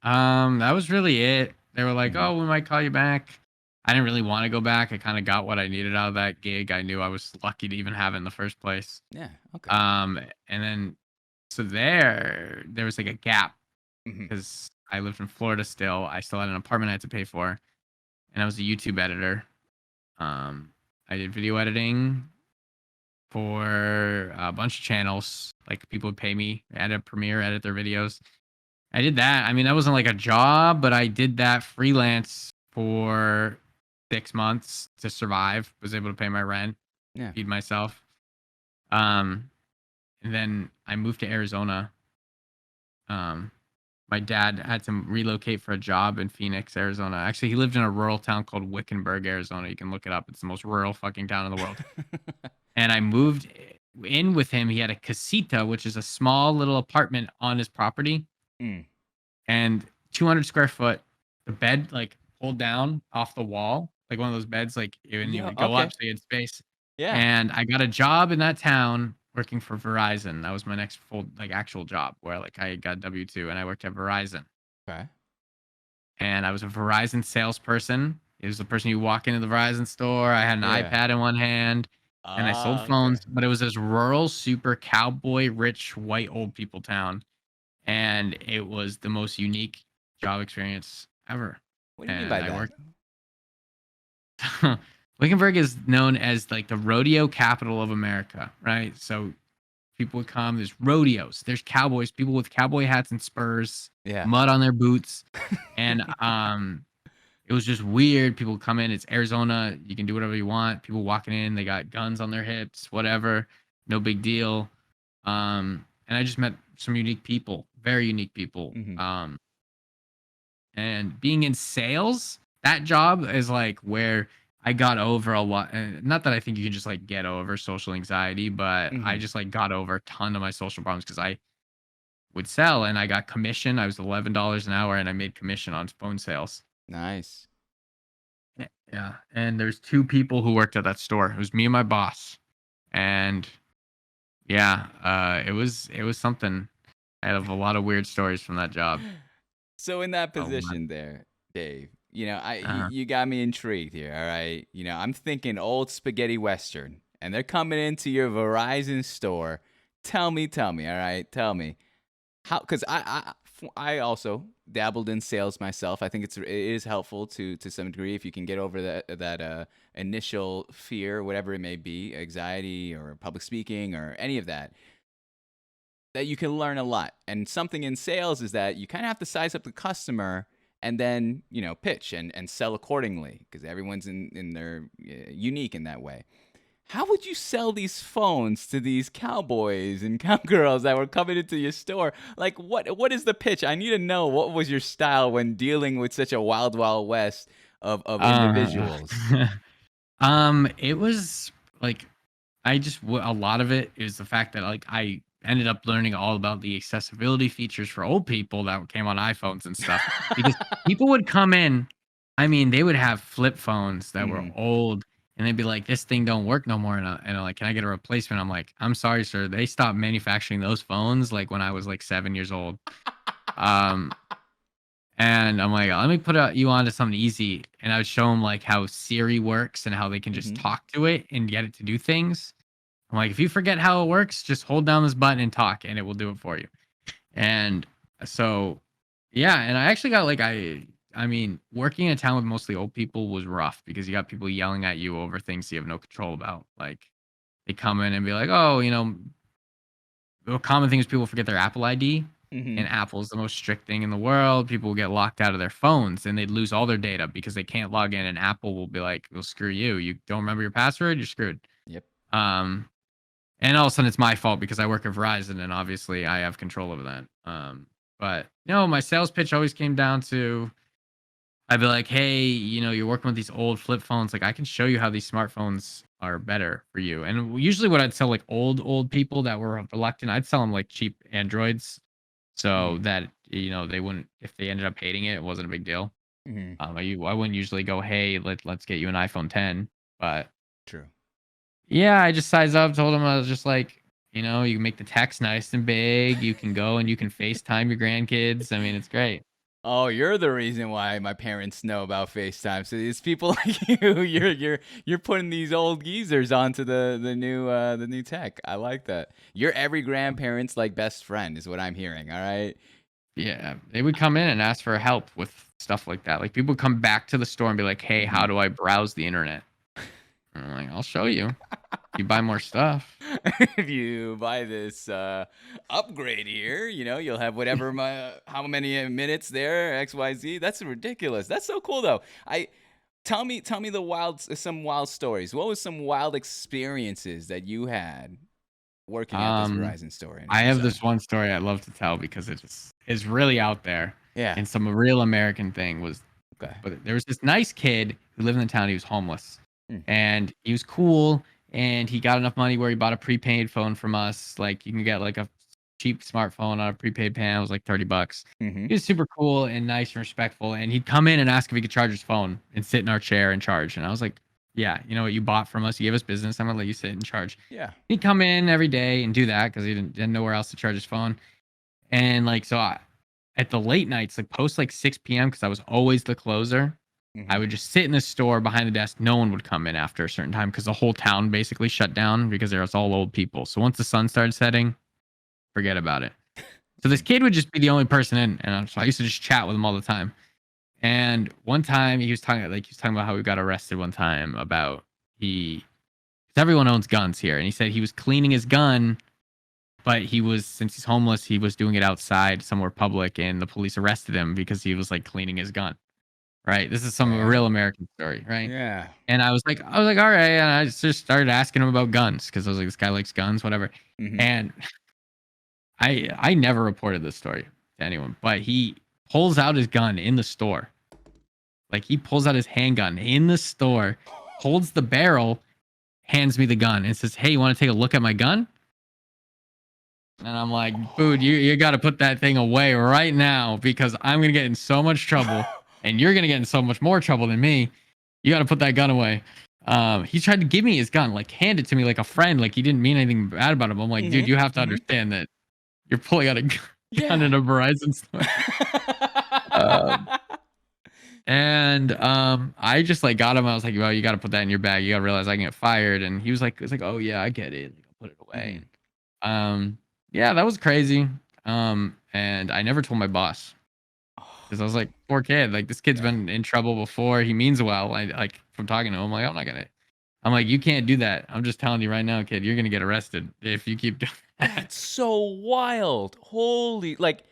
That was really it. They were like, Hmm. "Oh, we might call you back." I didn't really want to go back. I kind of got what I needed out of that gig. I knew I was lucky to even have it in the first place. Yeah. Okay. And then so there was like a gap Hmm. because I lived in Florida still. I still had an apartment I had to pay for, and I was a YouTube editor. I did video editing for a bunch of channels. Like people would pay me, edit Premiere, edit their videos. I did that. I mean, that wasn't like a job, but I did that freelance for 6 months to survive. Was able to pay my rent, Yeah. feed myself. Um, and then I moved to Arizona. Um, my dad had to relocate for a job in Phoenix, Arizona. Actually, he lived in a rural town called Wickenburg, Arizona. You can look it up. It's the most rural fucking town in the world. And I moved in with him. He had a casita, which is a small little apartment on his property. Mm. And 200 square foot, the bed like pulled down off the wall, like one of those beds, like and you Yeah. would go up Okay. so you had space. Yeah. And I got a job in that town working for Verizon. That was my next full like actual job where like I got W-2 and I worked at Verizon. Okay. And I was a Verizon salesperson. It was the person you walk into the Verizon store. I had an Yeah. iPad in one hand and I sold Okay. phones, but it was this rural, super cowboy, rich, white old people town. And it was the most unique job experience ever. What do you mean And by I that? worked Wickenburg is known as like the rodeo capital of America, right? So people would come. There's rodeos. There's cowboys. People with cowboy hats and spurs, Yeah. mud on their boots, and it was just weird. People come in. It's Arizona. You can do whatever you want. People walking in. They got guns on their hips. Whatever. No big deal. And I just met some unique people. Very unique people. Mhm. And being in sales, that job is like where I got over a lot. Not that I think you can just like get over social anxiety, but I Mhm. just like got over a ton of my social problems because I would sell and I got commission. I was $11 an hour and I made commission on phone sales. Nice. Yeah. And there's two people who worked at that store. It was me and my boss. And yeah, it was something. I have a lot of weird stories from that job. So in that A lot. position there, Dave, Uh-huh. you got me intrigued here, all right? I'm thinking old spaghetti western, and they're coming into your Verizon store. Tell me, all right? Tell me. How, cuz I also dabbled in sales myself. I think it is helpful to some degree if you can get over that initial fear, whatever it may be, anxiety or public speaking or any of that, that you can learn a lot. And something in sales is that you kind of have to size up the customer and then, pitch and sell accordingly because everyone's in their unique in that way. How would you sell these phones to these cowboys and cowgirls that were coming into your store? Like, what is the pitch? I need to know what was your style when dealing with such a wild, wild west of Uh, individuals. it was like a lot of it is the fact that like I ended up learning all about the accessibility features for old people that came on iPhones and stuff because people would come in. I mean, they would have flip phones that were Hmm. old and they'd be like, this thing don't work no more. And I'm like, can I get a replacement? I'm like, I'm sorry, sir. They stopped manufacturing those phones like when I was like 7 years old. Um, and I'm like, let me put you on to something easy. And I would show them like how Siri works and how they can just Hmm. talk to it and get it to do things. I'm like, if you forget how it works, just hold down this button and talk, and it will do it for you. And so, yeah, and I actually got like I mean, working in a town with mostly old people was rough because you got people yelling at you over things you have no control about. Like they come in and be like, oh, the common thing is people forget their Apple ID, Hmm. and Apple's the most strict thing in the world. People will get locked out of their phones and they'd lose all their data because they can't log in, and Apple will be like, well, screw you. You don't remember your password, you're screwed. Yep. Um, and all of a sudden it's my fault because I work at Verizon and obviously I have control over that. But no, my sales pitch always came down to I'd be like, hey, you're working with these old flip phones. Like I can show you how these smartphones are better for you. And usually what I'd sell like old people that were reluctant, I'd sell them like cheap Androids so Hmm. that, they wouldn't, if they ended up hating it, it wasn't a big deal. Hmm. I wouldn't usually go, hey, let's get you an iPhone 10. But True. yeah, I just sized up, told him I was just like, you can make the text nice and big. You can go and you can FaceTime your grandkids. I mean, it's great. Oh, you're the reason why my parents know about FaceTime. So these people like you, you're putting these old geezers onto the new tech. I like that. You're every grandparent's like best friend, is what I'm hearing. All right. Yeah, they would come in and ask for help with stuff like that. Like people would come back to the store and be like, "Hey, how Mhm. do I browse the internet?" And I'm like, "I'll show you. You buy more stuff." If you buy this upgrade here, you'll have whatever how many minutes there, XYZ. That's ridiculous. That's so cool though. I tell me some wild stories. What was some wild experiences that you had working at this Um, Verizon store I in have Southern this one California? story I love to tell because it's really out there Yeah. and some real American thing was. Okay. But there was this nice kid who lived in the town. He was homeless, Mm. and he was cool. And he got enough money where he bought a prepaid phone from us. Like you can get like a cheap smartphone on a prepaid plan. It was like $30. Mm-hmm. He was super cool and nice and respectful. And he'd come in and ask if he could charge his phone and sit in our chair and charge. And I was like, yeah, you know what you bought from us. You gave us business. I'm gonna let you sit and charge. Yeah. He'd come in every day and do that because he didn't know where else to charge his phone. And like so, at the late nights, like post like 6 p.m. because I was always the closer. I Mm-hmm. would just sit in the store behind the desk. No one would come in after a certain time because the whole town basically shut down because there was all old people. So once the sun started setting, forget about it. So this kid would just be the only person in, and so I used to just chat with him all the time. And one time he was talking about how we got arrested one time about he 'cause everyone owns guns here, and he said he was cleaning his gun, but since he's homeless, he was doing it outside somewhere public, and the police arrested him because he was like cleaning his gun. Right? This is some Okay. real American story, right? Yeah. And I was like, all right, and I just started asking him about guns because I was like, this guy likes guns, whatever. Mhm. And I never reported this story to anyone, but he pulls out his gun in the store. Like he pulls out his handgun in the store, holds the barrel, hands me the gun, and says, "Hey, you want to take a look at my gun?" And I'm like, "Dude, you got to put that thing away right now because I'm gonna get in so much trouble, and you're gonna get in so much more trouble than me. You got to put that gun away." He tried to give me his gun, like hand it to me like a friend, like he didn't mean anything bad about him. I'm like, dude, Mhm. you have to Mhm. understand that you're pulling out a gun Yeah. in a Verizon store. Um, and I just like got him. I was like, well, you got to put that in your bag. You got to realize I can get fired. And he was like, oh yeah, I get it. Like, I'll put it away. Mhm. Yeah, that was crazy. And I never told my boss because I was like, poor kid. Like this kid's Yeah. been in trouble before. He means well. I like from talking to him. Like I'm not gonna. I'm like, you can't do that. I'm just telling you right now, kid. You're gonna get arrested if you keep doing that. That's so wild. Holy, like,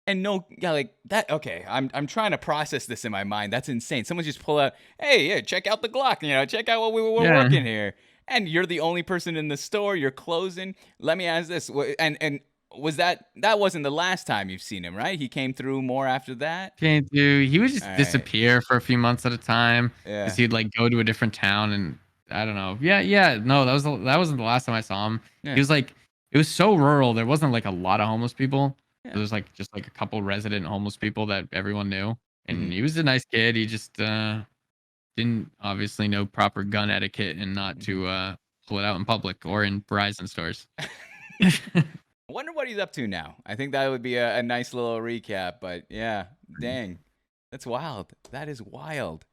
and no, yeah, like that. Okay, I'm trying to process this in my mind. That's insane. Someone just pull out, hey, yeah, check out the Glock. Check out what we were Yeah. working here. And you're the only person in the store. You're closing. Let me ask this. And was that wasn't the last time you've seen him, right? He came through more after that. Can't do. He would All just right. disappear for a few months at a time because Yeah. he'd like go to a different town and I don't know. Yeah, yeah. No, that wasn't the last time I saw him. He Yeah. was like, it was so rural. There wasn't like a lot of homeless people. Yeah. There was like just like a couple resident homeless people that everyone knew, and Mhm. he was a nice kid. He just didn't obviously know proper gun etiquette and not Mhm. to pull it out in public or in Verizon stores. I wonder what he's up to now. I think that would be a nice little recap. But yeah, dang, that's wild. That is wild.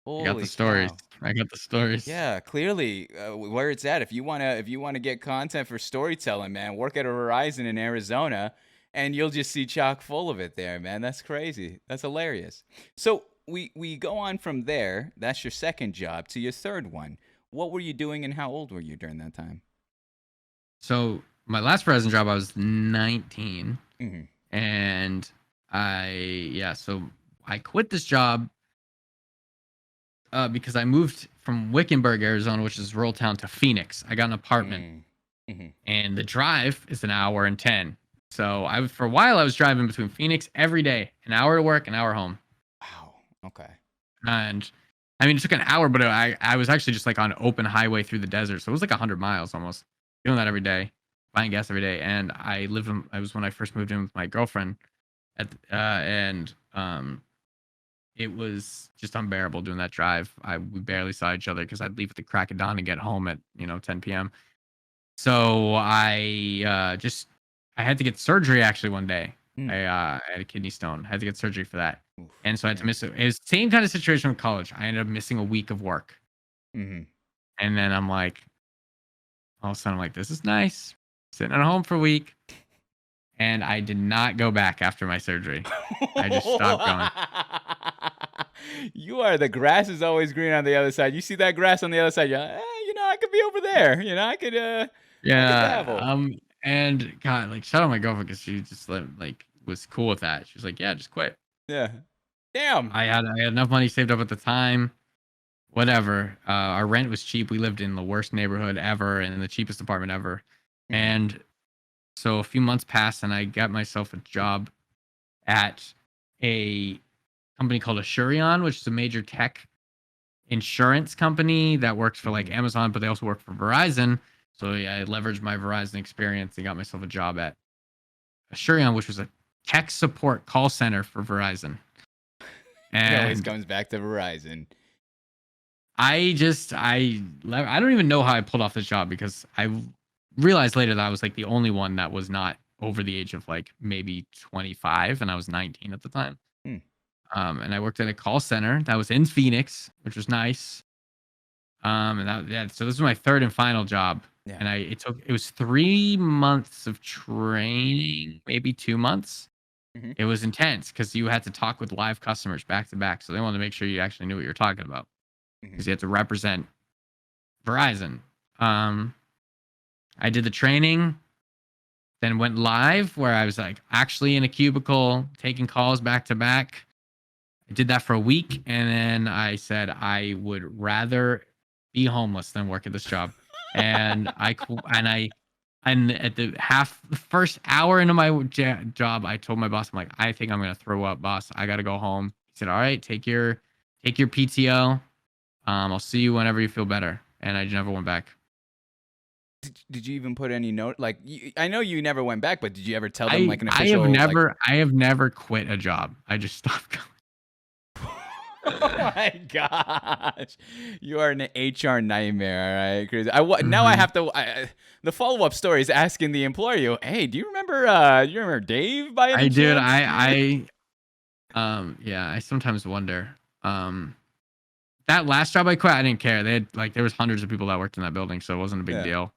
I got the Holy stories. cow. I got the stories. Yeah, clearly where it's at. If you wanna get content for storytelling, man, work at a Verizon in Arizona, and you'll just see chock full of it there, man. That's crazy. That's hilarious. So we go on from there. That's your second job to your third one. What were you doing, and how old were you during that time? So my last Verizon job, I was 19, Hmm. and so I quit this job because I moved from Wickenburg, Arizona, which is a rural town, to Phoenix. I got an apartment, Mm-hmm. and the drive is an hour and 10. So for a while I was driving between Phoenix every day, an hour to work, an hour home. Wow. Okay. And I mean, it took an hour, but I was actually just like on open highway through the desert. So it was like 100 miles almost doing that every day, buying gas every day. And I was when I first moved in with my girlfriend and it was just unbearable doing that drive. We barely saw each other because I'd leave at the crack of dawn and get home at 10 p.m. So I had to get surgery actually one day. Mm. I had a kidney stone. Had to get surgery for that, Oof. and so I had to Yeah. miss it. It was the same kind of situation with college. I ended up missing a week of work, Mm-hmm. and then I'm like, all of a sudden, I'm like, this is nice. Sitting at home for a week, and I did not go back after my surgery. I just stopped going. You are the grass is always green on the other side. You see that grass on the other side, you're like, I could be over there. I could Yeah, dabble. and God, like, shout out my girlfriend because she just like was cool with that. She was like, yeah, just quit. Yeah. Damn. I had enough money saved up at the time. Whatever. Our rent was cheap. We lived in the worst neighborhood ever and in the cheapest apartment ever. Mhm. And so a few months passed, and I got myself a job at a company called Assurion, which is a major tech insurance company that works for like Mhm. Amazon, but they also work for Verizon. So yeah, I leveraged my Verizon experience and got myself a job at Assurion, which was a tech support call center for Verizon. It always And comes back to Verizon. I don't even know how I pulled off this job because I realized later that I was like the only one that was not over the age of like maybe 25, and I was 19 at the time. Hmm. And I worked at a call center that was in Phoenix, which was nice. So this was my third and final job. Yeah. And it was 3 months of training, maybe 2 months. Mm-hmm. It was intense because you had to talk with live customers back to back. So they wanted to make sure you actually knew what you were talking about Mm-hmm. because you had to represent Verizon. I did the training, then went live where I was like actually in a cubicle taking calls back to back. I did that for a week, and then I said I would rather be homeless than work at this job. And and at the first hour into my job, I told my boss, I'm like, I think I'm gonna throw up, boss. I gotta go home. He said, all right, take your PTO. I'll see you whenever you feel better. And I never went back. Did you even put any note? Like, I know you never went back, but did you ever tell them I like an I have official like? never quit a job. I just stopped going. Oh my gosh, you are an HR nightmare, all right? Crazy. Now I Mhm. have to. The follow up story is asking the employer, "Hey, do you remember? You remember Dave by any I did. chance? Do you Yeah, I sometimes wonder. That last job I quit, I didn't care. They had like there was hundreds of people that worked in that building, so it wasn't a big Yeah. deal.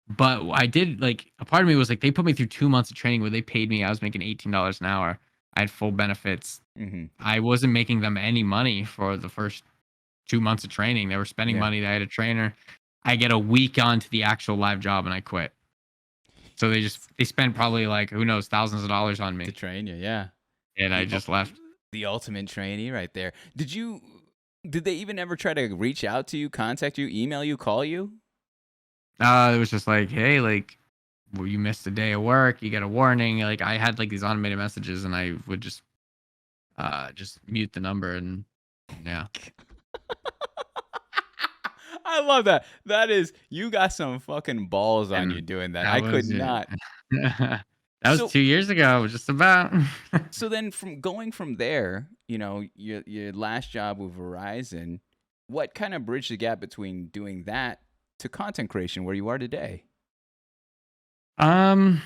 But I did like a part of me was like they put me through 2 months of training where they paid me. I was making $18 an hour. I had full benefits. Mm-hmm. I wasn't making them any money for the first 2 months of training. They were spending Yeah. money. They had a trainer. I get a week onto the actual live job and I quit. So they spent probably like who knows thousands of dollars on To me, train you, yeah. and I The just left. the ultimate trainee right there. Did they even ever try to reach out to you, contact you, email you, call you? It was just like, hey, like, well, you missed a day of work. You get a warning. Like, I had like these automated messages, and I would just mute the number, and yeah. I love that. That is, you got some fucking balls on you And doing that. that I could was it. not. That was So 2 years ago, just about. so then from going from there, your last job with Verizon, what kind of bridged the gap between doing that to content creation where you are today? um,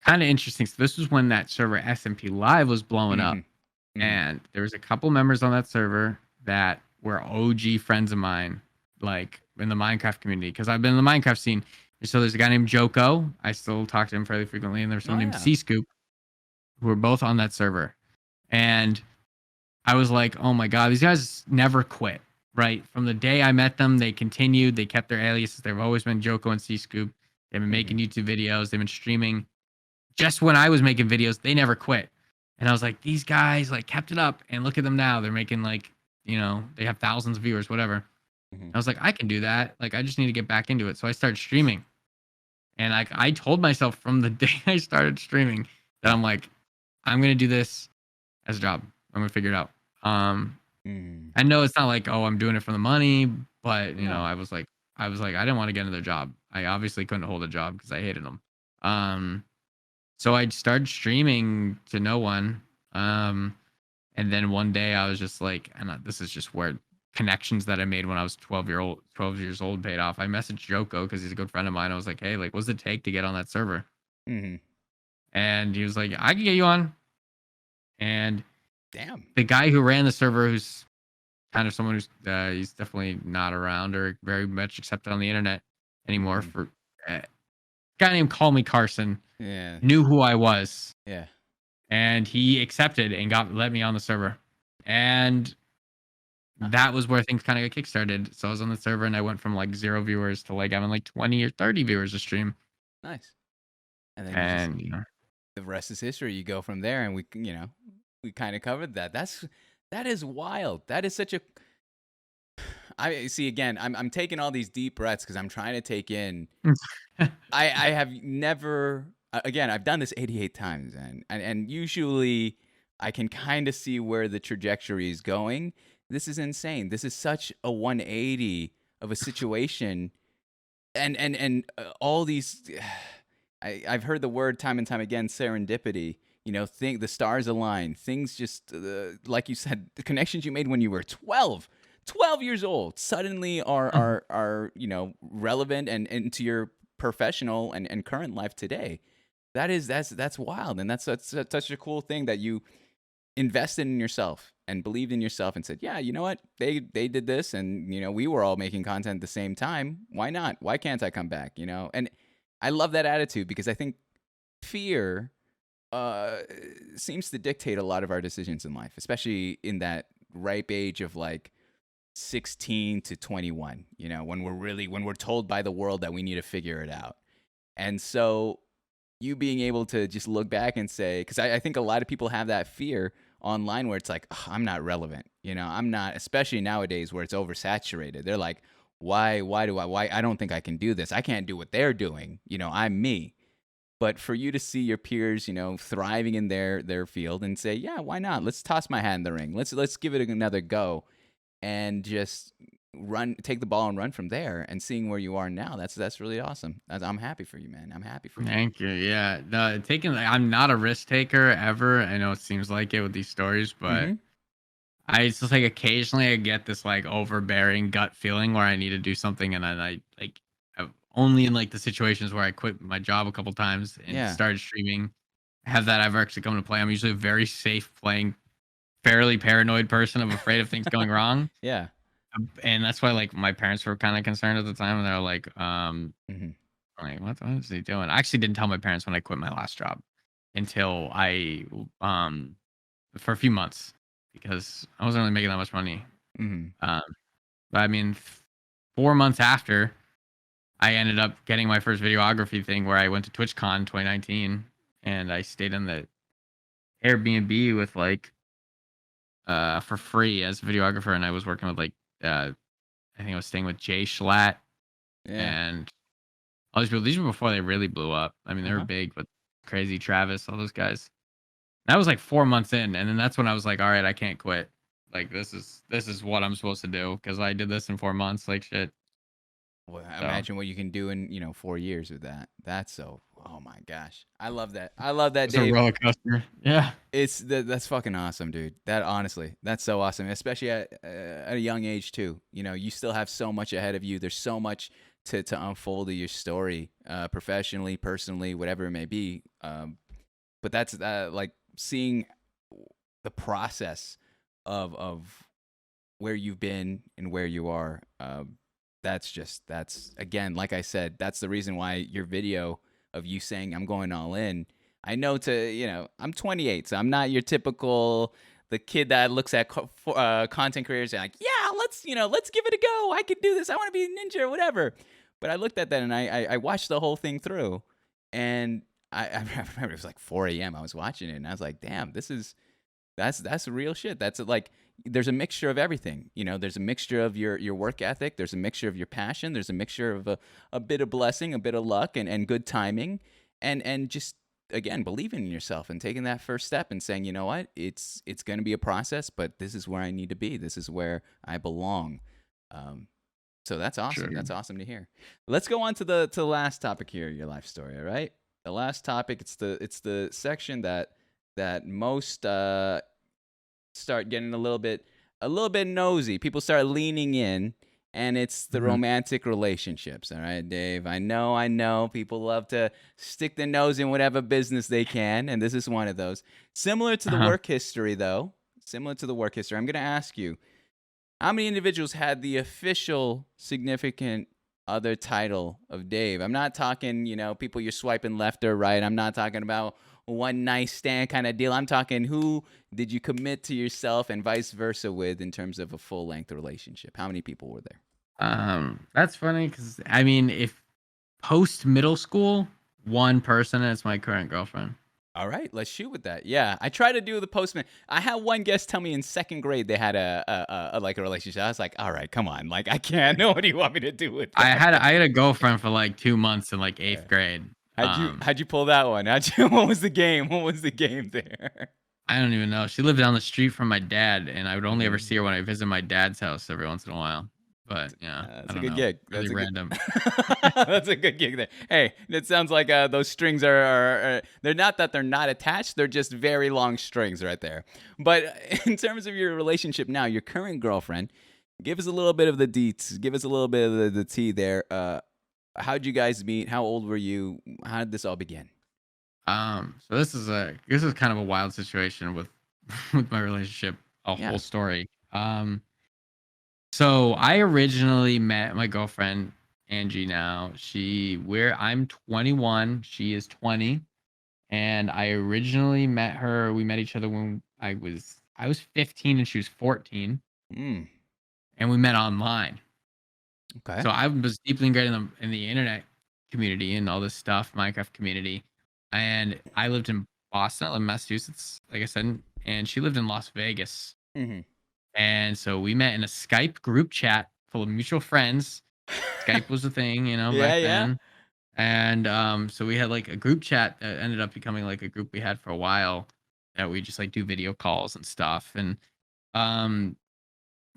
Kind of interesting. So this was when that server SMP Live was blowing up, Mm-hmm. Mm-hmm. and there was a couple members on that server that were OG friends of mine, like in the Minecraft community, because I've been in the Minecraft scene. So there's a guy named Joko. I still talk to him fairly frequently, and there's Oh someone named yeah. C Scoop, who were both on that server. And I was like, oh my God, these guys never quit, right? From the day I met them, they continued. They kept their aliases. They've always been Joko and C Scoop. They've been making YouTube videos. They've been streaming. Just when I was making videos, they never quit. And I was like, these guys like kept it up. And look at them now. They're making like, they have thousands of viewers, whatever. Mm-hmm. I was like, I can do that. Like, I just need to get back into it. So I started streaming. And like I told myself from the day I started streaming that I'm like, I'm gonna do this as a job. I'm gonna figure it out. Mm-hmm. I know it's not like, oh, I'm doing it for the money, but No. I was like, I didn't want to get another job. I obviously couldn't hold a job because I hated them. So I started streaming to no one. And then one day I was just like, this is just where connections that I made when I was 12 years old paid off. I messaged Joko because he's a good friend of mine. I was like, hey, like, what's it take to get on that server? Mm-hmm. And he was like, I can get you on. And Damn. the guy who ran the server, who's kind of someone who's he's definitely not around or very much accepted on the internet anymore. Mhm. For a guy named Call Me Carson Yeah. knew who I was, Yeah. and he accepted and let me on the server. And that was where things kind of got kickstarted. So I was on the server, and I went from like 0 viewers to like having like 20 or 30 viewers a stream. Nice. And then And the rest is history. You go from there, and we kind of covered that. That is wild. That is such a. I see. Again, I'm taking all these deep breaths because I'm trying to take in. I have never. Again, I've done this 88 times, and usually I can kind of see where the trajectory is going. This is insane. This is such a 180 of a situation, and all these. I've heard the word time and time again, serendipity. The stars align. Things just, like you said, the connections you made when you were 12 years old suddenly are relevant and into your professional and current life today. That's wild, and that's such a cool thing that you invested in yourself and believed in yourself and said, yeah, you know what, they did this, and we were all making content at the same time. Why not? Why can't I come back? And I love that attitude because I think fear uh, seems to dictate a lot of our decisions in life, especially in that ripe age of like 16 to 21, when we're told by the world that we need to figure it out. And so you being able to just look back and say, because I think a lot of people have that fear online where it's like, "Ugh, I'm not relevant. I'm not, especially nowadays where it's oversaturated. They're like, why I don't think I can do this. I can't do what they're doing. I'm me. But for you to see your peers, thriving in their field and say, yeah, why not? Let's toss my hat in the ring. Let's give it another go and just take the ball and run from there. And seeing where you are now, that's really awesome. I'm happy for you, man. I'm happy for you. Thank you. Yeah, no, I'm not a risk taker ever. I know it seems like it with these stories, but Mhm. I just like occasionally I get this like overbearing gut feeling where I need to do something, and then I've only in like the situations where I quit my job a couple times and Yeah. started streaming have that ever actually come to play. I'm usually a very safe playing, fairly paranoid person. I'm afraid of things going wrong. Yeah. And that's why like my parents were kind of concerned at the time, and they're Mhm. like, what is he doing? I actually didn't tell my parents when I quit my last job until for a few months because I wasn't really making that much money. Mhm. Um, but I mean, 4 months after, I ended up getting my first videography thing where I went to TwitchCon 2019 and I stayed in the Airbnb with like for free as a videographer, and I was working with like I think I was staying with Jay Schlatt Yeah. and all these people. These were before they really blew up. I mean, they were Uh-huh. big, but Crazy Travis, all those guys. That was like 4 months in, and then that's when I was like, all right, I can't quit. Like this is what I'm supposed to do because I did this in 4 months. Like shit. Well, So imagine what you can do in 4 years with that. That's so. Oh my gosh, I love that. I love that, it's a Dave. roller coaster. Yeah. That's fucking awesome, dude. That honestly, that's so awesome, especially at a young age too. You still have so much ahead of you. There's so much to unfold of your story, professionally, personally, whatever it may be. But that's like seeing the process of where you've been and where you are. That's again, like I said, that's the reason why your video of you saying I'm going all in. I know I'm 28, so I'm not your typical the kid that looks at content creators and like, yeah, let's give it a go. I could do this. I want to be a ninja or whatever. But I looked at that and I watched the whole thing through, and I remember it was like 4 a.m. I was watching it and I was like, damn, that's real shit. That's like there's a mixture of everything. There's a mixture of your work ethic. There's a mixture of your passion. There's a mixture of a bit of blessing, a bit of luck, and good timing, and just again believing in yourself and taking that first step and saying, you know what, it's going to be a process, but this is where I need to be. This is where I belong. Um, so that's awesome. Sure. That's awesome to hear. Let's go on to the last topic here, your life story. All right, the last topic. It's the section that most start getting a little bit nosy. People start leaning in, and it's the Mhm. romantic relationships. All right, Dave. I know. People love to stick their nose in whatever business they can, and this is one of those. Similar to the Uh-huh. work history, though. Similar to the work history. I'm going to ask you, how many individuals had the official significant other title of Dave? I'm not talking, people you're swiping left or right. I'm not talking about one night stand kind of deal. I'm talking who did you commit to yourself and vice versa with in terms of a full length relationship? How many people were there? That's funny because I mean, if post middle school, one person is my current girlfriend. All right, let's shoot with that. Yeah, I try to do the postman. I had one guest tell me in second grade they had like a relationship. I was like, all right, come on, like I can't. What do you want me to do with I that? had I had a girlfriend for like 2 months in like Yeah. eighth grade. How'd you how'd you pull that one? What was the game? What was the game there? I don't even know. She lived down the street from my dad, and I would only ever Mhm. see her when I visit my dad's house every once in a while. But yeah, I That's a don't good know. gig. Really That's a good. random. That's a good gig there. Hey, it sounds like those strings are they're not that they're not attached. They're just very long strings right there. But in terms of your relationship now, your current girlfriend, give us a little bit of the deets. Give us a little bit of the tea there. How'd you guys meet? How old were you? How did this all begin? So this is kind of a wild situation with with my relationship, a Yeah. whole story. So I originally met my girlfriend Angie. Now I'm 21, she is 20, and I originally met her. We met each other when I was 15 and she was 14, Mm. and we met online. Okay. So I was deeply ingrained in the internet community and all this stuff, Minecraft community. And I lived in Boston, I lived in Massachusetts, like I said, and she lived in Las Vegas. Mm-hmm. And so we met in a Skype group chat full of mutual friends. Skype was a thing, Yeah, back yeah. then. And so we had like a group chat that ended up becoming like a group we had for a while that we just like do video calls and stuff. And um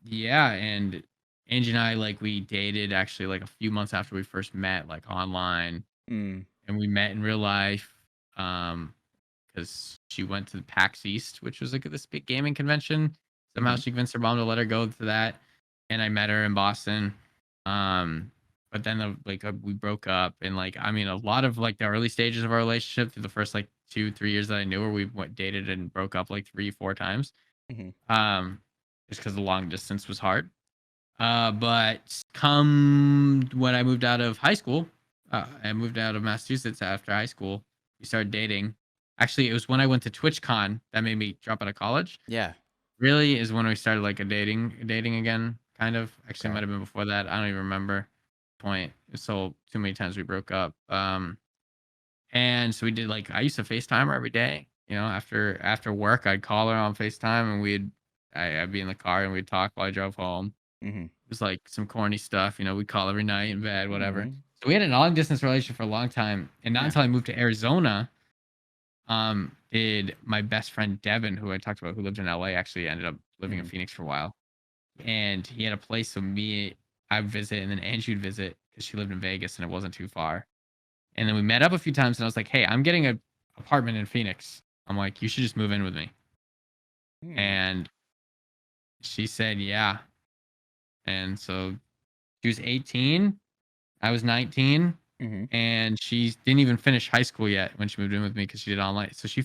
yeah, and Angie and I, like, we dated actually like a few months after we first met, like online, Mm. and we met in real life. Because she went to PAX East, which was like this big gaming convention. Somehow Mm-hmm. she convinced her mom to let her go to that, and I met her in Boston. Um, but then we broke up, and like I mean, a lot of like the early stages of our relationship through the first like 2 3 years that I knew her, we went dated and broke up like 3 4 times. Mm-hmm. Um, just because the long distance was hard. But come when I moved out of high school, I moved out of Massachusetts after high school. We started dating. Actually, it was when I went to TwitchCon that made me drop out of college. Yeah. Really, is when we started like dating again, kind of. Actually, it Okay. might have been before that. I don't even remember. Point. So too many times we broke up. And so we did like I used to FaceTime her every day. After work, I'd call her on FaceTime, and I'd be in the car and we'd talk while I drove home. Mm-hmm. It was like some corny stuff, we'd call every night in bed, whatever. Mm-hmm. So we had a long distance relationship for a long time. And not Yeah. until I moved to Arizona, did my best friend Devin, who I talked about, who lived in LA, actually ended up living in Mm-hmm. Phoenix for a while. And he had a place, so I would visit, and then Angie would visit because she lived in Vegas and it wasn't too far. And then we met up a few times, and I was like, hey, I'm getting an apartment in Phoenix. I'm like, you should just move in with me. Mm. And she said, yeah. And so she was 18, I was 19, Mm-hmm. and she didn't even finish high school yet when she moved in with me because she did online. So she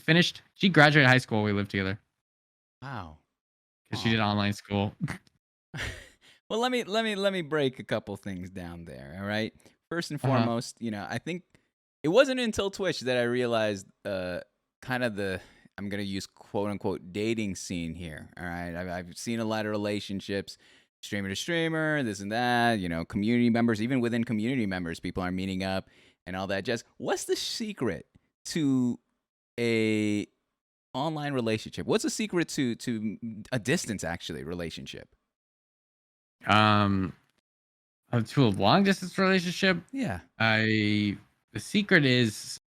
graduated high school while we lived together Wow. because she Aw. did online school. Well, let me break a couple things down there. All right. First and Uh-huh. foremost, I think it wasn't until Twitch that I realized kind of the I'm gonna use quote unquote dating scene here. All right. I've seen a lot of relationships, streamer to streamer, this and that. Community members, even within community members, people are meeting up and all that. Just what's the secret to a online relationship? What's the secret to a distance actually relationship? Um, to a long distance relationship, Yeah. the secret is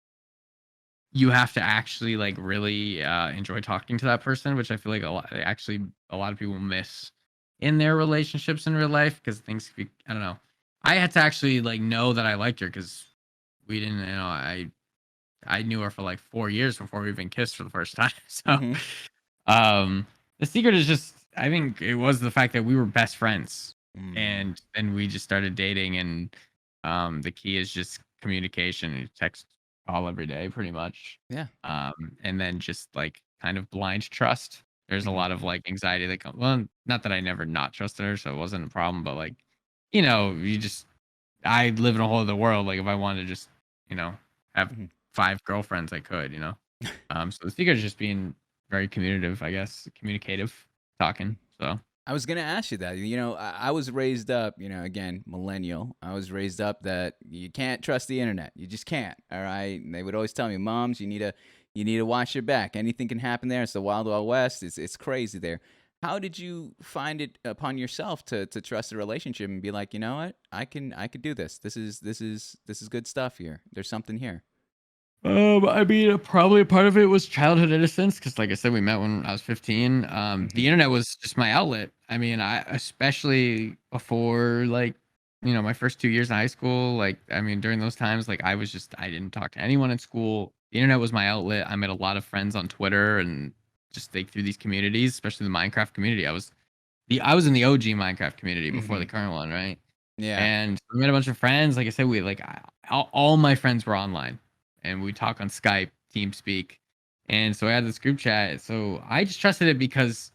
you have to actually like really enjoy talking to that person, which I feel like a lot of people miss in their relationships in real life because things could be, I don't know. I had to actually like know that I liked her because we didn't, I knew her for like 4 years before we even kissed for the first time. So, Mm-hmm. um, the secret is just, I think it was the fact that we were best friends, Mm. and then we just started dating, and the key is just communication. You text, call every day, pretty much, Yeah. and then just like kind of blind trust. There's a Mm-hmm. lot of like anxiety that comes. Well, not that I never not trusted her, so it wasn't a problem, but like, you just I live in a whole other world. Like if I wanted to just, you know, have Mm-hmm. 5 girlfriends, I could. So the secret is just being very communicative, I guess, communicative, talking. So I was gonna ask you that. I was raised up. Again, millennial. I was raised up that you can't trust the internet. You just can't. All right. And they would always tell me, "Moms, you need to watch your back. Anything can happen there. It's the wild, wild west. It's crazy there." How did you find it upon yourself to trust the relationship and be like, you know what, I could do this. This is good stuff here. There's something here. I mean, probably a part of it was childhood innocence because, like I said, we met when I was 15. Mm-hmm. The internet was just my outlet. I mean, I especially before like, my first 2 years in high school. Like, I mean, during those times, like, I didn't talk to anyone in school. The internet was my outlet. I met a lot of friends on Twitter and just like through these communities, especially the Minecraft community. I was in the OG Minecraft community before Mm-hmm. the current one, right? Yeah. And we met a bunch of friends. Like I said, all my friends were online, and we talk on Skype, TeamSpeak, and so I had this group chat. So I just trusted it because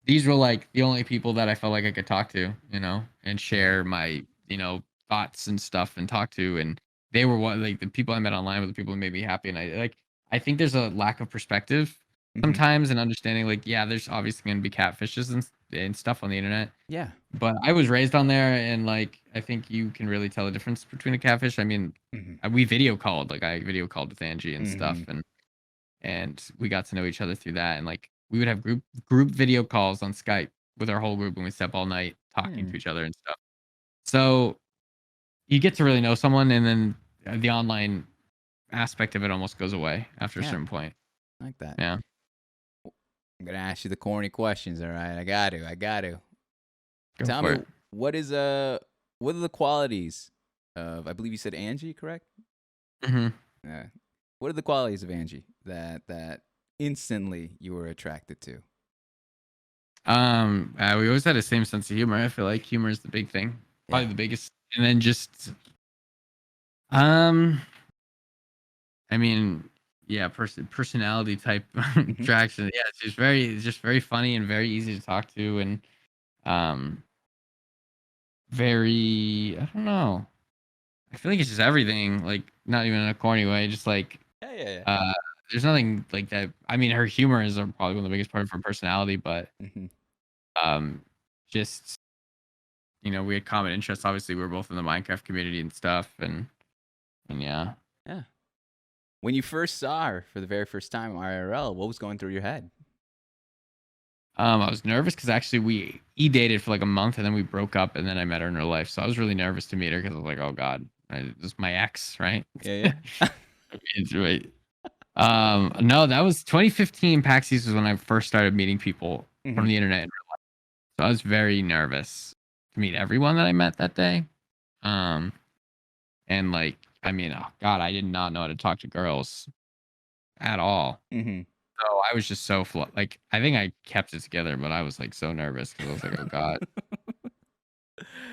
these were like the only people that I felt like I could talk to, and Yeah. share my thoughts and stuff and talk to. And they were like the people I met online were the people who made me happy. And I like I think there's a lack of perspective sometimes and understanding. Like, yeah, there's obviously going to be catfishes and stuff on the internet. Yeah. But I was raised on there, and like I think you can really tell the difference between a catfish. I mean, we video called. Like I video called with Angie and stuff, and we got to know each other through that. And like we would have group video calls on Skype with our whole group, and we stay up all night talking to each other and stuff. So you get to really know someone, and then the online aspect of it almost goes away after a certain point. I like that. Yeah. I'm gonna ask you the corny questions. All right, I got to. Go Tell for me, it. what are the qualities of? I believe you said Angie, correct? Mm-hmm. What are the qualities of Angie that instantly you were attracted to? We always had the same sense of humor. I feel like humor is the big thing, probably the biggest, and then just, I mean, yeah, personality type attraction. Yeah, it's just very funny and very easy to talk to, and very, I don't know. I feel like it's just everything, like not even in a corny way, just like Yeah. there's nothing like that. I mean, her humor is probably one of the biggest part of her personality, but just we had common interests. Obviously, we were both in the Minecraft community and stuff, and yeah. Yeah. When you first saw her for the very first time IRL, what was going through your head? I was nervous because actually we dated for like a month, and then we broke up, and then I met her in real life. So I was really nervous to meet her because I was like, oh god, this is my ex, right? Yeah. Right. No, that was 2015. PAX East was when I first started meeting people from the internet in real life. So I was very nervous to meet everyone that I met that day. And like, I mean, oh god, I did not know how to talk to girls at all. So I was just so like, I think I kept it together, but I was like so nervous because I was like, oh god,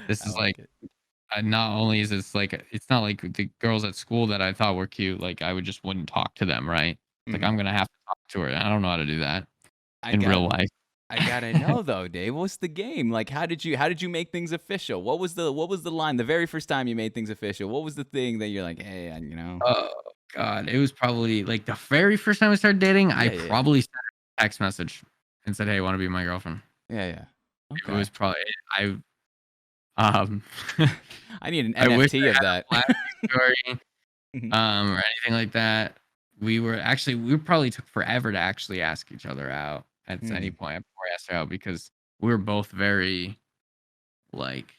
this is like not only is this like, it's not like the girls at school that I thought were cute. Like I would just wouldn't talk to them, right? Like I'm gonna have to talk to her. I don't know how to do that in real life. I gotta know though, Dave. What's the game? Like, how did you make things official? What was the line the very first time you made things official? What was the thing that you're like, hey, Oh god, it was probably like the very first time I started dating. I probably sent her a text message and said, "Hey, want to be my girlfriend?" Yeah. Okay. It was probably I need an NFT of that. Story, or anything like that. We probably took forever to actually ask each other out at any point before I asked her out because we were both very like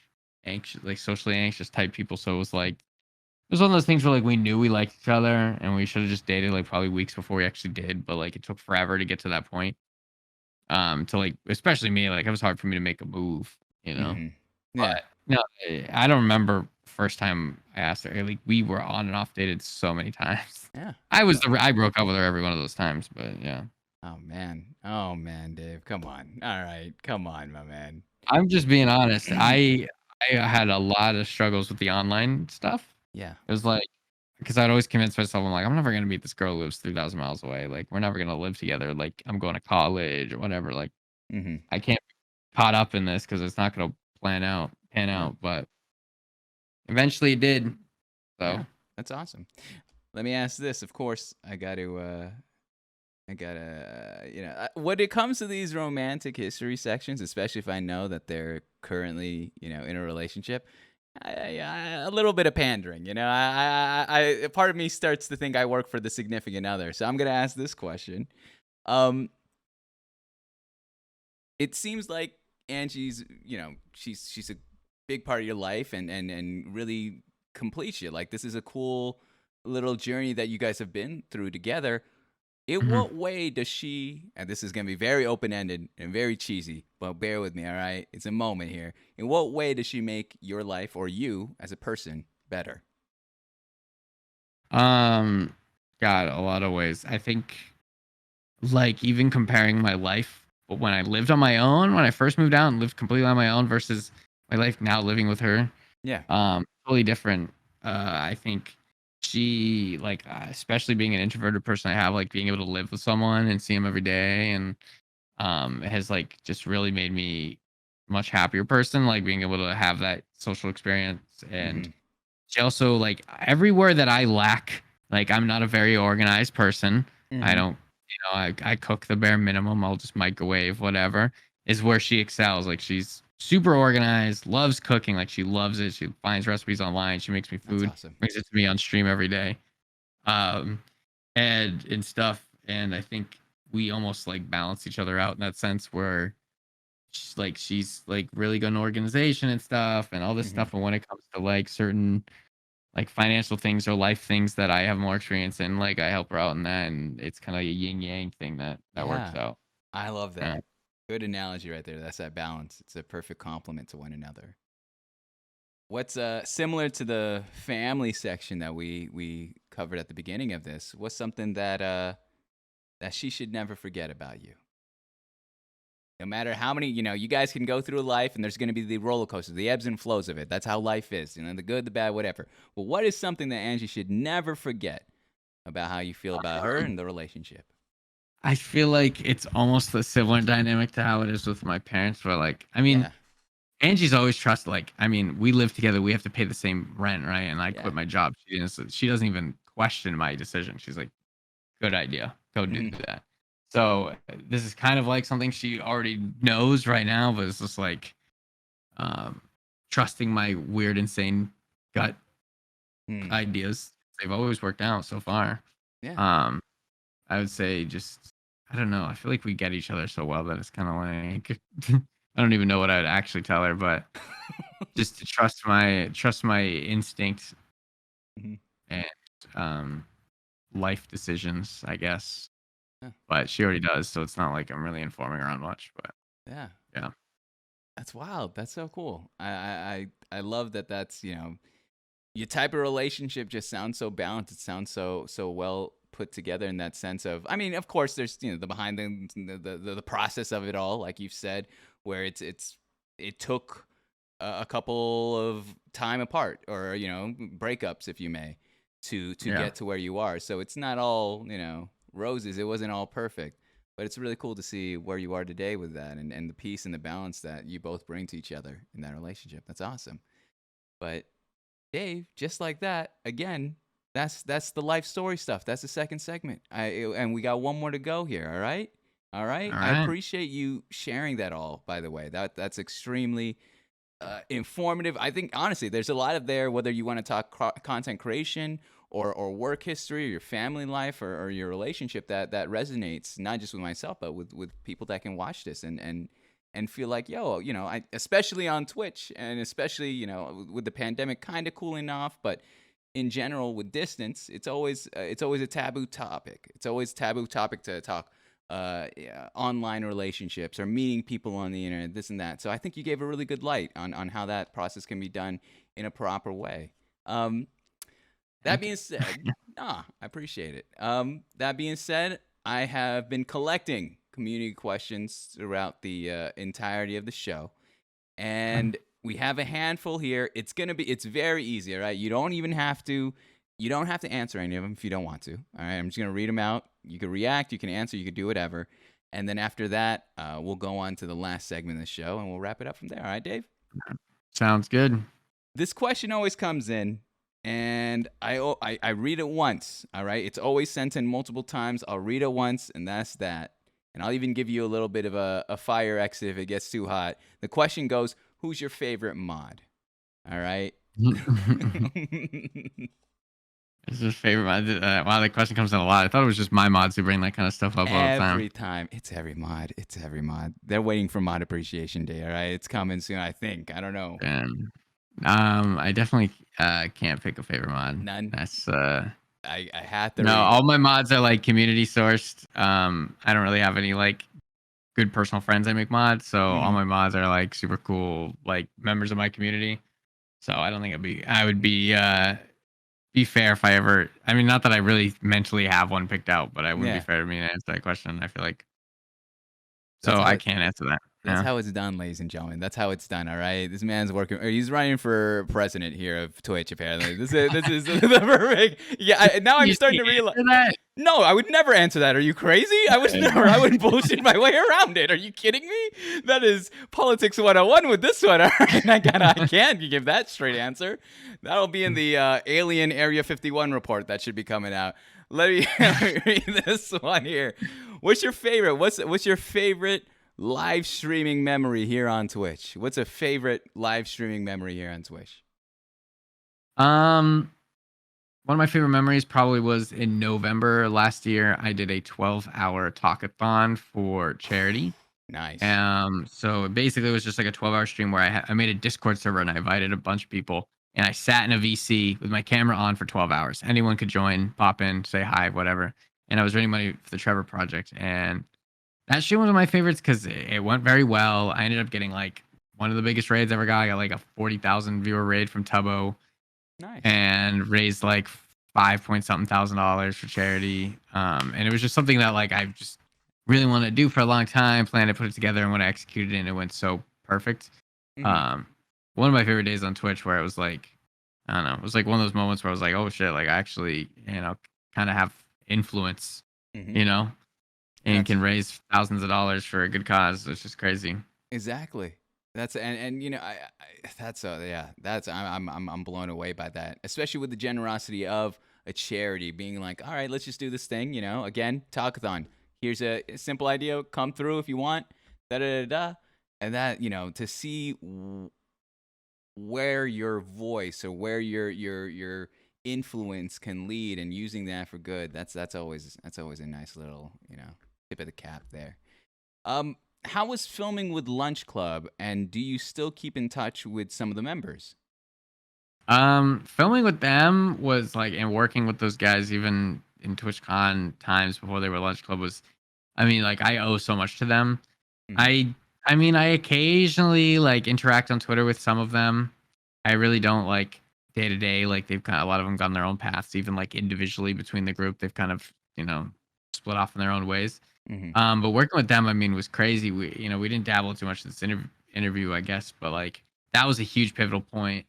anxious, like socially anxious type people. So it was like, it was one of those things where like we knew we liked each other and we should have just dated like probably weeks before we actually did, but like it took forever to get to that point. To like, especially me, like it was hard for me to make a move, Yeah. But no, I don't remember first time I asked her. Like we were on and off dated so many times. Yeah. I broke up with her every one of those times, but yeah. Oh man, Dave. Come on. All right. Come on, my man. I'm just being honest. I had a lot of struggles with the online stuff. Yeah. It was like, because I'd always convince myself, I'm like, I'm never gonna meet this girl who lives 3,000 miles away. Like, we're never gonna live together. Like, I'm going to college or whatever. Like, I can't be caught up in this because it's not gonna pan out. But eventually it did. So yeah, that's awesome. Let me ask this. Of course, I gotta, when it comes to these romantic history sections, especially if I know that they're currently, in a relationship, a little bit of pandering, I part of me starts to think I work for the significant other. So I'm gonna ask this question. It seems like Angie's, she's a big part of your life and really completes you. Like, this is a cool little journey that you guys have been through together. In what way does she, and this is going to be very open-ended and very cheesy, but bear with me, all right? It's a moment here. In what way does she make your life or you as a person better? God, a lot of ways. I think, like, even comparing my life when I lived on my own, when I first moved out and lived completely on my own versus my life now living with her. Yeah. Totally different. I think she, like, especially being an introverted person, I have, like, being able to live with someone and see him every day, and it has, like, just really made me a much happier person, like, being able to have that social experience. And she also, like, everywhere that I lack, Like, I'm not a very organized person. I Mhm. don't, I cook the bare minimum. I'll just microwave whatever. Is where she excels. Like, she's super organized, loves cooking. Like, she loves it. She finds recipes online. She makes me That's food, awesome. brings it to me on stream every day, um, and stuff. And I think we almost like balance each other out in that sense where she's like really good in organization and stuff and all this Mhm. stuff. And when it comes to like certain like financial things or life things that I have more experience in, like I help her out in that, and it's kind of like a yin yang thing that works Yeah. out. I love Yeah. that. Good analogy right there. That's that balance. It's a perfect complement to one another. What's similar to the family section that we covered at the beginning of this? What's something that she should never forget about you? No matter how many, you guys can go through life and there's going to be the roller coasters, the ebbs and flows of it. That's how life is, the good, the bad, whatever. But what is something that Angie should never forget about how you feel about her and the relationship? I feel like it's almost a similar dynamic to how it is with my parents, where like, I mean, Yeah. Angie's always trust. Like, I mean, we live together. We have to pay the same rent, right? And I Yeah. quit my job. She doesn't even question my decision. She's like, good idea. Go do Mhm. that. So this is kind of like something she already knows right now, but it's just like um, trusting my weird, insane gut Hmm. ideas. They've always worked out so far. Yeah. Um, I would say just I don't know. I feel like we get each other so well that it's kind of like I don't even know what I'd actually tell her, but just to trust my instinct Mhm. and um, life decisions, I guess. Yeah. But she already does, so it's not like I'm really informing her on much. But Yeah. yeah, That's wild. That's so cool. I love that. That's your type of relationship just sounds so balanced. It sounds so well put together in that sense of. I mean, of course, there's the behind the process of it all, like you've said, where it took a couple of time apart or breakups, if you may, to yeah. get to where you are. So it's not all roses. It wasn't all perfect. But it's really cool to see where you are today with that and the peace and the balance that you both bring to each other in that relationship. That's awesome. But Dave, just like that, again, that's the life story stuff. That's the second segment. And we got one more to go here. All right, all right. All I right. appreciate you sharing that all. By the way, that's extremely informative. I think honestly, there's a lot of there. Whether you want to talk content creation or work history, or your family life, or your relationship, that resonates not just with myself, but with people that can watch this and feel like, yo, I especially on Twitch and especially with the pandemic kind of cooling off, but in general with distance, it's always a taboo topic. It's always a taboo topic to talk yeah, online relationships or meeting people on the internet, this and that. So I think you gave a really good light on how that process can be done in a proper way. Um, that Thank you. being said, I appreciate it. That being said, I have been collecting community questions throughout the entirety of the show, Okay. and we have a handful here. It's very easy, all right? You don't have to answer any of them if you don't want to. All right, I'm just gonna read them out. You can react, you can answer, you can do whatever, and then after that, we'll go on to the last segment of the show, and we'll wrap it up from there. All right, Dave? Sounds good. This question always comes in, and I read it once. All right, it's always sent in multiple times. I'll read it once, and that's that. And I'll even give you a little bit of a fire exit if it gets too hot. The question goes, "Who's your favorite mod?" All right. This is his favorite mod. Wow, that question comes in a lot. I thought it was just my mods who bring that kind of stuff up all the time. Every time, it's every mod. It's every mod. They're waiting for Mod Appreciation Day. All right, it's coming soon. I think. I don't know. And I definitely can't pick a favorite mod. None. That's I had to no, read. all my mods are like community sourced. I don't really have any like good personal friends I make mods, so all Mhm. my mods are like super cool, like members of my community. So I don't think I would be fair if I ever. I mean, not that I really mentally have one picked out, but I wouldn't be Yeah, fair to me to answer that question. I feel like that's so how I it. can't answer that. That's Yeah. how it's done, ladies and gentlemen. That's how it's done. All right. This man's working. Or he's running for president here of Twitch. Apparently, this is the perfect. Yeah. Now I'm You starting can't to realize. answer that. No, I would never answer that. Are you crazy? I would never. I would bullshit my way around it. Are you kidding me? That is politics 101 with this one. All right, I can't give that straight answer. That'll be in the Alien Area 51 report that should be coming out. Let me read this one here. What's your favorite? What's your favorite live streaming memory here on Twitch? What's a favorite live streaming memory here on Twitch? One of my favorite memories probably was in November last year. I did a 12-hour talkathon for charity. Nice. So basically, it was just like a 12-hour stream where I made a Discord server and I invited a bunch of people, and I sat in a VC with my camera on for 12 hours. Anyone could join, pop in, say hi, whatever. And I was raising money for the Trevor Project, and that stream was one of my favorites because it went very well. I ended up getting like one of the biggest raids I ever got. I got like a 40,000 viewer raid from Tubbo. Nice. And raised like 5 point something thousand dollars for charity. And it was just something that like I just really wanted to do for a long time, planned to put it together, and when I executed it, it went so perfect. Mhm. One of my favorite days on Twitch where it was like, I don't know, it was like one of those moments where I was like, oh shit, like I actually, kind of have influence, Mhm. you know, and That's can raise thousands of dollars for a good cause. It's just crazy. exactly. That's and that's yeah, that's I'm blown away by that, especially with the generosity of a charity being like, all right, let's just do this thing, again, talkathon. Here's a simple idea, come through if you want, da da da da, and that to see where your voice or where your influence can lead and using that for good. That's always a nice little tip of the cap there. How was filming with Lunch Club, and do you still keep in touch with some of the members? Filming with them was like, and working with those guys, even in TwitchCon times before they were Lunch Club, was, I mean, like I owe so much to them. Mhm. I occasionally like interact on Twitter with some of them. I really don't like day to day. Like they've kind of, a lot of them gone their own paths, even like individually between the group, they've kind of, split off in their own ways. Mhm. But working with them, I mean, was crazy. We didn't dabble too much in this interview, I guess, but like that was a huge pivotal point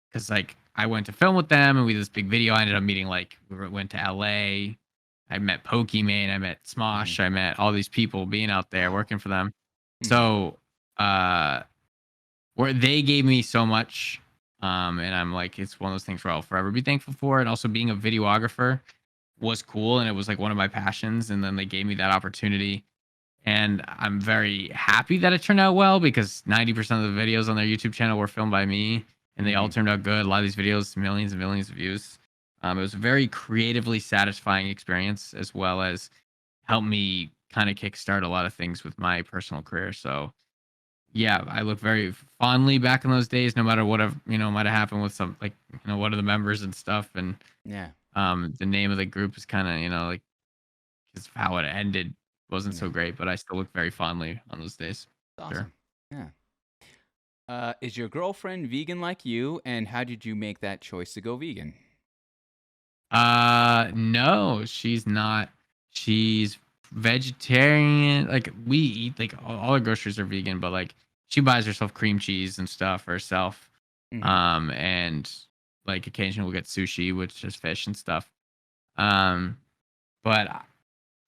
because like I went to film with them and we did this big video. I ended up meeting like went to LA. I met Pokimane, I met Mhm. Smosh, I met all these people being out there Wow. working for them. Mhm. So uh where they gave me so much, and I'm like, it's one of those things where I'll forever be thankful for. And also being a videographer was cool and it was like one of my passions. And then they gave me that opportunity. And I'm very happy that it turned out well because 90% of the videos on their YouTube channel were filmed by me and they all Mhm. turned out good. A lot of these videos, millions and millions of views. It was a very creatively satisfying experience as well as helped me kind of kickstart a lot of things with my personal career. So yeah, I look very fondly back in those days, no matter what might have happened with some like one of the members and stuff. And Yeah. the name of the group is kind of like because how it ended wasn't Yeah. so great, but I still look very fondly on those days. Sure. Awesome. Yeah. Is your girlfriend vegan like you, and how did you make that choice to go vegan? No, she's not. She's vegetarian. Like we eat like all our groceries are vegan, but like she buys herself cream cheese and stuff herself. Mhm. And like occasionally we'll get sushi, which is fish and stuff. Um, but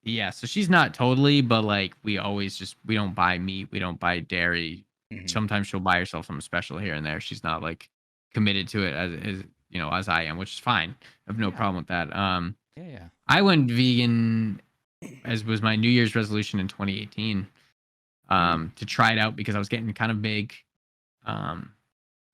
yeah, so she's not totally, but like we don't buy meat, we don't buy dairy. Mhm. Sometimes she'll buy herself something special here and there. She's not like committed to it as I am, which is fine. I have no Yeah. problem with that. Yeah. Yeah. I went vegan as was my New Year's resolution in 2018, Mm. to try it out because I was getting kind of big. Um,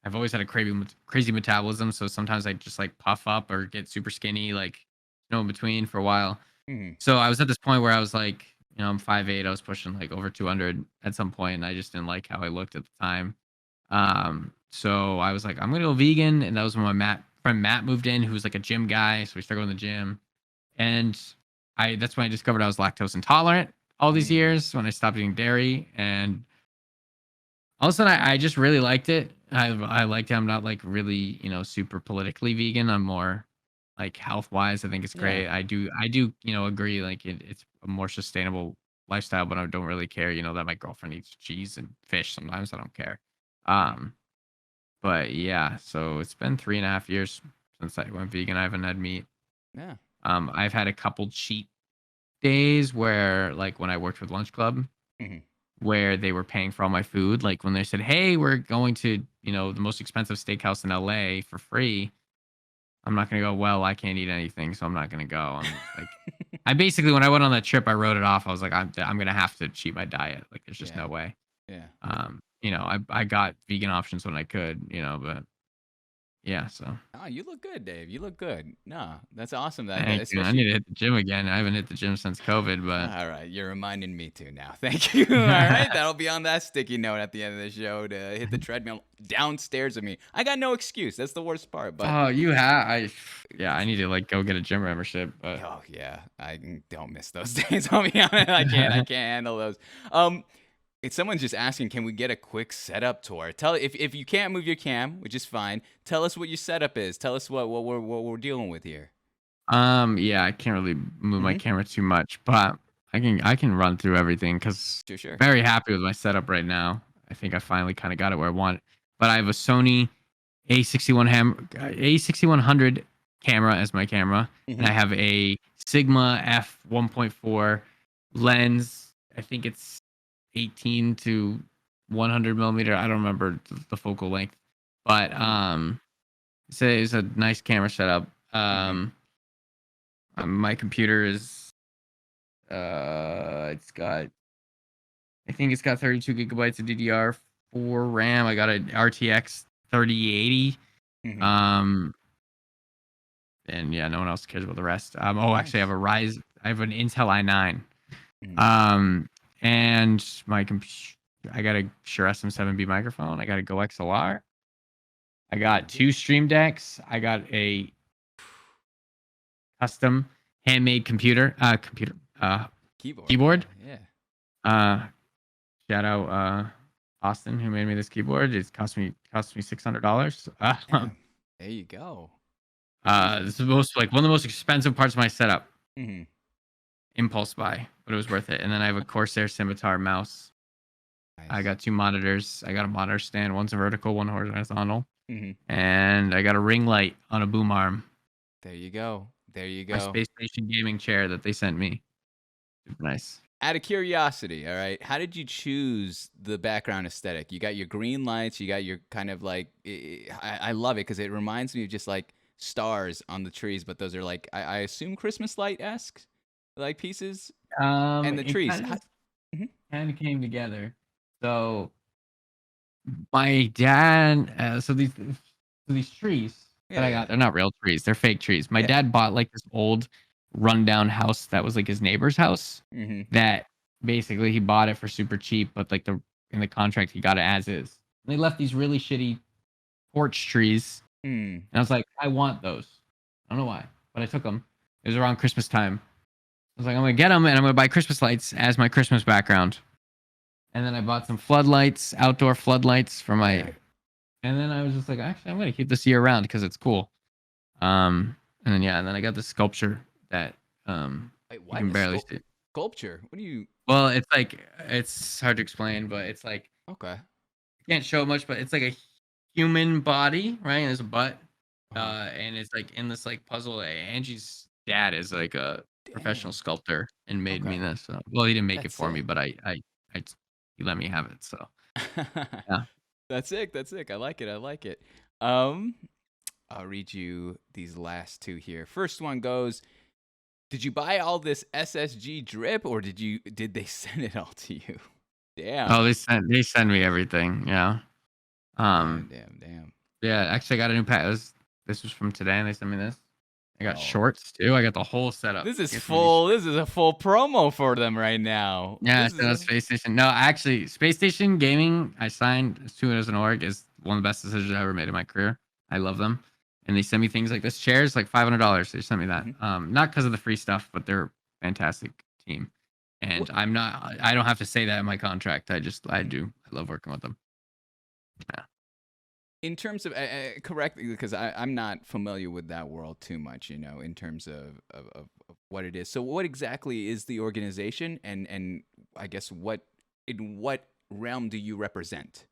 I've always had a crazy metabolism, so sometimes I just like puff up or get super skinny, like in between for a while. Mhm. So I was at this point where I was like, I'm 5'8", I was pushing like over 200 at some point, and I just didn't like how I looked at the time. So I was like, I'm gonna go vegan, and that was when my friend Matt moved in, who was like a gym guy. So we started going to the gym, and that's when I discovered I was lactose intolerant all these Mm. years when I stopped eating dairy, and all of a sudden I just really liked it. I liked it. I'm not like really super politically vegan. I'm more like health wise. I think it's Yeah. great. I do agree like it's a more sustainable lifestyle, but I don't really care. That my girlfriend eats cheese and fish sometimes. I don't care. Mm. Um, but yeah, so it's been 3.5 years since I went vegan. I haven't had meat. Yeah. I've had a couple cheat days where like when I worked with Lunch Club, Mhm. where they were paying for all my food. Like when they said, "Hey, we're going to the most expensive steakhouse in LA for free." I'm not gonna go. Well, I can't eat anything, so I'm not gonna go. I'm like, I basically when I went on that trip, I wrote it off. I was like, I'm gonna have to cheat my diet. Like, there's just Yeah. no way. Yeah. I got vegan options when I could, but yeah. So Oh, you look good, Dave. You look good. No, that's awesome. That thank you. I need especially. to hit the gym again. I haven't hit the gym since COVID, but All right, you're reminding me to now. Thank you. All right, that'll be on that sticky note at the end of the show to hit the treadmill downstairs of me. I got no excuse. That's the worst part. But oh, I need to like go get a gym membership, but oh yeah, I don't miss those days. I'll be honest. I can't handle those. If someone's just asking, can we get a quick setup tour? Tell if you can't move your cam, which is fine. Tell us what your setup is. Tell us what we're dealing with here. yeah, I can't really move my Mm-hmm. camera too much, but I can run through everything because Sure. very happy with my setup right now. I think I finally kind of got it where I want it. But I have a Sony A6100 camera as my camera, and I Mm-hmm. have a Sigma f 1.4 lens. I think it's 18 to 100 millimeter. I don't remember the focal length, but it's a nice camera setup. Mm-hmm. My computer is I think it's got 32 gigabytes of DDR4 RAM. I got an RTX 3080. Mm-hmm. Um, and yeah, no one else cares about the rest. Actually, Nice. I have an Intel i9. Mm-hmm. And I got a Shure SM7B microphone. I got a Go XLR. I got two Stream Decks. I got a custom handmade keyboard. Yeah. Uh, Shout out Austin who made me this keyboard. It's cost me $600. Damn. There you go. This is one of the most expensive parts of my setup. Mm-hmm. Impulse buy, but it was worth it. And then I have a Corsair Scimitar mouse. Nice. I got two monitors. I got a monitor stand. One's a vertical, one horizontal. Mm-hmm. And I got a ring light on a boom arm. There you go. There you My go. Space Station gaming chair that they sent me. Super nice. Out of curiosity, all right, how did you choose the background aesthetic? You got your green lights, you got your kind of like, I love it because it reminds me of just like stars on the trees, but those are like, I assume Christmas light-esque like pieces and the It trees. Mhm. kind of came together. So my dad, these trees that I got, they're not real trees, they're fake trees. My Yeah. dad bought like this old rundown house that was like his neighbor's house Mm-hmm. that basically he bought it for super cheap, but like in the contract he got it as is. And they left these really shitty porch trees. Mm. And I was like, I want those. I don't know why, but I took them. It was around Christmas time. I was like, I'm gonna get them and I'm gonna buy Christmas lights as my Christmas background. And then I bought some floodlights, outdoor floodlights for my. Yeah. And then I was just like, actually, I'm gonna keep this year round because it's cool. And then I got this sculpture that Wait, you what? can barely see. Sculpture? What do you? Well, it's hard to explain, but it's like Okay. I can't show much, but it's like a human body, right? And there's a butt, Uh-huh. and it's like in this like puzzle. Angie's dad is like a professional Dang. sculptor and made me Okay. this. Well, he didn't make it That's for me, sick. but he let me have it. So yeah. That's sick. That's sick. I like it. I like it. Um, I'll read you these last two here. First one goes, did you buy all this SSG drip or did they send it all to you? Damn. Oh, they send me everything. Yeah. Damn. Yeah. Actually, I got a new pack. This was from today, and they sent me this. I got Oh. shorts too. I got the whole setup. This is Get some of these full. This is a full promo for them right now. Yeah, This I said is Space Station. No, actually, Space Station Gaming, I signed to it as an org, is one of the best decisions I ever made in my career. I love them. And they send me things like this chair is like $500. They sent me that. Not because of the free stuff, but they're a fantastic team. And I don't have to say that in my contract. I do. I love working with them. Yeah. in terms of correctly because I'm not familiar with that world too much, in terms of what it is. So what exactly is the organization, and I guess in what realm do you represent?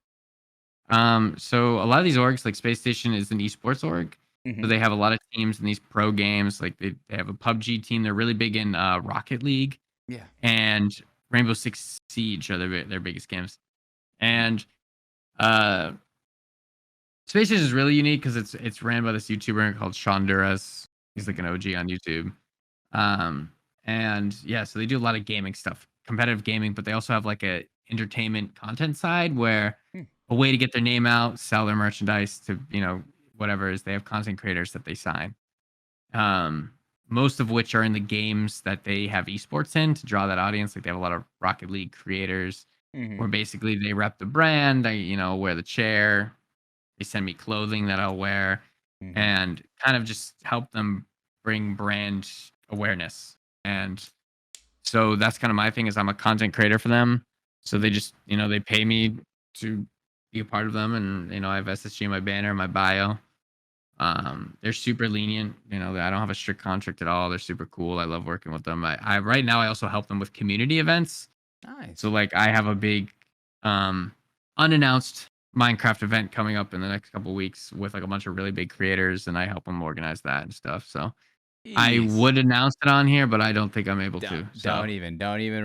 So a lot of these orgs, like Space Station is an esports org. So they have a lot of teams in these pro games. Like they have a PUBG team. They're really big in Rocket League Yeah. and Rainbow Six Siege are their biggest games. And uh, Spaces is really unique because it's ran by this YouTuber called Shonduras. He's like an OG on YouTube. Um, and yeah, so they do a lot of gaming stuff, competitive gaming, but they also have like a entertainment content side where Hmm. a way to get their name out, sell their merchandise to, whatever is they have content creators that they sign. Um, Most of which are in the games that they have esports in to draw that audience. Like they have a lot of Rocket League creators where basically they rep the brand. I wear the chair. They send me clothing that I'll wear and kind of just help them bring brand awareness. And so that's kind of my thing is I'm a content creator for them. So they just, they pay me to be a part of them. And, I have SSG in my banner, my bio. They're super lenient. I don't have a strict contract at all. They're super cool. I love working with them. I right now I also help them with community events. Nice. So like I have a big unannounced Minecraft event coming up in the next couple of weeks with like a bunch of really big creators, and I help them organize that and stuff. So I Jeez. would announce it on here, but I don't think I'm able to. So Don't even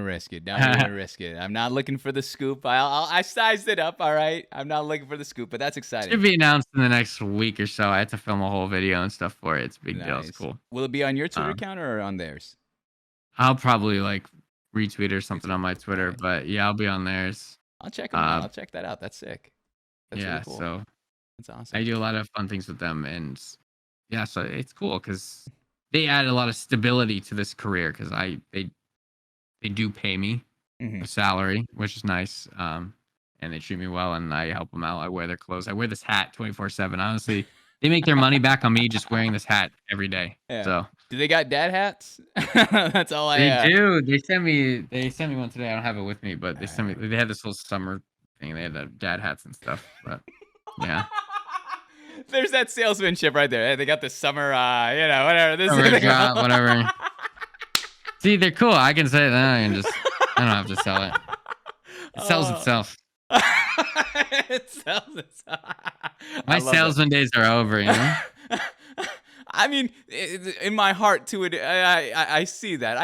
risk it. Don't even risk it. I'm not looking for the scoop. I sized it up. All right. I'm not looking for the scoop, but that's exciting. should be announced in the next week or so. I had to film a whole video and stuff for it. It's a big deal. It's Nice. cool. Will it be on your Twitter Um, account or on theirs? I'll probably like retweet or something on my Twitter, Alright. but yeah, I'll be on theirs. I'll check them out. I'll check that out. That's sick. That's Yeah, really cool. so That's awesome. I do a lot of fun things with them, and yeah, so it's cool because they add a lot of stability to this career because they do pay me a salary, which is nice. And they treat me well, and I help them out. I wear their clothes. I wear this hat 24/7. Honestly, they make their money back on me just wearing this hat every day. Yeah. So Do they got dad hats? That's all I they do. They sent me one today. I don't have it with me, but they sent me. Alright. They had this whole summer thing. They had the dad hats and stuff. But yeah, There's that salesmanship right there. Hey, they got the summer, whatever. This summer job, whatever. See, they're cool. I can say that. I don't have to sell it. It sells itself. It sells itself. My salesman days are over, I mean, in my heart too, I see that.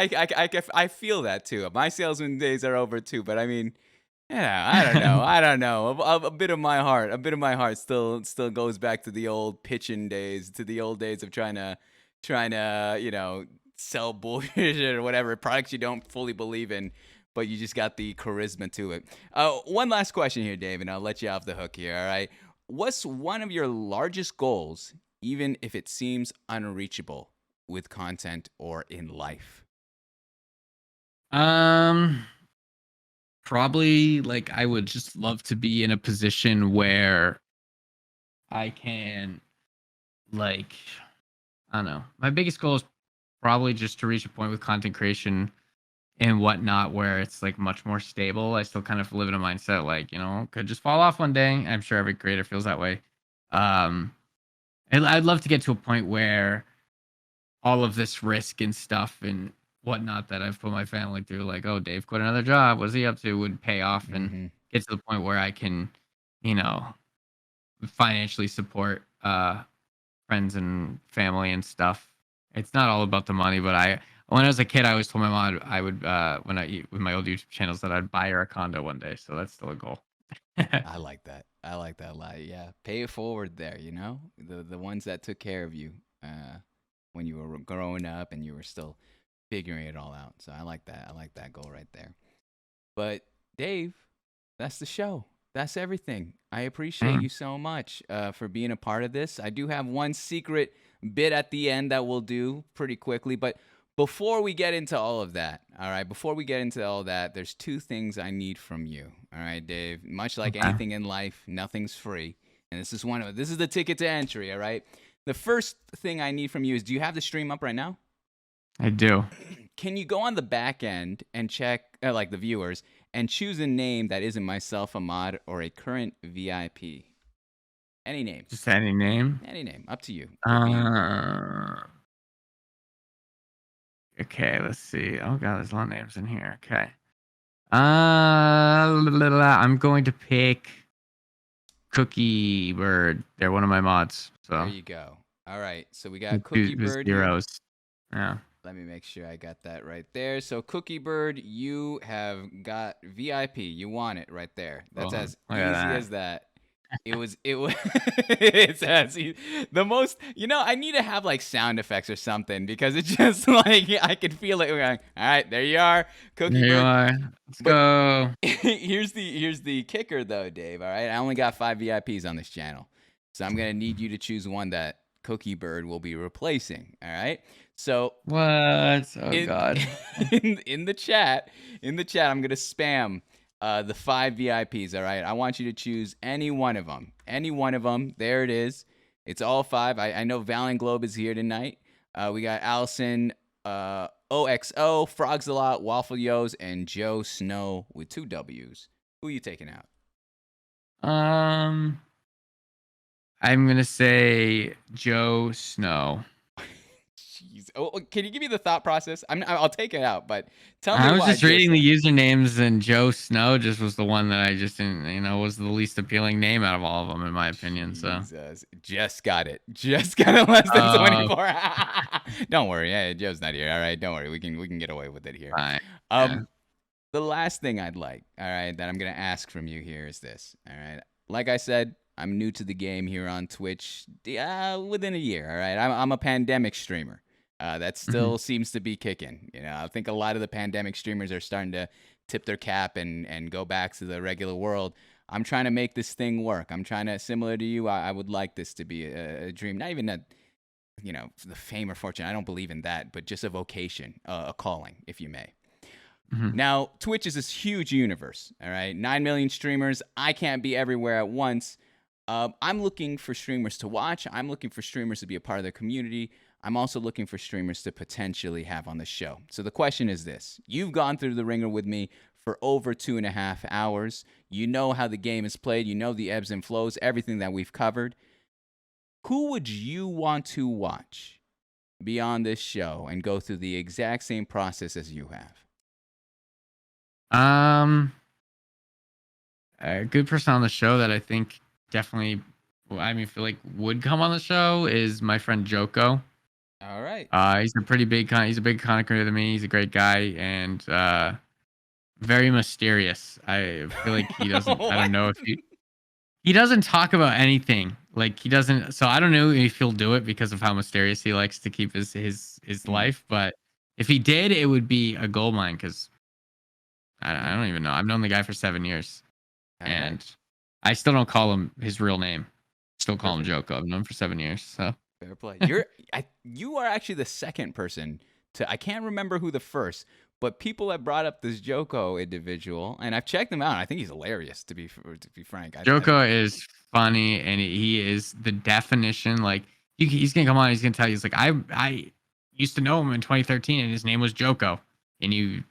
I feel that too. My salesman days are over too. But I mean, yeah, I don't know. I don't know. A bit of my heart still goes back to the old pitching days, to the old days of trying to sell bullshit or whatever products you don't fully believe in, but you just got the charisma to it. One last question here, Dave, and I'll let you off the hook here. All right, what's one of your largest goals, even if it seems unreachable, with content or in life? Probably like I would just love to be in a position where I can like I don't know. My biggest goal is probably just to reach a point with content creation and whatnot where it's like much more stable. I still kind of live in a mindset like, could just fall off one day. I'm sure every creator feels that way. I'd love to get to a point where all of this risk and stuff and whatnot that I've put my family through, like, oh, Dave quit another job. What's he up to? Would pay off and get to the point where I can, financially support friends and family and stuff. It's not all about the money, but when I was a kid, I always told my mom I would when I eat with my old YouTube channels that I'd buy her a condo one day. So that's still a goal. I like that. I like that a lot. Yeah, pay it forward there. The ones that took care of you when you were growing up and you were still figuring it all out. So I like that. I like that goal right there. But Dave, that's the show. That's everything. I appreciate you so much for being a part of this. I do have one secret bit at the end that we'll do pretty quickly, but before we get into all of that, all right, there's two things I need from you. All right, Dave, much like anything in life, nothing's free. And this is the ticket to entry, all right? The first thing I need from you is, do you have the stream up right now? I do. Can you go on the back end and check, like the viewers, and choose a name that isn't myself, a mod, or a current VIP? Any name. Just any name? Any name. Up to you. Okay, let's see. Oh god, there's a lot of names in here. Okay. I'm going to pick Cookie Bird. They're one of my mods. So There you go. All right. So we got Cookie The Bird here. zeros. Yeah. Let me make sure I got that right there. So Cookie Bird, you have got VIP. You want it right there. That's Oh, as look at easy that. as that. It was it's as easy. The most, I need to have like sound effects or something because it's just like I can feel it. We're going, all right, there you are, Cookie There you Bird. are. Let's But go. here's the kicker though, Dave. All right, I only got 5 VIPs on this channel, so I'm gonna need you to choose one that Cookie Bird will be replacing. All right, so What? Oh in God. in the chat, I'm gonna spam the 5 VIPs. All right, I want you to choose any one of them. Any one of them. There it is. It's all 5. I know Valiant Globe is here tonight. We got Allison, OXO, Frogs a Lot, Waffle Yos, and Joe Snow with 2 W's. Who are you taking out? I'm gonna say Joe Snow. Jeez. Oh, can you give me the thought process? I'll take it out, but tell me I was why. just reading the usernames, and Joe Snow just was the one that I just didn't, was the least appealing name out of all of them, in my opinion. So, Jesus, just got it. Just got it less than Oh. 24. Don't worry. Yeah, Joe's not here. All right, don't worry. We can get away with it here. fine. Yeah. The last thing I'd like, all right, that I'm gonna ask from you here is this. All right, like I said, I'm new to the game here on Twitch. Within a year. All right, I'm a pandemic streamer. That still seems to be kicking. I think a lot of the pandemic streamers are starting to tip their cap and go back to the regular world. I'm trying to make this thing work. I'm trying to, similar to you, I would like this to be a dream. Not even the fame or fortune. I don't believe in that, but just a vocation, a calling, if you may. Now, Twitch is this huge universe, all right? 9 million streamers. I can't be everywhere at once. I'm looking for streamers to watch. I'm looking for streamers to be a part of their community. I'm also looking for streamers to potentially have on the show. So the question is this. You've gone through the ringer with me for over 2.5 hours. You know how the game is played. You know the ebbs and flows, everything that we've covered. Who would you want to watch be on this show and go through the exact same process as you have? A good person on the show that I think definitely, feel like would come on the show is my friend Joko. All right. He's a big content creator than me. He's a great guy and very mysterious. I feel like he doesn't. I don't know if he doesn't talk about anything. Like he doesn't. So I don't know if he'll do it because of how mysterious he likes to keep his life. But if he did, it would be a gold mine because I don't even know. I've known the guy for 7 years, and I still don't call him his real name. Still call him Joko. I've known him for 7 years. So fair play. You are actually the second person to. I can't remember who the first, but people have brought up this Joko individual, and I've checked him out. I think he's hilarious. To be frank, Joko is funny, and he is the definition. Like he's gonna come on. He's gonna tell you. He's like I used to know him in 2013, and his name was Joko, and you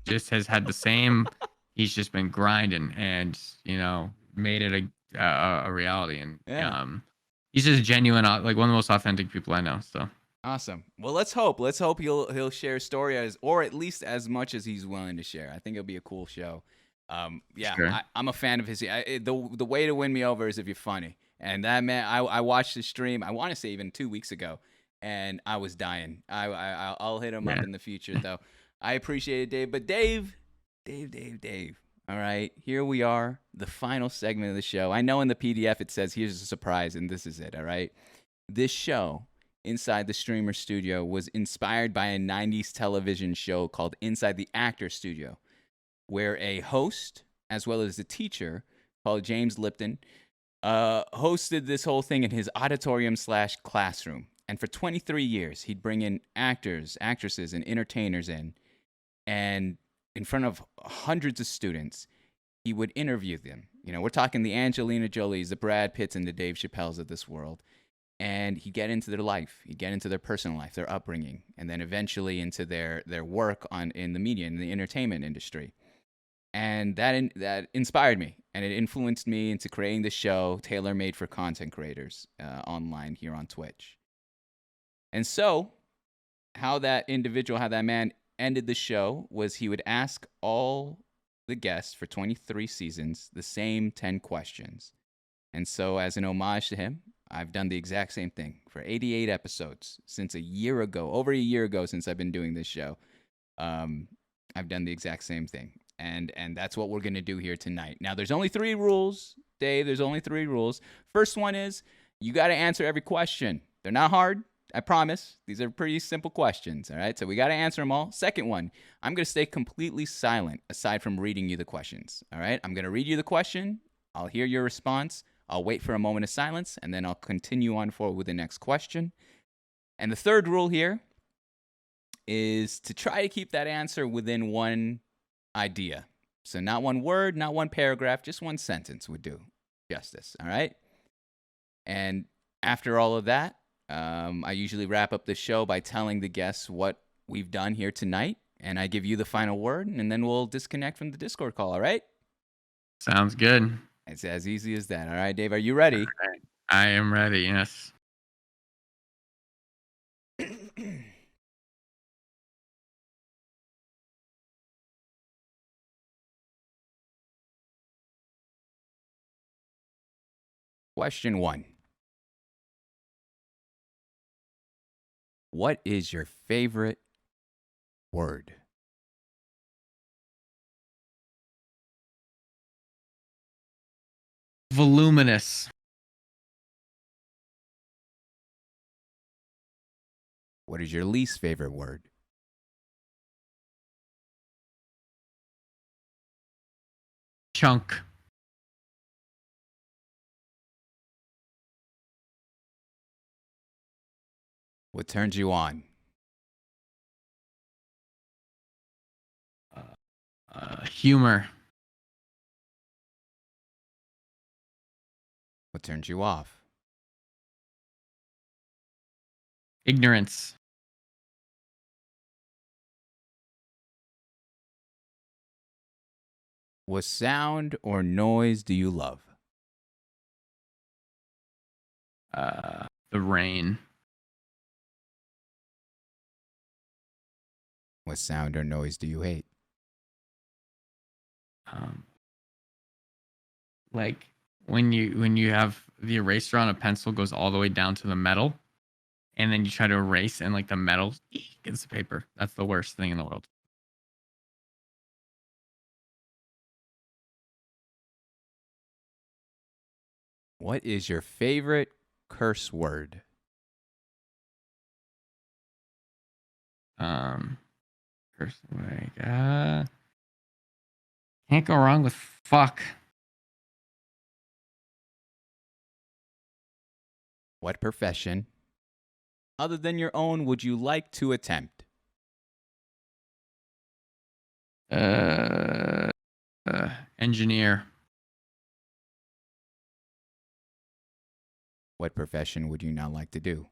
just has had the same. He's just been grinding, and made it a reality. And he's just genuine, like one of the most authentic people I know. So awesome. Well, let's hope he'll share a story or at least as much as he's willing to share. I think it'll be a cool show. Sure. I'm a fan of his. The way to win me over is if you're funny. And that man, I watched his stream. I want to say even 2 weeks ago, and I was dying. I'll hit him up in the future though. I appreciate it, Dave. But Dave. All right, here we are, the final segment of the show. I know in the PDF it says here's a surprise, and this is it. All right, this show Inside the Streamer Studio was inspired by a 90s television show called Inside the Actor Studio, where a host, as well as a teacher called James Lipton, hosted this whole thing in his auditorium/classroom. And for 23 years, he'd bring in actors, actresses, and entertainers and in front of hundreds of students, he would interview them. We're talking the Angelina Jolies, the Brad Pitts, and the Dave Chappelles of this world. And he'd get into their life. He'd get into their personal life, their upbringing, and then eventually into their work in the media, in the entertainment industry. And that inspired me, and it influenced me into creating this show, tailor-made for content creators online here on Twitch. And so, how that man ended the show was he would ask all the guests for 23 seasons the same 10 questions. And so as an homage to him, I've done the exact same thing for 88 episodes since a year ago, over a year ago since I've been doing this show. I've done the exact same thing. And that's what we're going to do here tonight. Now, there's only 3 rules, Dave. There's only 3 rules. First one is you got to answer every question. They're not hard. I promise. These are pretty simple questions, all right? So we got to answer them all. Second one, I'm going to stay completely silent aside from reading you the questions, all right? I'm going to read you the question. I'll hear your response. I'll wait for a moment of silence, and then I'll continue on forward with the next question. And the third rule here is to try to keep that answer within one idea. So not one word, not one paragraph, just one sentence would do justice, all right? And after all of that, I usually wrap up the show by telling the guests what we've done here tonight, and I give you the final word, and then we'll disconnect from the Discord call, all right? Sounds good. It's as easy as that. All right, Dave, are you ready? Right. I am ready, yes. Question 1. What is your favorite word? Voluminous. What is your least favorite word? Chunk. What turns you on? Humor. What turns you off? Ignorance. What sound or noise do you love? The rain. What sound or noise do you hate? Like when you have the eraser on a pencil goes all the way down to the metal, and then you try to erase and like the metal gets the paper. That's the worst thing in the world. What is your favorite curse word? First way. Can't go wrong with fuck. What profession, other than your own, would you like to attempt? Engineer. What profession would you not like to do?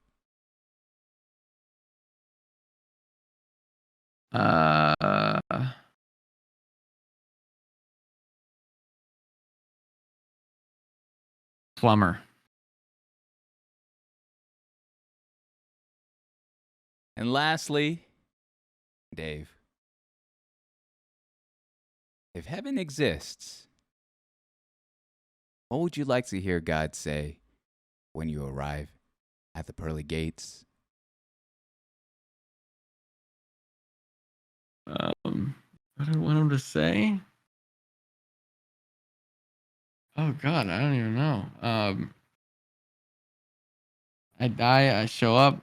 Plumber. And lastly, Dave, if heaven exists, what would you like to hear God say when you arrive at the pearly gates? What do I want him to say? Oh God, I don't even know. I die, I show up.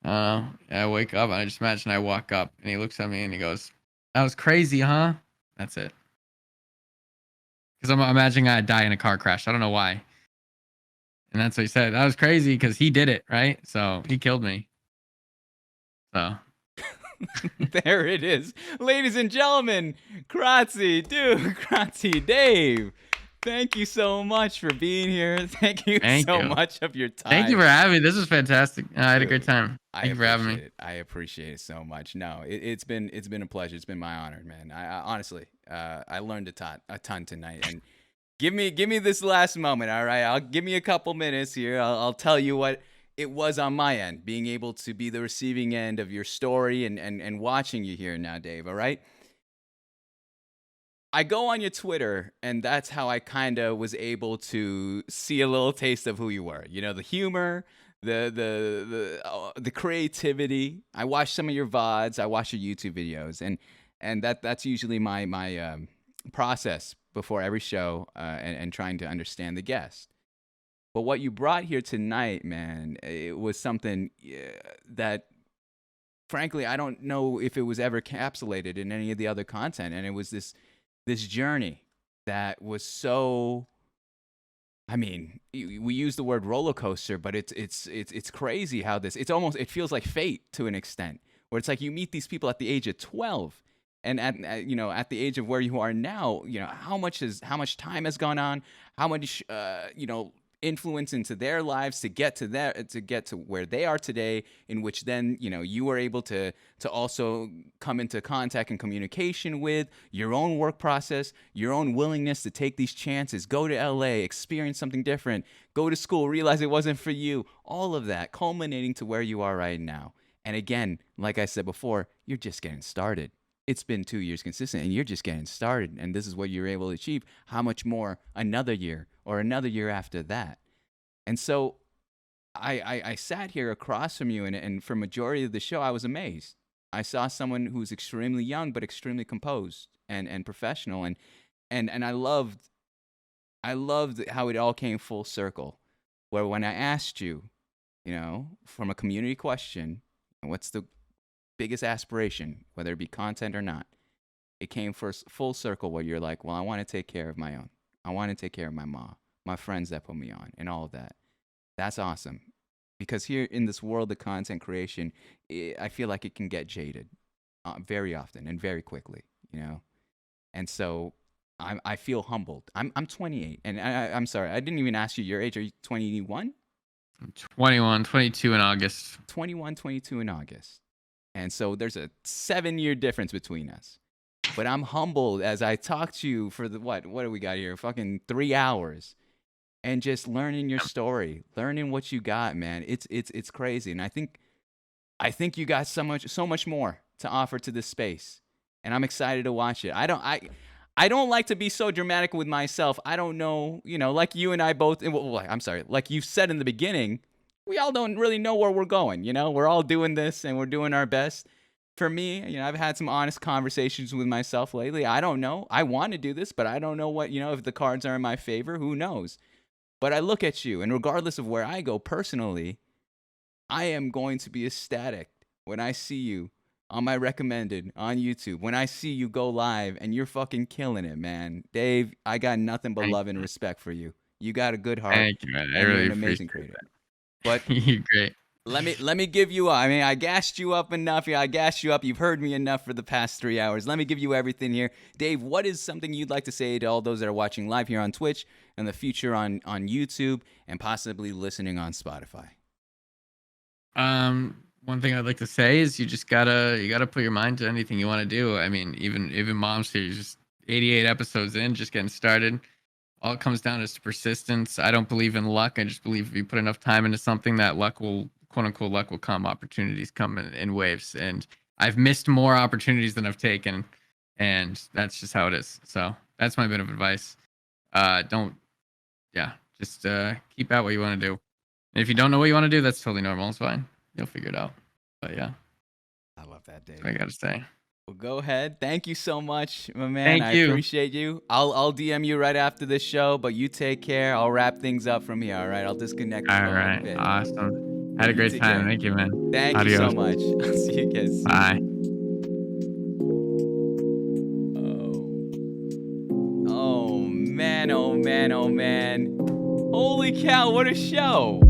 I wake up, I just imagine I walk up and he looks at me and he goes, "That was crazy, huh?" That's it. Because I'm imagining I die in a car crash. I don't know why. And that's what he said. That was crazy because he did it, right? So he killed me. So There it is. Ladies and gentlemen, Krtzyy, Krtzyy, Dave. Thank you so much for being here. Thank you so much of your time. Thank you for having me. This was fantastic. I had a great time. Thank you for having me. I appreciate it so much. No, it's been a pleasure. It's been my honor, man. I honestly, I learned a ton tonight. And give me this last moment, all right? I'll give me a couple minutes here. I'll tell you what it was on my end, being able to be the receiving end of your story and watching you here now, Dave. All right. I go on your Twitter, and that's how I kind of was able to see a little taste of who you were. You know, the humor, the creativity. I watch some of your VODs. I watch your YouTube videos, and that's usually my process before every show, and trying to understand the guest. But what you brought here tonight, man, it was something that, frankly, I don't know if it was ever encapsulated in any of the other content, and it was this journey that was so, I mean, we use the word roller coaster, but it's crazy how it feels like fate to an extent, where it's like you meet these people at the age of 12, and at the age of where you are now, how much time has gone on, how much influence into their lives to get to where they are today, in which then you were able to also come into contact and communication with your own work process, your own willingness to take these chances, go to LA, experience something different, go to school, realize it wasn't for you, all of that culminating to where you are right now. And again, like I said before, you're just getting started. It's been 2 years consistent, and you're just getting started, and this is what you're able to achieve. How much more another year or another year after that? And so I sat here across from you, and for majority of the show, I was amazed. I saw someone who's extremely young but extremely composed and professional, and I loved how it all came full circle, where when I asked you, from a community question, what's the biggest aspiration, whether it be content or not, it came full circle where you're like, well, I want to take care of my own. I want to take care of my mom, my friends that put me on, and all of that. That's awesome. Because here in this world of content creation, I feel like it can get jaded very often and very quickly, And so I feel humbled. I'm 28, and I'm sorry, I didn't even ask you your age. Are you 21? I'm 21, 22 in August. 21, 22 in August. And so there's a 7-year difference between us. But I'm humbled as I talk to you for what do we got here? Fucking 3 hours. And just learning your story, learning what you got, man. It's crazy. And I think you got so much more to offer to this space. And I'm excited to watch it. I don't like to be so dramatic with myself. I don't know, like you and I both, I'm sorry, like you said in the beginning, we all don't really know where we're going, We're all doing this and we're doing our best. For me, I've had some honest conversations with myself lately. I don't know. I want to do this, but I don't know what, if the cards are in my favor, who knows? But I look at you, and regardless of where I go personally, I am going to be ecstatic when I see you on my recommended on YouTube, when I see you go live and you're fucking killing it, man. Dave, I got nothing but love and respect for you. You got a good heart. Thank you, man. I and really you're an amazing appreciate creator. that. But You're great. let me give you up. I mean, I gassed you up enough. Yeah, I gassed you up. You've heard me enough for the past 3 hours. Let me give you everything here. Dave, what is something you'd like to say to all those that are watching live here on Twitch, and the future on YouTube, and possibly listening on Spotify? One thing I'd like to say is you gotta put your mind to anything you want to do. I mean, even Mom's here, just 88 episodes in, just getting started. All it comes down is to persistence. I don't believe in luck. I just believe if you put enough time into something, that luck will, quote unquote, luck will come. Opportunities come in waves, and I've missed more opportunities than I've taken, and that's just how it is. So that's my bit of advice. Just keep at what you want to do. And if you don't know what you want to do, that's totally normal. It's fine. You'll figure it out. But yeah, I love that, Dave. that's what I gotta say. Well, go ahead. Thank you so much, my man. Thank I you. appreciate you. I'll DM you right after this show, but you take care. I'll wrap things up from here, all right? I'll disconnect for All a little right, bit. awesome. Had a great Take time. care. Thank you, man. Thank Adios. you so much. I'll see you guys soon. Bye. Oh man, oh man, oh man. Holy cow, what a show.